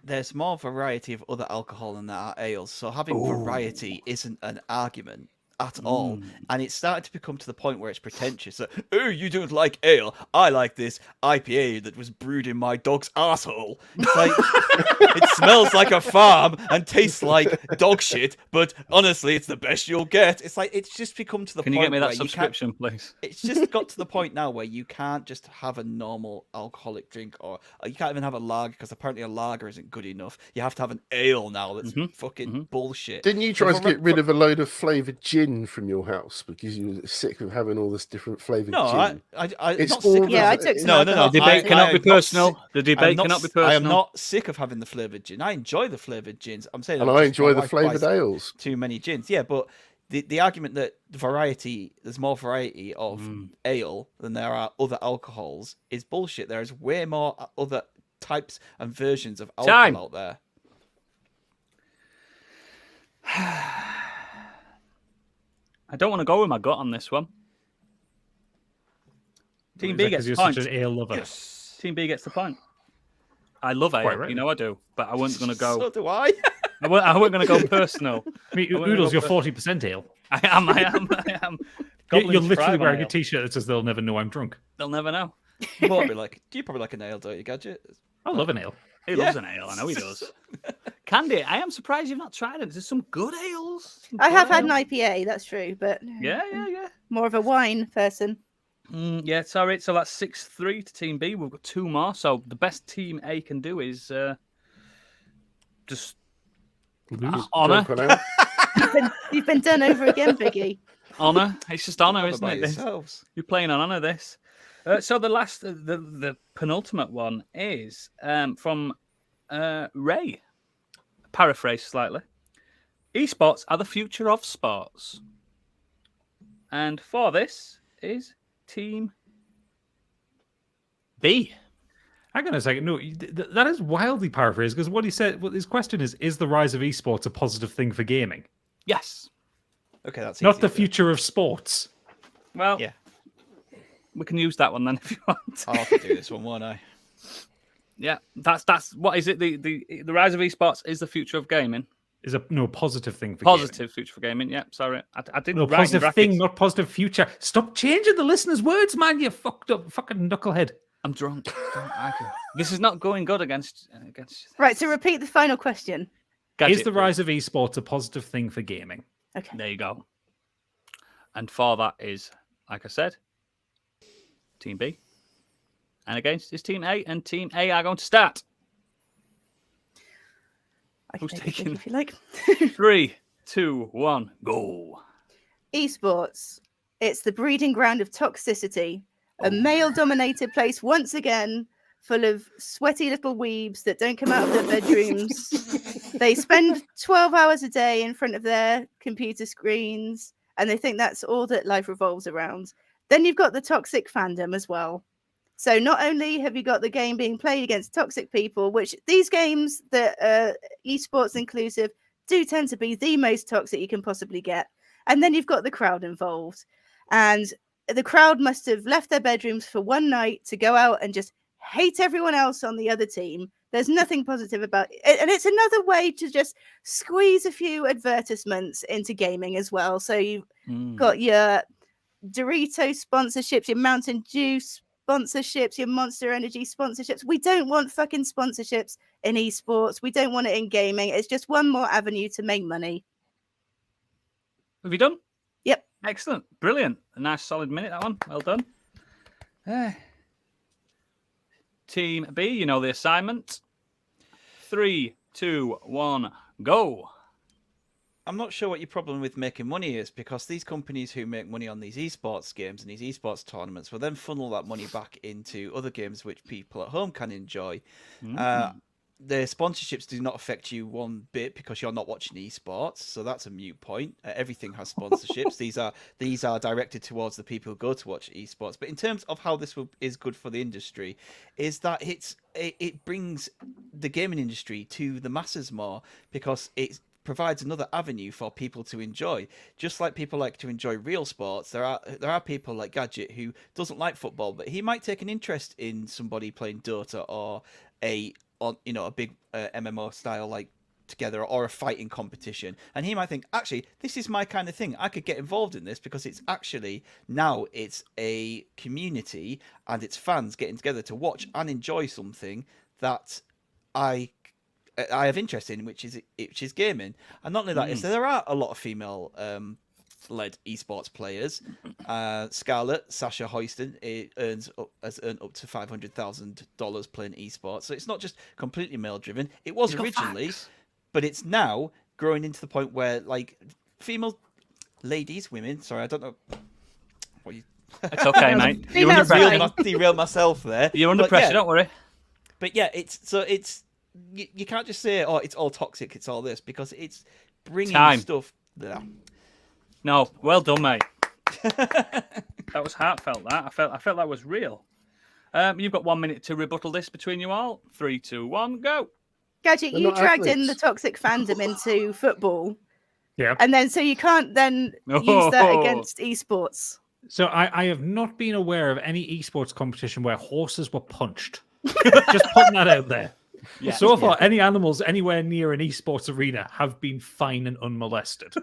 There's more variety of other alcohol than there are ales, so having variety isn't an argument at all. And it's started to become to the point where it's pretentious. That, oh, you don't like ale. I like this IPA that was brewed in my dog's asshole. It's like it smells like a farm and tastes like dog shit, but honestly, it's the best you'll get. It's like it's just become to the Can point. you get me that where subscription, please? It's just got to the point now where you can't just have a normal alcoholic drink, or you can't even have a lager because apparently a lager isn't good enough. You have to have an ale now. That's fucking bullshit. Didn't you try to get rid of a load of flavoured gin from your house because you were sick of having all this different flavoured gin? It's not not sick. all Yeah, I took some. No. The debate cannot be personal. The debate cannot be personal. I am not sick of having the flavoured gin. I enjoy the flavoured gins. I'm saying, And I enjoy the flavoured ales. Too many gins, yeah. But the argument that there's more variety of ale than there are other alcohols is bullshit. There is way more other types and versions of alcohol out there. I don't want to go with my gut on this one. Team B gets the point. You're such an ale lover. Yes. Team B gets the point. I love ale, right. you know I do, but I wasn't going to go. So do I. I wasn't going to go personal. I mean, Oodles, you're 40% ale. I am. You're literally Thrive on wearing ale. a t-shirt that says they'll never know I'm drunk. They'll never know. You probably like an ale, don't you, Gadget? I love an ale. He loves an ale. I know he does. Candy, I am surprised you've not tried it. There's some good ales. I have had an IPA, that's true, but Yeah. more of a wine person. Yeah, sorry. So that's 6-3 to Team B. We've got 2 more. So the best Team A can do is just honour. Drunk on ale. You've been done over again, Biggie. Honour. It's just honour, isn't By it? This- yourselves. You're playing on honour this. So the last, the penultimate one is from Ray. Paraphrase slightly. Esports are the future of sports. And for this is Team B. Hang on a second. No, that is wildly paraphrased because what he said, his question is the rise of esports a positive thing for gaming? Yes. Okay, that's Not easy the then. future of sports. Well, Yeah. we can use that one then if you want. I'll have to do this one, won't I? Yeah, that's what is it? The rise of esports is the future of gaming. Is a positive thing for Positive future for gaming. Yeah, sorry, I didn't. No, write in positive brackets. thing, not positive future. Stop changing the listeners' words, man. You fucked up fucking knucklehead. I'm drunk. Don't argue. This is not going good against. Right, so repeat the final question. Gadget, Is the rise of esports a positive thing for gaming? Okay. There you go. And for that is, like I said, Team B. And against is Team A, and Team A are going to start. I can Who's take it taking- if you like. 3, 2, 1, go. Esports. It's the breeding ground of toxicity. A male-dominated place once again, full of sweaty little weebs that don't come out of their bedrooms. They spend 12 hours a day in front of their computer screens, and they think that's all that life revolves around. Then you've got the toxic fandom as well. So not only have you got the game being played against toxic people, which these games that are esports inclusive do tend to be the most toxic you can possibly get. And then you've got the crowd involved. And the crowd must have left their bedrooms for one night to go out and just hate everyone else on the other team. There's nothing positive about it. And it's another way to just squeeze a few advertisements into gaming as well. So you've got your Doritos sponsorships, your Mountain Dew sponsorships, your Monster Energy sponsorships. We don't want fucking sponsorships in esports. We don't want it in gaming. It's just one more avenue to make money. Have you done? Yep. Excellent. Brilliant. A nice solid minute, that one. Well done. Team B, you know the assignment. 3, 2, 1, go. I'm not sure what your problem with making money is, because these companies who make money on these esports games and these esports tournaments will then funnel that money back into other games which people at home can enjoy. The sponsorships do not affect you one bit because you're not watching esports, so that's a moot point. Everything has sponsorships. These are directed towards the people who go to watch esports. But in terms of how this is good for the industry, is that it brings the gaming industry to the masses more, because it provides another avenue for people to enjoy. Just like people like to enjoy real sports, there are people like Gadget who doesn't like football, but he might take an interest in somebody playing Dota or a big MMO style like Together, or a fighting competition, and he might think, actually, this is my kind of thing. I could get involved in this because it's actually now it's a community and it's fans getting together to watch and enjoy something that I have interest in, which is gaming. And not only that, is there are a lot of female led esports players. Scarlett, Sasha Houston, has earned up to $500,000 playing esports. So it's not just completely male driven. It was originally, but it's now growing into the point where like female ladies, women. Sorry, I don't know what you. It's okay, mate. You're Female under pressure. fine. Derail myself there. You're under pressure. Don't worry. But yeah, it's you can't just say, oh, it's all toxic, it's all this, because it's bringing stuff there. No, well done, mate. That was heartfelt. That I felt that was real. You've got 1 minute to rebuttal this between you all. 3, 2, 1, go. Gadget, They're you not dragged in athletes. the toxic fandom into football. Yeah. And then so you can't then use that against esports. So I have not been aware of any esports competition where horses were punched. Just putting that out there. Yeah. So far, any animals anywhere near an esports arena have been fine and unmolested.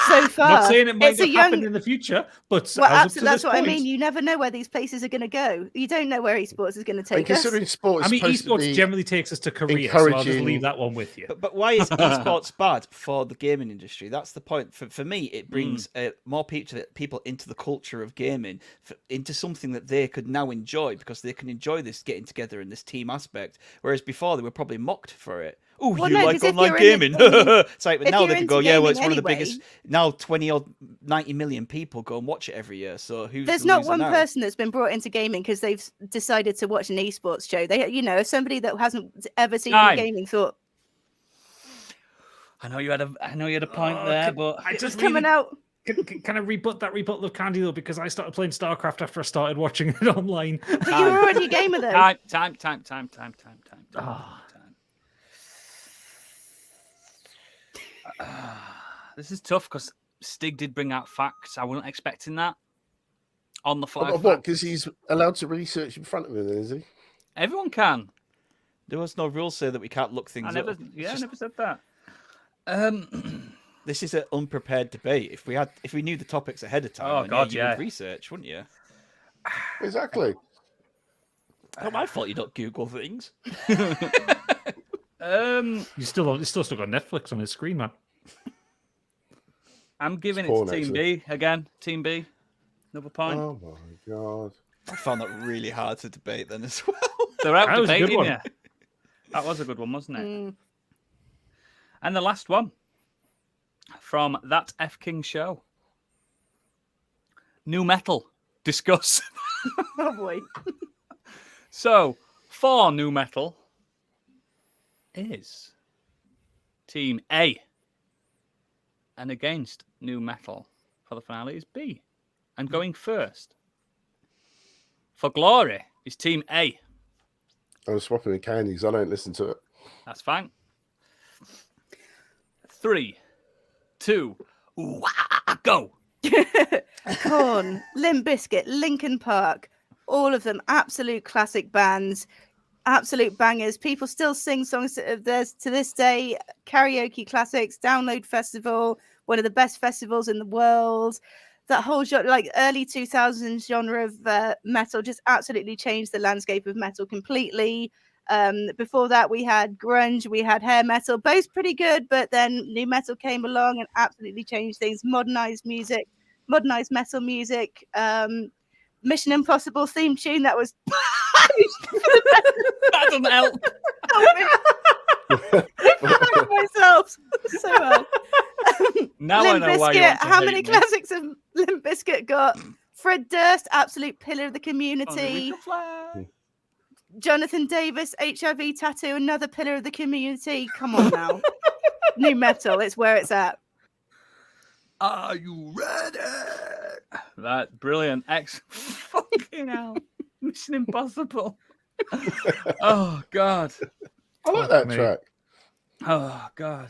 So far, Not saying it might it's a happen young. in the future, but Well, as up to absolutely, that's this what I point- mean. You never know where these places are going to go. You don't know where esports is going to And take us. considering sport is I mean, supposed to esports be generally takes us to Korea, so I'll just encouraging- leave that one with you. But why is esports bad for the gaming industry? That's the point. For me, it brings more people into the culture of gaming, into something that they could now enjoy, because they can enjoy this getting together in this team aspect. Whereas before, they were probably mocked for it. Oh, Well, you no, like 'cause if online you're gaming? in it- It's like, but if now you're they can into go, yeah, well, it's gaming one of the anyway- biggest. Now 20 or 90 million people go and watch it every year. So who's There's the not loser one now? person that's been brought into gaming because they've decided to watch an esports show. They, if somebody that hasn't ever seen Time. any gaming thought I know you had a point there, but I it's just coming out. Can I rebut that rebuttal of Candy though? Because I started playing StarCraft after I started watching it online. But you were already a gamer though. time. This is tough because Stig did bring out facts. I wasn't expecting that. On the fly. What? Because he's allowed to research in front of him, is he? Everyone can. There was no rule say that we can't look things I never, up. I never said that. This is an unprepared debate. If we knew the topics ahead of time, you would research, wouldn't you? Exactly. Not my fault you don't Google things. He's still stuck on Netflix on his screen, man. I'm giving It's it porn, to Team actually. B again. Team B. Another point. Oh my god. I found that really hard to debate then as well. They're out That was a good debating one. you. That was a good one, wasn't it? Mm. And the last one from That F King Show. New metal. Discuss. Oh boy. So, for new metal is Team A. And against new metal for the finale is B. And going first for glory is Team A. I'm swapping with candies. I don't listen to it. That's fine. 3, 2, go. Korn, Limp Bizkit, Linkin Park, all of them absolute classic bands, absolute bangers. People still sing songs of theirs to this day. Karaoke classics, Download Festival, one of the best festivals in the world. That whole genre, like early 2000s genre of metal, just absolutely changed the landscape of metal completely. Before that, we had grunge, we had hair metal, both pretty good, but then new metal came along and absolutely changed things. Modernized music, modernized metal music. Mission Impossible theme tune that was That doesn't help. myself so well. Now Limp I know why you Bizkit, want to how hate many me. classics have Limp Bizkit got? Fred Durst, absolute pillar of the On the community. Wicked Flag. Jonathan Davis, HIV tattoo, another pillar of the community. Come on now. New metal, it's where it's at. Are you ready? That brilliant. Fucking hell. Mission Impossible. Oh God. I like that me. track. Oh God.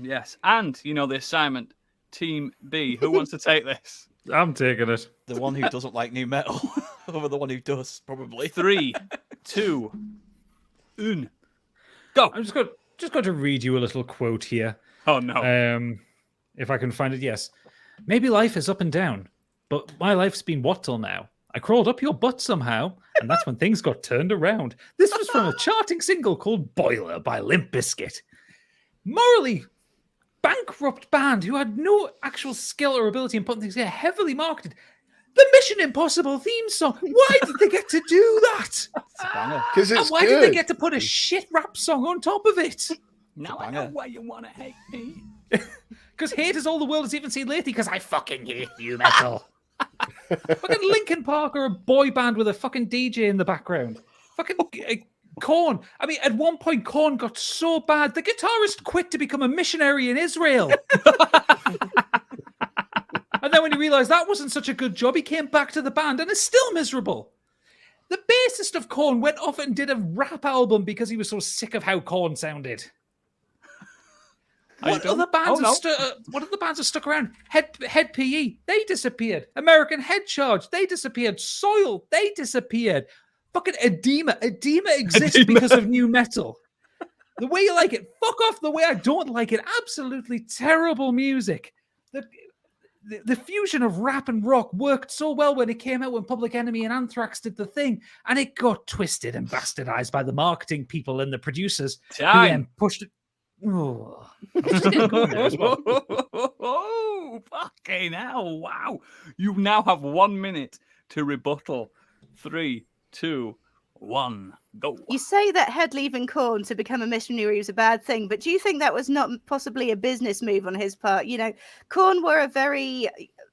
Yes. And you know the assignment. Team B. Who wants to take this? I'm taking it. The one who doesn't like new metal over the one who does, probably. 3, 2, 1. Go. I'm just going to read you a little quote here. Oh no. If I can find it, yes. Maybe life is up and down, but my life's been what till now? I crawled up your butt somehow, and that's when things got turned around. This was from a charting single called Boiler by Limp Bizkit. Morally bankrupt band who had no actual skill or ability in putting things together, heavily marketed. The Mission Impossible theme song. Why did they get to do that? It's a banger. Because And it's why good. did they get to put a shit rap song on top of it? Now I know why you want to hate me. Because hate is all the world has even seen lately, because I fucking hate you, metal. Fucking Linkin Park are a boy band with a fucking DJ in the background. Fucking Korn. I mean, at one point, Korn got so bad, the guitarist quit to become a missionary in Israel. And then when he realized that wasn't such a good job, he came back to the band and is still miserable. The bassist of Korn went off and did a rap album because he was so sick of how Korn sounded. What other bands have stuck around? Head PE, they disappeared. American Head Charge, they disappeared. Soil, they disappeared. Fucking Edema exists because of new metal. The way you like it, fuck off the way I don't like it. Absolutely terrible music. The fusion of rap and rock worked so well when it came out when Public Enemy and Anthrax did the thing, and it got twisted and bastardized by the marketing people and the producers who then pushed it. Oh, Oh, fucking hell. Wow. You now have 1 minute to rebuttal. 3, 2, 1, go. You say that Head leaving Korn to become a missionary was a bad thing, but do you think that was not possibly a business move on his part? You know, Korn were a very,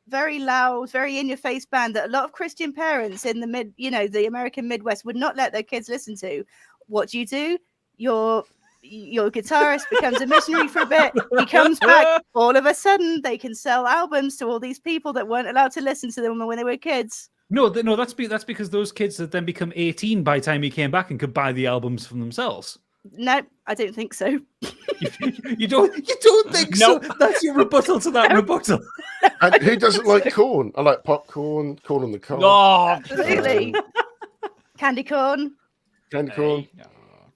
very loud, very in-your-face band that a lot of Christian parents in the American Midwest would not let their kids listen to. What do? Your guitarist becomes a missionary for a bit. He comes back. All of a sudden, they can sell albums to all these people that weren't allowed to listen to them when they were kids. No, that's because those kids had then become 18 by the time he came back and could buy the albums for themselves. No, I don't think so. You don't think Nope. so? That's your rebuttal to that rebuttal. And who doesn't like corn? I like popcorn, corn on the cob, Oh, Absolutely. Candy corn. candy corn,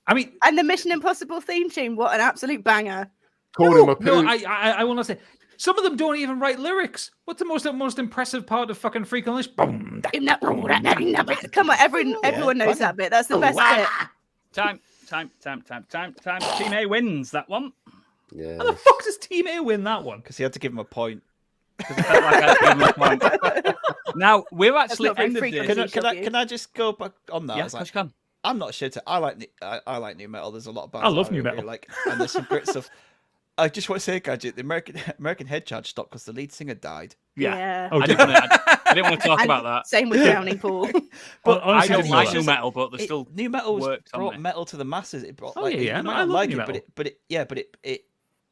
I mean, And the Mission Impossible theme tune. What an absolute banger. corn in my no, poo. I will not say. Some of them don't even write lyrics. What's the most impressive part of fucking Freak Unleashed? Boom. Come on, everyone knows that bit. That's the best bit. time. Team A wins that one. Yeah. How the fuck does Team A win that one? Because he had to give him a point. Because I felt like I gave him a point. Now we're actually not very ended frequent. this. Can I just go back on that? Yeah, I was of like, course you can. I'm not sure. I like new metal. There's a lot of bands I love that nu really metal. like, and there's some great stuff. I just want to say, Gadget, the American Head Charge stopped because the lead singer died. Yeah. Oh, I didn't want to talk And about that. Same with Drowning Pool. But I honestly, don't didn't know like that. new metal, but they still New metal worked on brought me. metal to the masses. It brought Oh, like yeah, you might I not love like nu it, metal.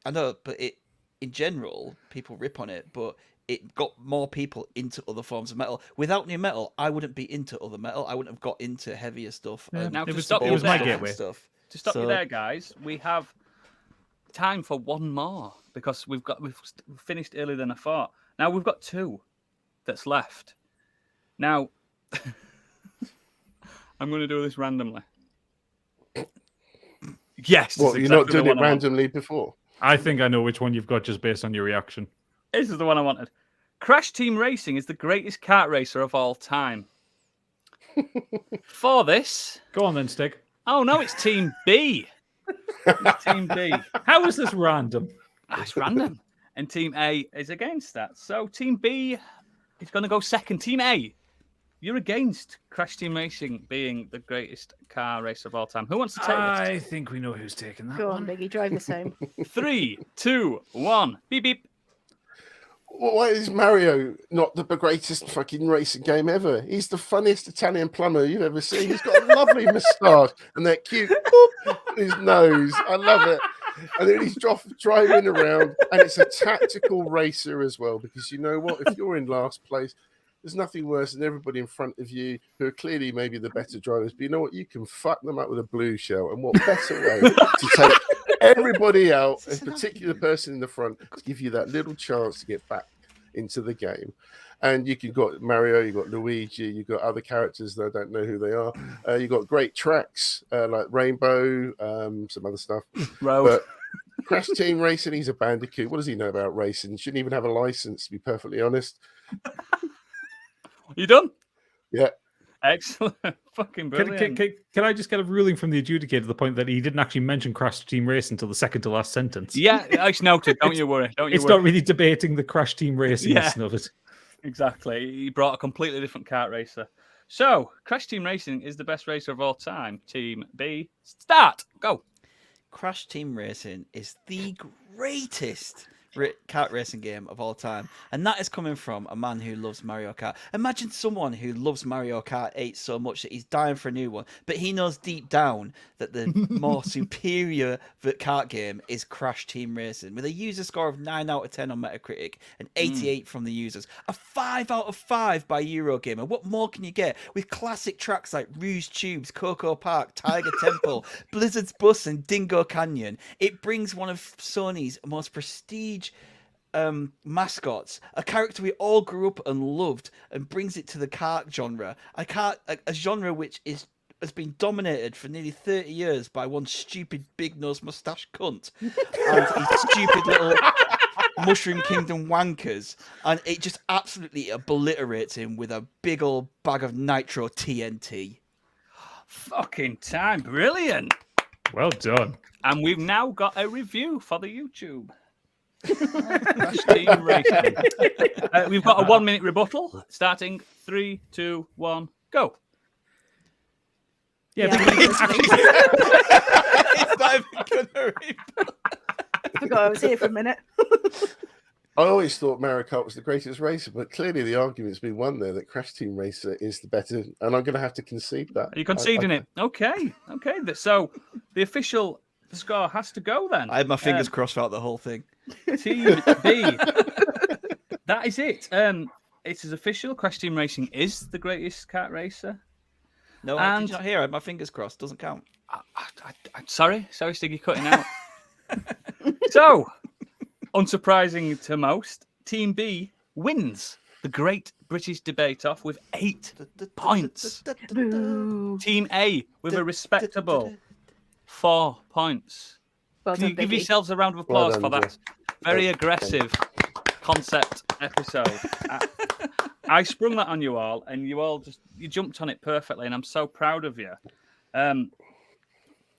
I know, but it in general people rip on it, but it got more people into other forms of metal. Without new metal, I wouldn't be into other metal. I wouldn't have got into heavier stuff. Yeah. and Now, It to was- stop it you was my there, gateway. stuff. To stop you So- there, guys, we have time for one more because we've finished earlier than I thought. Now we've got two that's left. Now I'm going to do this randomly. Yes. What, this is you're not exactly doing the it one I want. randomly before? I think I know which one you've got just based on your reaction. This is the one I wanted. Crash Team Racing is the greatest kart racer of all time. For this, Go on then, Stig. oh no, it's Team B. It's Team B. How is this random? It's random. And Team A is against that. So Team B is going to go second. Team A, you're against Crash Team Racing being the greatest car racer of all time. Who wants to take I think we know who's taking that Go on, one. Biggie, drive us home. this? 3, 2, 1. Beep, beep. Well, why is Mario not the greatest fucking racing game ever? He's the funniest Italian plumber you've ever seen. He's got a lovely moustache and that cute boop on his nose. I love it. And then he's driving around, and it's a tactical racer as well, because you know what? If you're in last place, there's nothing worse than everybody in front of you who are clearly maybe the better drivers. But you know what? You can fuck them up with a blue shell. And what better way to take everybody out, a particular person in the front, to give you that little chance to get back into the game. And you've got Mario, you've got Luigi, you've got other characters that I don't know who they are. You've got great tracks like Rainbow, some other stuff. Road. But Crash Team Racing, he's a bandicoot. What does he know about racing? Shouldn't even have a license, to be perfectly honest. You done? Yeah. Excellent. Fucking brilliant. Can I just get a ruling from the adjudicator to the point that he didn't actually mention Crash Team Racing until the second to last sentence? Yeah, it's noted. Don't you worry. Don't you It's worry. not really debating the Crash Team Racing Yeah. of it. Exactly. He brought a completely different kart racer. So, Crash Team Racing is the best racer of all time. Team B, start. Go. Crash Team Racing is the greatest kart racing game of all time, and that is coming from a man who loves Mario Kart. Imagine someone who loves Mario Kart 8 so much that he's dying for a new one, but he knows deep down that the more superior kart game is Crash Team Racing, with a user score of 9 out of 10 on Metacritic and 88 from the users, a 5 out of 5 by Eurogamer. What more can you get with classic tracks like Rouge Tubes, Coco Park, Tiger Temple, Blizzard's Bus, and Dingo Canyon? It brings one of Sony's most prestige mascots, a character we all grew up and loved, and brings it to the kart genre, a genre which has been dominated for nearly 30 years by one stupid big-nosed moustache cunt and his stupid little Mushroom Kingdom wankers, and it just absolutely obliterates him with a big old bag of nitro TNT. Fucking time. Brilliant. Well done. And we've now got a review for the YouTube. Crash Team Racing. We've got a 1 minute rebuttal starting 3, 2, 1, go. Yeah, Yeah, but It's not even gonna I forgot I was here for a minute. I always thought Mario Kart was the greatest racer, but clearly the argument's been won there that Crash Team Racer is the better, and I'm going to have to concede that. Are you conceding it? Okay. So the official score has to go then. I had my fingers crossed throughout the whole thing. Team B. That is it. It is official. Crash Team Racing is the greatest kart racer. No, And- did you not hear? I had my fingers crossed. Doesn't count. Sorry, Stiggy, cutting out. So, unsurprising to most, Team B wins the Great British Debate Off with 8 points. Boo. Team A with a respectable 4 points. Well Can you done, give Biggie. yourselves a round of Well applause done, for that Jeff. very aggressive concept episode? I sprung that on you all, and you jumped on it perfectly, and I'm so proud of you.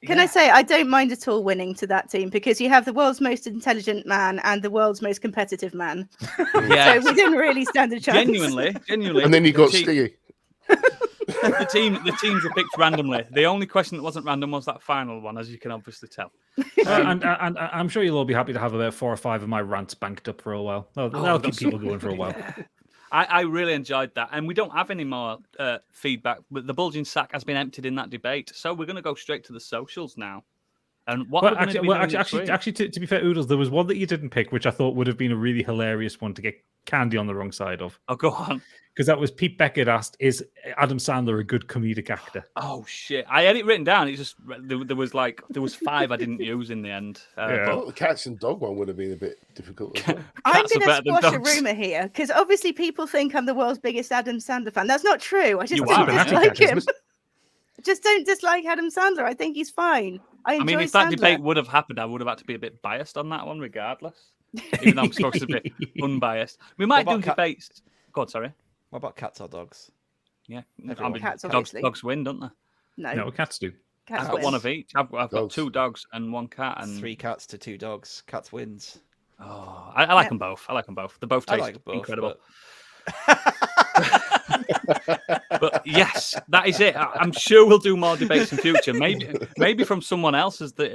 Can I say I don't mind at all winning to that team because you have the world's most intelligent man and the world's most competitive man. Yeah, So we didn't really stand a chance. genuinely. And then you got Stiggy. The teams were picked randomly. The only question that wasn't random was that final one, as you can obviously tell. And I'm sure you'll all be happy to have about 4 or 5 of my rants banked up for a while. That'll keep people going for a while. I really enjoyed that. And we don't have any more feedback. But the bulging sack has been emptied in that debate. So we're going to go straight to the socials now. And what Well, actually, to be fair, Oodles, there was one that you didn't pick, which I thought would have been a really hilarious one to get Candy on the wrong side of. Oh, go on. Because that was Pete Beckett asked, is Adam Sandler a good comedic actor? Oh, shit. I had it written down. It's just, there was 5 I didn't use in the end. I thought the cats and dog one would have been a bit difficult as well. I'm Cats are going to better than squash a dogs. rumour here because obviously people think I'm the world's biggest Adam Sandler fan. That's not true. I just You don't are, aren't you? dislike him. I just don't dislike Adam Sandler. I think he's fine. I enjoy if that Sandler. debate would have happened, I would have had to be a bit biased on that one, regardless. Even though I'm supposed to be unbiased. We might do What about debates. Go on, sorry. What about cats or dogs? Yeah. Everyone. Cats, dogs obviously. win, don't they? No, No, cats do. cats I've got win. one of each. I've got Dogs. 2 dogs and 1 cat. And 3 cats to 2 dogs. Cats wins. Oh, I like them both. I like them both. They both I taste like both, incredible. But yes, that is it. I'm sure we'll do more debates in future. Maybe from someone else as the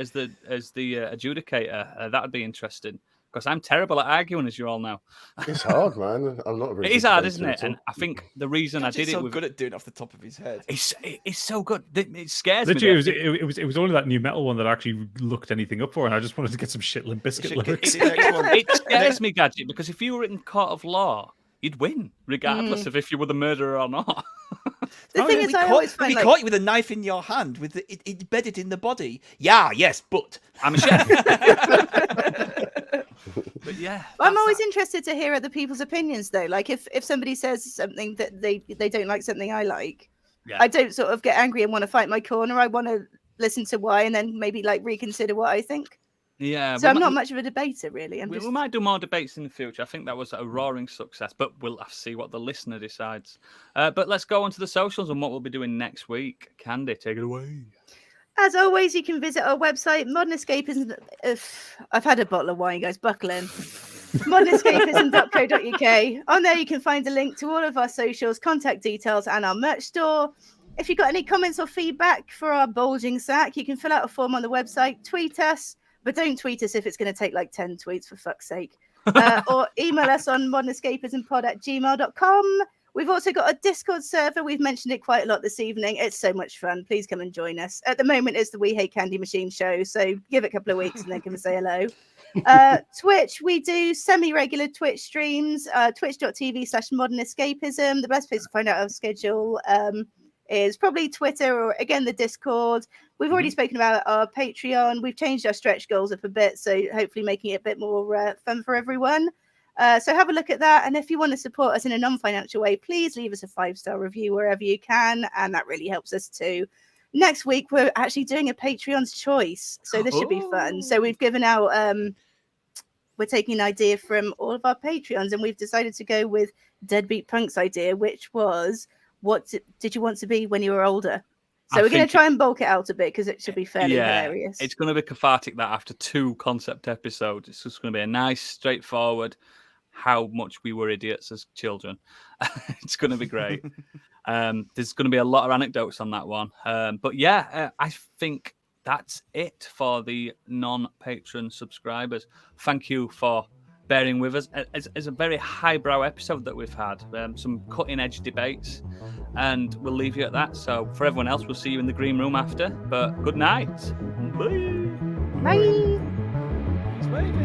adjudicator. That would be interesting because I'm terrible at arguing, as you all know. It's hard, man. I'm not. A very It is good hard, debater isn't it? at all. And I think the reason I He's did it so with good at doing it off the top of his head. it's so good. It scares me. Literally, it was only that new metal one that I actually looked anything up for, and I just wanted to get some shit Limp Bizkit lyrics. It scares me, Gadget, because if you were in court of law, you'd win, regardless of if you were the murderer or not. The thing is, I always find we like, caught you with a knife in your hand, with it embedded in the body. Yeah, yes, but I'm a chef. But yeah, I'm always interested to hear other people's opinions, though. Like if somebody says something that they don't like something I like, Yeah. I don't sort of get angry and want to fight my corner. I want to listen to why and then maybe like reconsider what I think. Yeah. So I'm not much of a debater, really. We might do more debates in the future. I think that was a roaring success, but we'll have to see what the listener decides. But let's go on to the socials and what we'll be doing next week. Candy, take it away. As always, you can visit our website, Modern Escapism. I've had a bottle of wine, guys. Buckle in. modernescapism.co.uk. On there, you can find a link to all of our socials, contact details, and our merch store. If you've got any comments or feedback for our bulging sack, you can fill out a form on the website, tweet us, but don't tweet us if it's going to take like 10 tweets, for fuck's sake. Or email us on modernescapismpod@gmail.com. We've also got a Discord server. We've mentioned it quite a lot this evening. It's so much fun. Please come and join us. At the moment, it's the We Hate Candy Machine show, so give it a couple of weeks and then come and say hello. Twitch, we do semi-regular Twitch streams, twitch.tv/modernescapism. The best place to find out our schedule is probably Twitter or, again, the Discord. We've already spoken about our Patreon. We've changed our stretch goals up a bit, so hopefully making it a bit more fun for everyone. So have a look at that. And if you want to support us in a non-financial way, please leave us a 5-star review wherever you can. And that really helps us too. Next week, we're actually doing a Patreon's choice. So this should be fun. So we've given out, we're taking an idea from all of our Patreons, and we've decided to go with Deadbeat Punk's idea, which was, what did you want to be when you were older? So we're going to try and bulk it out a bit because it should be fairly hilarious. It's going to be cathartic that after 2 concept episodes, it's just going to be a nice, straightforward, how much we were idiots as children. It's going to be great. There's going to be a lot of anecdotes on that one. But yeah, I think that's it for the non-patron subscribers. Thank you for bearing with us. It's a very highbrow episode that we've had. Some cutting-edge debates. And we'll leave you at that. So for everyone else, we'll see you in the green room after. But good night. Bye. Bye. It's waving.